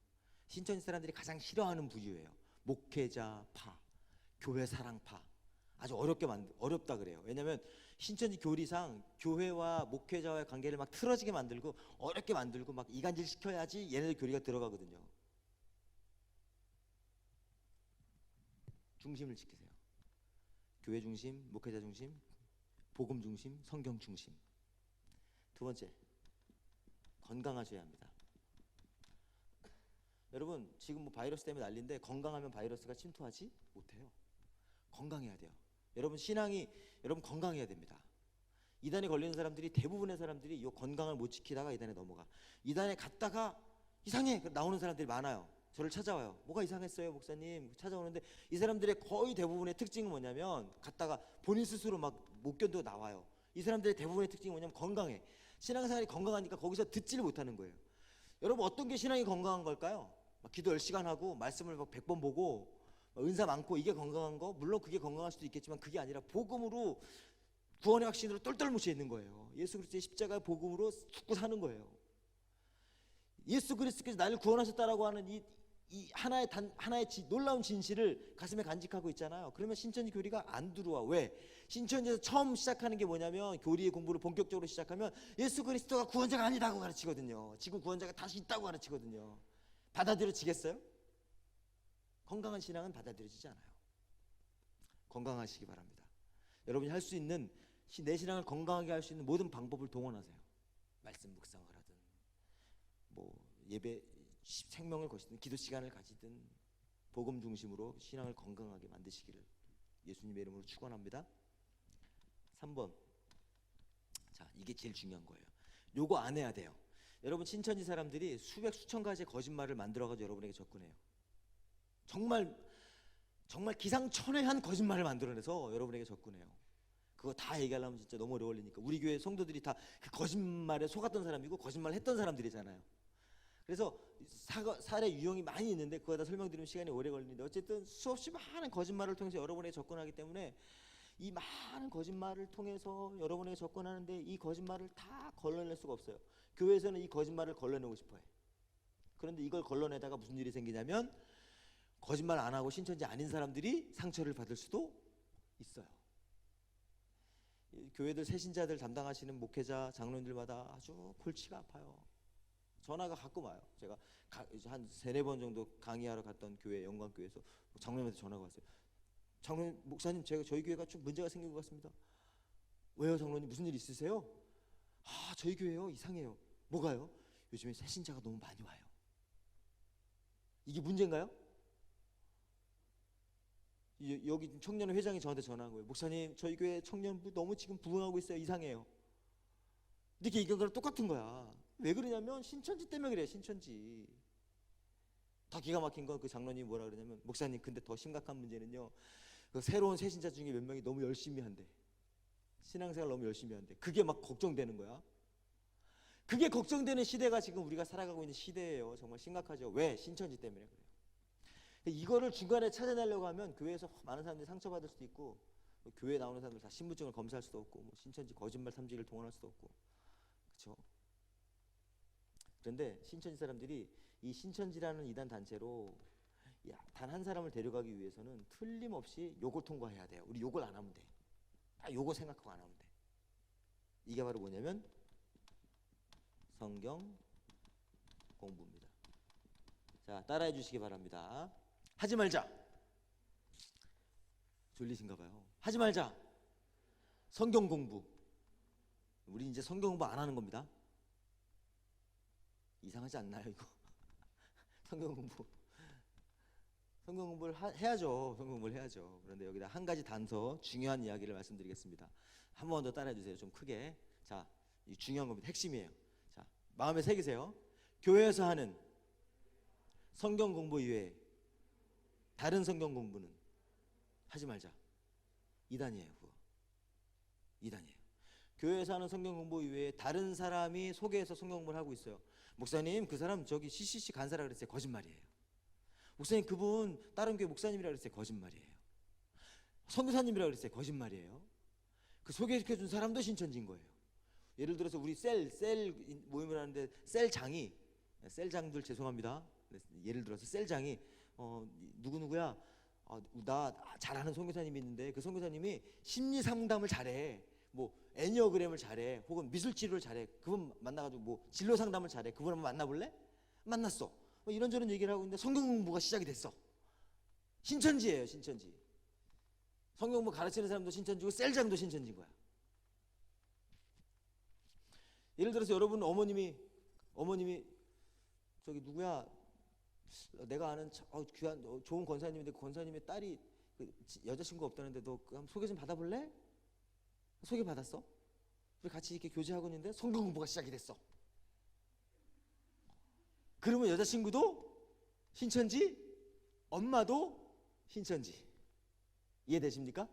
신천지 사람들이 가장 싫어하는 부류예요. 목회자파, 교회 사랑파. 아주 어렵다 그래요. 왜냐하면 신천지 교리상 교회와 목회자와의 관계를 막 틀어지게 만들고 어렵게 만들고 막 이간질 시켜야지 얘네들 교리가 들어가거든요. 중심을 지키세요. 교회 중심, 목회자 중심, 복음 중심, 성경 중심. 두 번째, 건강하셔야 합니다. 여러분, 지금 뭐 바이러스 때문에 난리인데 건강하면 바이러스가 침투하지 못해요. 건강해야 돼요. 여러분, 신앙이 여러분 건강해야 됩니다. 이단에 걸리는 사람들이, 대부분의 사람들이 이 건강을 못 지키다가 이단에 넘어가. 이단에 갔다가 이상해 나오는 사람들이 많아요. 저를 찾아와요. 뭐가 이상했어요, 목사님? 찾아오는데 이 사람들의 거의 대부분의 특징은 뭐냐면 갔다가 본인 스스로 막 못 견디고 나와요. 이 사람들의 대부분의 특징이 뭐냐면 건강해. 신앙생활이 건강하니까 거기서 듣지를 못하는 거예요. 여러분, 어떤 게 신앙이 건강한 걸까요? 막 기도 10시간 하고 말씀을 막 100번 보고 은사 많고 이게 건강한 거? 물론 그게 건강할 수도 있겠지만 그게 아니라 복음으로, 구원의 확신으로 똘똘 뭉쳐 있는 거예요. 예수 그리스도의 십자가의 복음으로 죽고 사는 거예요. 예수 그리스도께서 나를 구원하셨다라고 하는 이 하나의 놀라운 진실을 가슴에 간직하고 있잖아요. 그러면 신천지 교리가 안 들어와. 왜? 신천지에서 처음 시작하는 게 뭐냐면, 교리의 공부를 본격적으로 시작하면 예수 그리스도가 구원자가 아니다고 가르치거든요. 지금 구원자가 다시 있다고 가르치거든요. 받아들여지겠어요? 건강한 신앙은 받아들여지지 않아요. 건강하시기 바랍니다. 여러분이 할 수 있는, 내 신앙을 건강하게 할 수 있는 모든 방법을 동원하세요. 말씀 묵상을 하든, 뭐 예배 생명을 거시든, 기도 시간을 가지든, 복음 중심으로 신앙을 건강하게 만드시기를 예수님의 이름으로 축원합니다. 3번. 자, 이게 제일 중요한 거예요. 요거 안 해야 돼요. 여러분, 신천지 사람들이 수천 가지의 거짓말을 만들어가지고 여러분에게 접근해요. 정말 기상천외한 거짓말을 만들어내서 여러분에게 접근해요. 그거 다 얘기하려면 진짜 너무 오래 걸리니까. 우리 교회 성도들이 다 그 거짓말에 속았던 사람이고 거짓말을 했던 사람들이잖아요. 그래서 사례 유형이 많이 있는데 그거 다 설명드리면 시간이 오래 걸리는데, 어쨌든 수없이 많은 거짓말을 통해서 여러분에게 접근하기 때문에 이 많은 거짓말을 통해서 여러분에게 접근하는데 이 거짓말을 다 걸러낼 수가 없어요. 교회에서는 이 거짓말을 걸러내고 싶어해. 그런데 이걸 걸러내다가 무슨 일이 생기냐면, 거짓말 안 하고 신천지 아닌 사람들이 상처를 받을 수도 있어요. 교회들 새신자들 담당하시는 목회자 장로님들마다 아주 골치가 아파요. 전화가 가끔 와요. 제가 한 3-4번 정도 강의하러 갔던 교회, 영광교회에서 장로님한테 전화가 왔어요. 장로님, 목사님, 저희 교회가 좀 문제가 생긴 것 같습니다. 왜요, 장로님? 무슨 일 있으세요? 저희 교회요, 이상해요. 뭐가요? 요즘에 새신자가 너무 많이 와요. 이게 문제인가요? 여기 청년 회장이 저한테 전화한 거예요. 목사님, 저희 교회 청년부 너무 지금 부흥하고 있어요. 이상해요. 이렇게 얘기한 거랑 똑같은 거야. 왜 그러냐면 신천지 때문에 그래요. 신천지. 더 기가 막힌 건 그 장로님이 뭐라 그러냐면, 목사님, 근데 더 심각한 문제는요, 그 새로운 새신자 중에 몇 명이 너무 열심히 한대. 신앙생활 너무 열심히 한대. 그게 막 걱정되는 거야. 그게 걱정되는 시대가 지금 우리가 살아가고 있는 시대예요. 정말 심각하죠. 왜? 신천지 때문에 그래요. 이거를 중간에 찾아내려고 하면 교회에서 많은 사람들이 상처받을 수도 있고, 교회에 나오는 사람들 다 신분증을 검사할 수도 없고, 뭐 신천지 거짓말 탐지기를 동원할 수도 없고, 그렇죠? 그런데 신천지 사람들이 이 신천지라는 이단 단체로 단 한 사람을 데려가기 위해서는 틀림없이 요걸 통과해야 돼요. 우리 요걸 안 하면 돼. 딱 요거 생각하고 안 하면 돼. 이게 바로 뭐냐면 성경 공부입니다. 자, 따라해 주시기 바랍니다. 하지 말자. 졸리신가 봐요. 하지 말자. 성경 공부. 우리 이제 성경 공부 안 하는 겁니다. 이상하지 않나요, 이거? 성경 공부. 성경 공부를 해야죠. 성경 공부를 해야죠. 그런데 여기다 한 가지 단서, 중요한 이야기를 말씀드리겠습니다. 한 번 더 따라해 주세요. 좀 크게. 자, 이 중요한 겁니다. 핵심이에요. 자, 마음에 새기세요. 교회에서 하는 성경 공부 이외에 다른 성경 공부는 하지 말자. 이단이에요, 그거. 이단이에요. 교회에서 하는 성경 공부 이외에 다른 사람이 소개해서 성경 공부를 하고 있어요. 목사님, 그 사람 저기 CCC 간사라 그랬어요. 거짓말이에요. 목사님, 그분 다른 교회 목사님이라 그랬어요. 거짓말이에요. 선교사님이라 그랬어요. 거짓말이에요. 그 소개시켜준 사람도 신천지인 거예요. 예를 들어서 우리 셀 모임을 하는데 셀장들 죄송합니다. 예를 들어서 셀장이 누구누구야, 나 잘 아는 선교사님이 있는데 그 선교사님이 심리 상담을 잘해, 뭐 애니어그램을 잘해, 혹은 미술 치료를 잘해. 그분 만나가지고 뭐 진로 상담을 잘해. 그분 한번 만나볼래? 만났어. 뭐 이런저런 얘기를 하고 있는데 성경 공부가 시작이 됐어. 신천지예요, 신천지. 성경 공부 가르치는 사람도 신천지고 셀장도 신천지인 거야. 예를 들어서 여러분 어머님이 저기 누구야, 내가 아는 귀한 좋은 권사님인데 그 권사님의 딸이 그 여자친구 없다는데 너 한번 소개 좀 받아볼래? 소개 받았어? 우리 같이 이렇게 교제하고 있는데 성경 공부가 시작이 됐어. 그러면 여자친구도 신천지, 엄마도 신천지. 이해되십니까?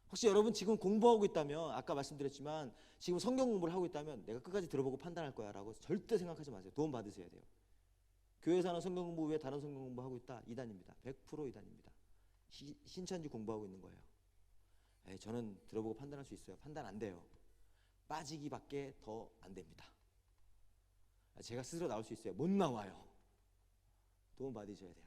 혹시 여러분 지금 공부하고 있다면, 아까 말씀드렸지만 지금 성경 공부를 하고 있다면 내가 끝까지 들어보고 판단할 거야 라고 절대 생각하지 마세요. 도움 받으셔야 돼요. 교회에서 하는 성경 공부 외에 다른 성경 공부하고 있다, 이단입니다. 100% 이단입니다. 신천지 공부하고 있는 거예요. 저는 들어보고 판단할 수 있어요. 판단 안 돼요. 빠지기밖에 더 안 됩니다. 제가 스스로 나올 수 있어요. 못 나와요. 도움 받으셔야 돼요.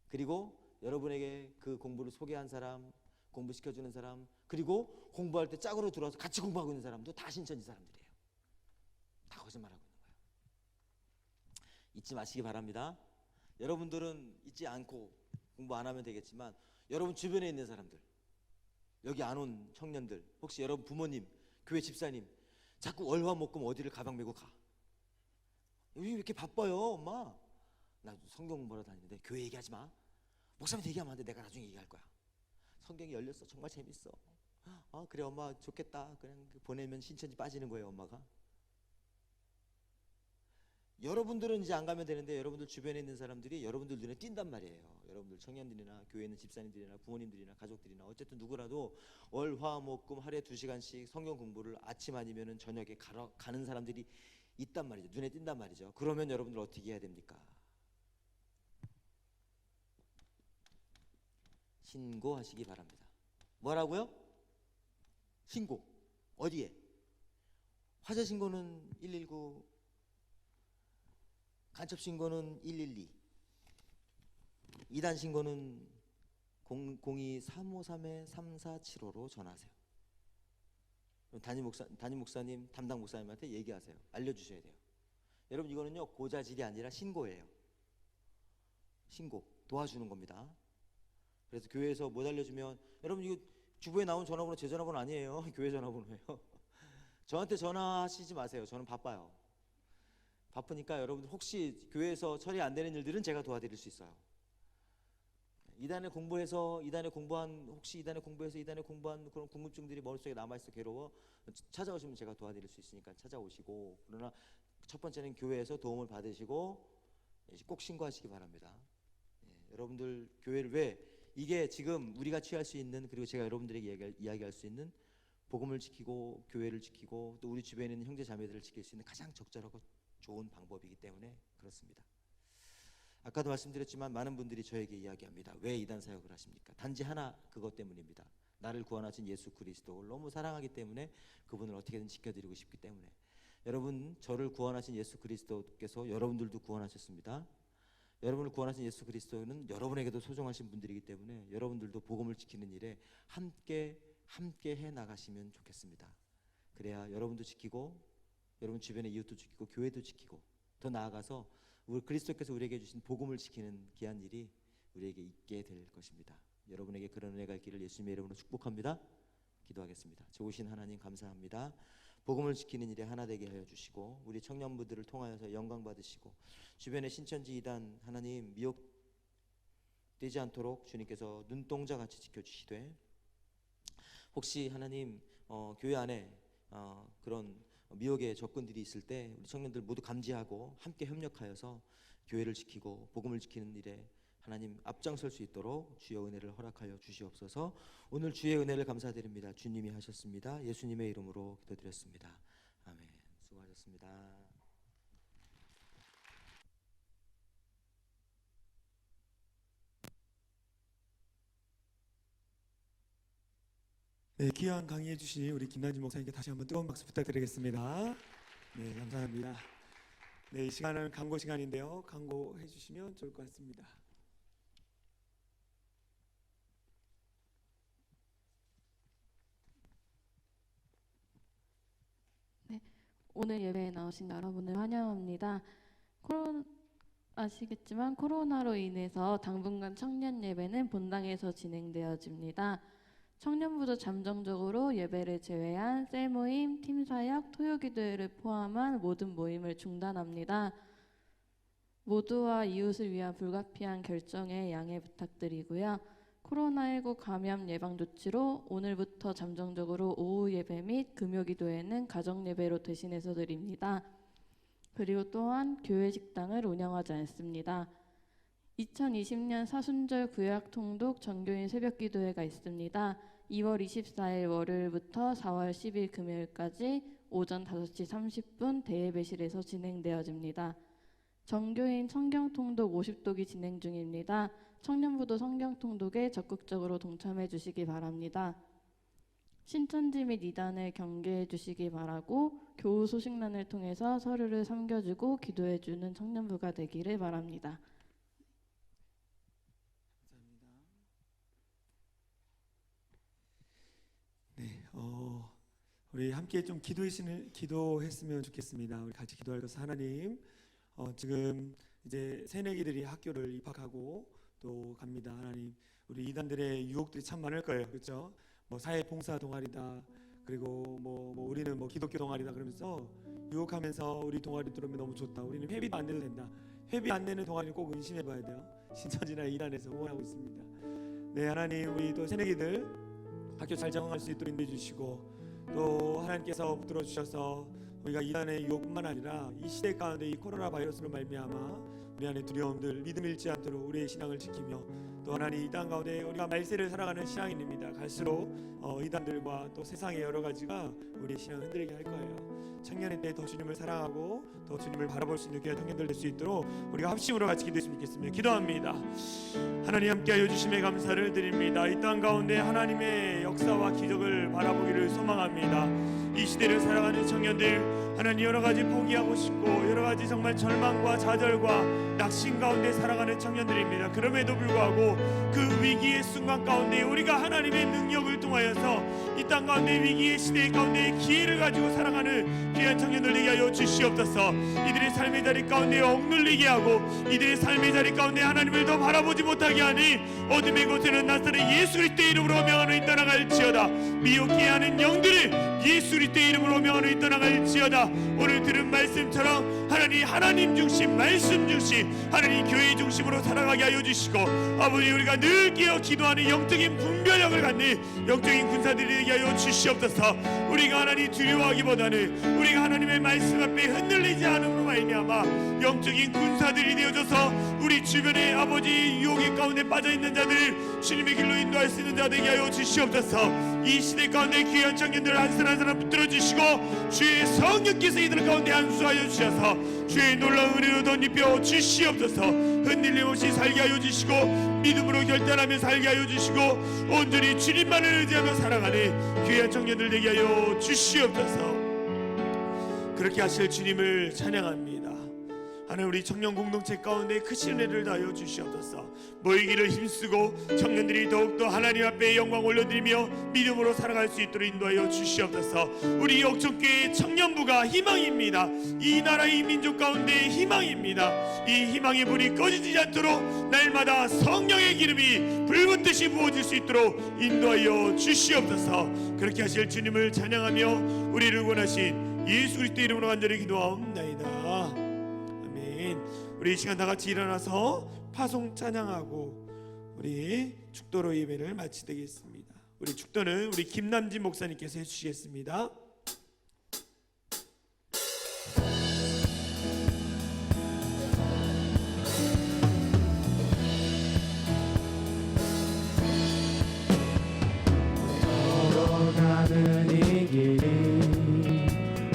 그리고 여러분에게 그 공부를 소개한 사람, 공부시켜주는 사람, 그리고 공부할 때 짝으로 들어와서 같이 공부하고 있는 사람도 다 신천지 사람들이에요. 다 거짓말하고 있는 거예요. 잊지 마시기 바랍니다. 여러분들은 잊지 않고 공부 안 하면 되겠지만 여러분 주변에 있는 사람들, 여기 안 온 청년들, 혹시 여러분 부모님, 교회 집사님 자꾸 월화목금 어디를 가방 메고 가. 왜 이렇게 바빠요, 엄마? 나 성경 공부하러 다니는데. 교회 얘기하지 마. 목사님한테 얘기하면 안 돼. 내가 나중에 얘기할 거야. 성경이 열렸어. 정말 재밌어. 그래 엄마 좋겠다. 그냥 보내면 신천지 빠지는 거예요, 엄마가. 여러분들은 이제 안 가면 되는데 여러분들 주변에 있는 사람들이 여러분들 눈에 띈단 말이에요. 여러분들 청년들이나 교회 있는 집사님들이나 부모님들이나 가족들이나 어쨌든 누구라도 월, 화, 목, 금 하루에 2시간씩 성경 공부를 아침 아니면은 저녁에 가는 사람들이 있단 말이죠. 눈에 띈단 말이죠. 그러면 여러분들 어떻게 해야 됩니까? 신고하시기 바랍니다. 뭐라고요? 신고. 어디에? 화재 신고는 119, 간첩 신고는 112, 이단 신고는 02-353-3475로 전화하세요. 담임 목사님, 담당 목사님한테 얘기하세요. 알려주셔야 돼요. 여러분 이거는요 고자질이 아니라 신고예요. 신고, 도와주는 겁니다. 그래서 교회에서 못 알려주면, 여러분 이거 주부에 나온 전화번호 제 전화번호 아니에요. 교회 전화번호예요. 저한테 전화하시지 마세요. 저는 바빠요. 바쁘니까 여러분들 혹시 교회에서 처리 안 되는 일들은 제가 도와드릴 수 있어요. 이단에 공부해서 혹시 이단에 공부한 그런 궁금증들이 머릿속에 남아있어 괴로워, 찾아오시면 제가 도와드릴 수 있으니까 찾아오시고, 그러나 첫 번째는 교회에서 도움을 받으시고 꼭 신고하시기 바랍니다. 여러분들 교회를 왜, 이게 지금 우리가 취할 수 있는, 그리고 제가 여러분들에게 이야기할 수 있는 복음을 지키고 교회를 지키고 또 우리 주변에 있는 형제 자매들을 지킬 수 있는 가장 적절하고 좋은 방법이기 때문에 그렇습니다. 아까도 말씀드렸지만 많은 분들이 저에게 이야기합니다. 왜 이단 사역을 하십니까? 단지 하나, 그것 때문입니다. 나를 구원하신 예수 그리스도를 너무 사랑하기 때문에, 그분을 어떻게든 지켜드리고 싶기 때문에. 여러분, 저를 구원하신 예수 그리스도께서 여러분들도 구원하셨습니다. 여러분을 구원하신 예수 그리스도는 여러분에게도 소중하신 분들이기 때문에 여러분들도 복음을 지키는 일에 함께 해 나가시면 좋겠습니다. 그래야 여러분도 지키고 여러분 주변의 이웃도 지키고 교회도 지키고 더 나아가서 우리 그리스도께서 우리에게 주신 복음을 지키는 귀한 일이 우리에게 있게 될 것입니다. 여러분에게 그런 은혜가 있기를 예수님의 이름으로 축복합니다. 기도하겠습니다. 좋으신 하나님 감사합니다. 복음을 지키는 일에 하나 되게 하여 주시고 우리 청년부들을 통하여서 영광 받으시고 주변의 신천지 이단 하나님 미혹되지 않도록 주님께서 눈동자같이 지켜주시되 혹시 하나님 교회 안에 그런 미혹의 접근들이 있을 때 우리 청년들 모두 감지하고 함께 협력하여서 교회를 지키고 복음을 지키는 일에 하나님 앞장설 수 있도록 주의 은혜를 허락하여 주시옵소서. 오늘 주의 은혜를 감사드립니다. 주님이 하셨습니다. 예수님의 이름으로 기도드렸습니다. 아멘. 수고하셨습니다.
네, 귀한 강의해 주신 우리 김남진 목사님께 다시 한번 뜨거운 박수 부탁드리겠습니다. 네, 감사합니다. 네, 이 시간은 광고 시간인데요. 광고해 주시면 좋을 것 같습니다.
오늘 예배에 나오신 여러분을 환영합니다. 아시겠지만 코로나로 인해서 당분간 청년 예배는 본당에서 진행되어집니다. 청년부도 잠정적으로 예배를 제외한 셀 모임, 팀 사역, 토요 기도회를 포함한 모든 모임을 중단합니다. 모두와 이웃을 위한 불가피한 결정에 양해 부탁드리고요. 코로나19 감염 예방 조치로 오늘부터 잠정적으로 오후 예배 및 금요 기도회는 가정 예배로 대신해서 드립니다. 그리고 또한 교회 식당을 운영하지 않습니다. 2020년 사순절 구약 통독 전교인 새벽 기도회가 있습니다. 2월 24일 월요일부터 4월 10일 금요일까지 오전 5시 30분 대예배실에서 진행되어집니다. 전교인 성경 통독 50독이 진행 중입니다. 청년부도 성경 통독에 적극적으로 동참해 주시기 바랍니다. 신천지 및 이단을 경계해 주시기 바라고 교우 소식란을 통해서 서로를 섬겨주고 기도해 주는 청년부가 되기를 바랍니다.
네, 우리 함께 좀 기도했으면 좋겠습니다. 우리 같이 기도할 것은 하나님, 지금 이제 새내기들이 학교를 입학하고 또 갑니다. 하나님, 우리 이단들의 유혹들이 참 많을 거예요, 그렇죠? 뭐 사회봉사 동아리다, 그리고 뭐 우리는 뭐 기독교 동아리다 그러면서 유혹하면서 우리 동아리 들어오면 너무 좋다. 우리는 회비도 안 내도 된다. 회비 안 내는 동아리는 꼭 의심해봐야 돼요. 신천지나 이단에서 응원하고 있습니다. 네, 하나님, 우리 또 새내기들 학교 잘 적응할 수 있도록 인도해 주시고 또 하나님께서 붙들어 주셔서 우리가 이단의 유혹뿐만 아니라 이 시대 가운데 이 코로나 바이러스로 말미암아 우리 안에 두려움들 믿음 잃지 않도록 우리의 신앙을 지키며 또 하나님 이 땅 가운데 우리가 말세를 살아가는 신앙인입니다. 갈수록 이단들과 또 세상의 여러 가지가 우리의 신앙을 흔들게 할 거예요. 청년의 때 더 주님을 사랑하고 더 주님을 바라볼 수 있는 귀한 청년들 될 수 있도록 우리가 합심으로 같이 기도했으면 좋겠습니다. 기도합니다. 하나님 함께하여 주심에 감사를 드립니다. 이 땅 가운데 하나님의 역사와 기적을 바라보기를 소망합니다. 이 시대를 살아가는 청년들 하나님 여러 가지 포기하고 싶고 여러 가지 정말 절망과 좌절과 낙심 가운데 살아가는 청년들입니다. 그럼에도 불구하고 그 위기의 순간 가운데 우리가 하나님의 능력을 통하여서 이 땅 가운데 위기의 시대 가운데 기회를 가지고 살아가는 귀한 청년들 되게 하여 주시옵소서. 이들의 삶의 자리 가운데 억눌리게 하고 이들의 삶의 자리 가운데 하나님을 더 바라보지 못하게 하니 어둠의 곳에는 나사렛 예수 그리스도의 이름으로 명하노니 떠나갈지어다. 미혹해 하는 영들을 예수 그리스도의 이름으로 명하노니 떠나갈지어다. 오늘 들은 말씀처럼 하나님 중심 말씀 중심 하나님 교회 중심으로 살아가게 하여 주시고 아버지 우리가 늘 깨어 기도하는 영적인 분별력을 갖는 영적인 군사들이 되게 하여 주시옵소서. 우리가 하나님 두려워하기보다는 우리가 하나님의 말씀 앞에 흔들리지 않음으로 말미암아 영적인 군사들이 되어져서 우리 주변에 아버지 유혹의 가운데 빠져있는 자들 주님의 길로 인도할 수 있는 자 되게 하여 주시옵소서. 이 시대 가운데 귀한 청년들 한 사람 한 사람 붙들어 주시고 주의 성령께서 이들 가운데 안수하여 주셔서 주의 놀라운 은혜로 덧입혀 주시옵소서. 흔들림 없이 살게 하여 주시고 믿음으로 결단하며 살게 하여 주시고 온전히 주님만을 의지하며 살아가는 귀한 청년들 되게 하여 주시옵소서. 그렇게 하실 주님을 찬양합니다. 하나님, 우리 청년 공동체 가운데 크신 은혜를 다하여 주시옵소서. 모이기를 힘쓰고 청년들이 더욱더 하나님 앞에 영광 올려드리며 믿음으로 살아갈 수 있도록 인도하여 주시옵소서. 우리 옥천교회 청년부가 희망입니다. 이 나라의 민족 가운데 희망입니다. 이 희망의 불이 꺼지지 않도록 날마다 성령의 기름이 불붙듯이 부어질 수 있도록 인도하여 주시옵소서. 그렇게 하실 주님을 찬양하며 우리를 원하신 예수 그리스도 이름으로 간절히 기도하옵나이다. 우리 이 시간 다 같이 일어나서 파송 찬양하고 우리 축도로 예배를 마치겠습니다. 우리 축도는 우리 김남진 목사님께서 해주시겠습니다.
걸어가는 이 길이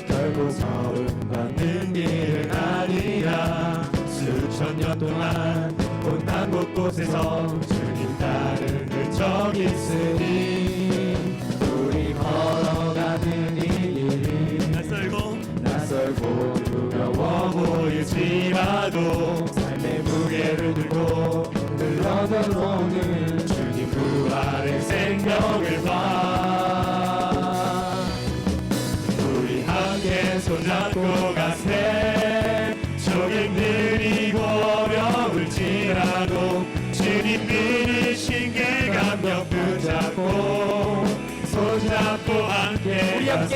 결국 서름 받는 길은 아니라 수천 년 동안 온 땅 곳곳에서 주님 따른 흔적 있으니 우리 걸어가는 이 길이 낯설고 두려워 보일지라도 삶의 무게를 들고 흘러들어오는 주님 부활의 생명을 봐. 우리 함께 손잡고 가세. 적임들이고 어려울지라도 주님 믿으신 그 감격 붙잡고 손잡고 함께 가세.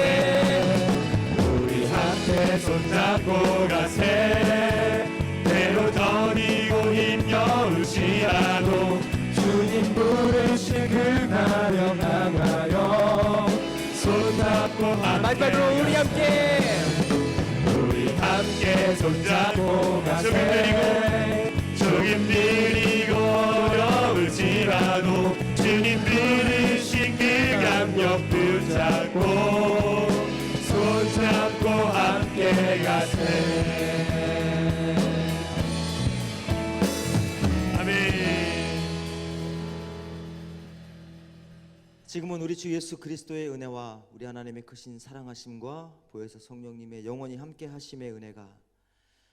우리 함께 손잡고 가세. 때로 더디고 힘겨울지라도 주님 부르신 그 가령 향하여 손잡고 함께 가세. 우리 함께 손잡고 가세. 조금들이고 어려울지라도 주님 부르신 그 감격 붙잡고 손잡고 함께 가세. 아멘.
지금은 우리 주 예수 그리스도의 은혜와 우리 하나님의 크신 사랑하심과 보혜사 성령님의 영원히 함께 하심의 은혜가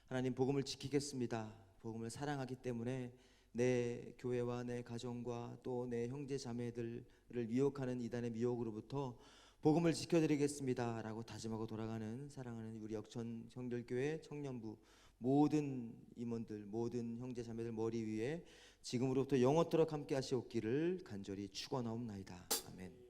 하나님 복음을 지키겠습니다. 복음을 사랑하기 때문에 내 교회와 내 가정과 또 내 형제 자매들을 미혹하는 이단의 미혹으로부터 복음을 지켜드리겠습니다 라고 다짐하고 돌아가는 사랑하는 우리 역천 성결교회 청년부 모든 임원들, 모든 형제 자매들 머리 위에 지금으로부터 영원토록 함께 하시옵기를 간절히 축원하옵나이다. 아멘.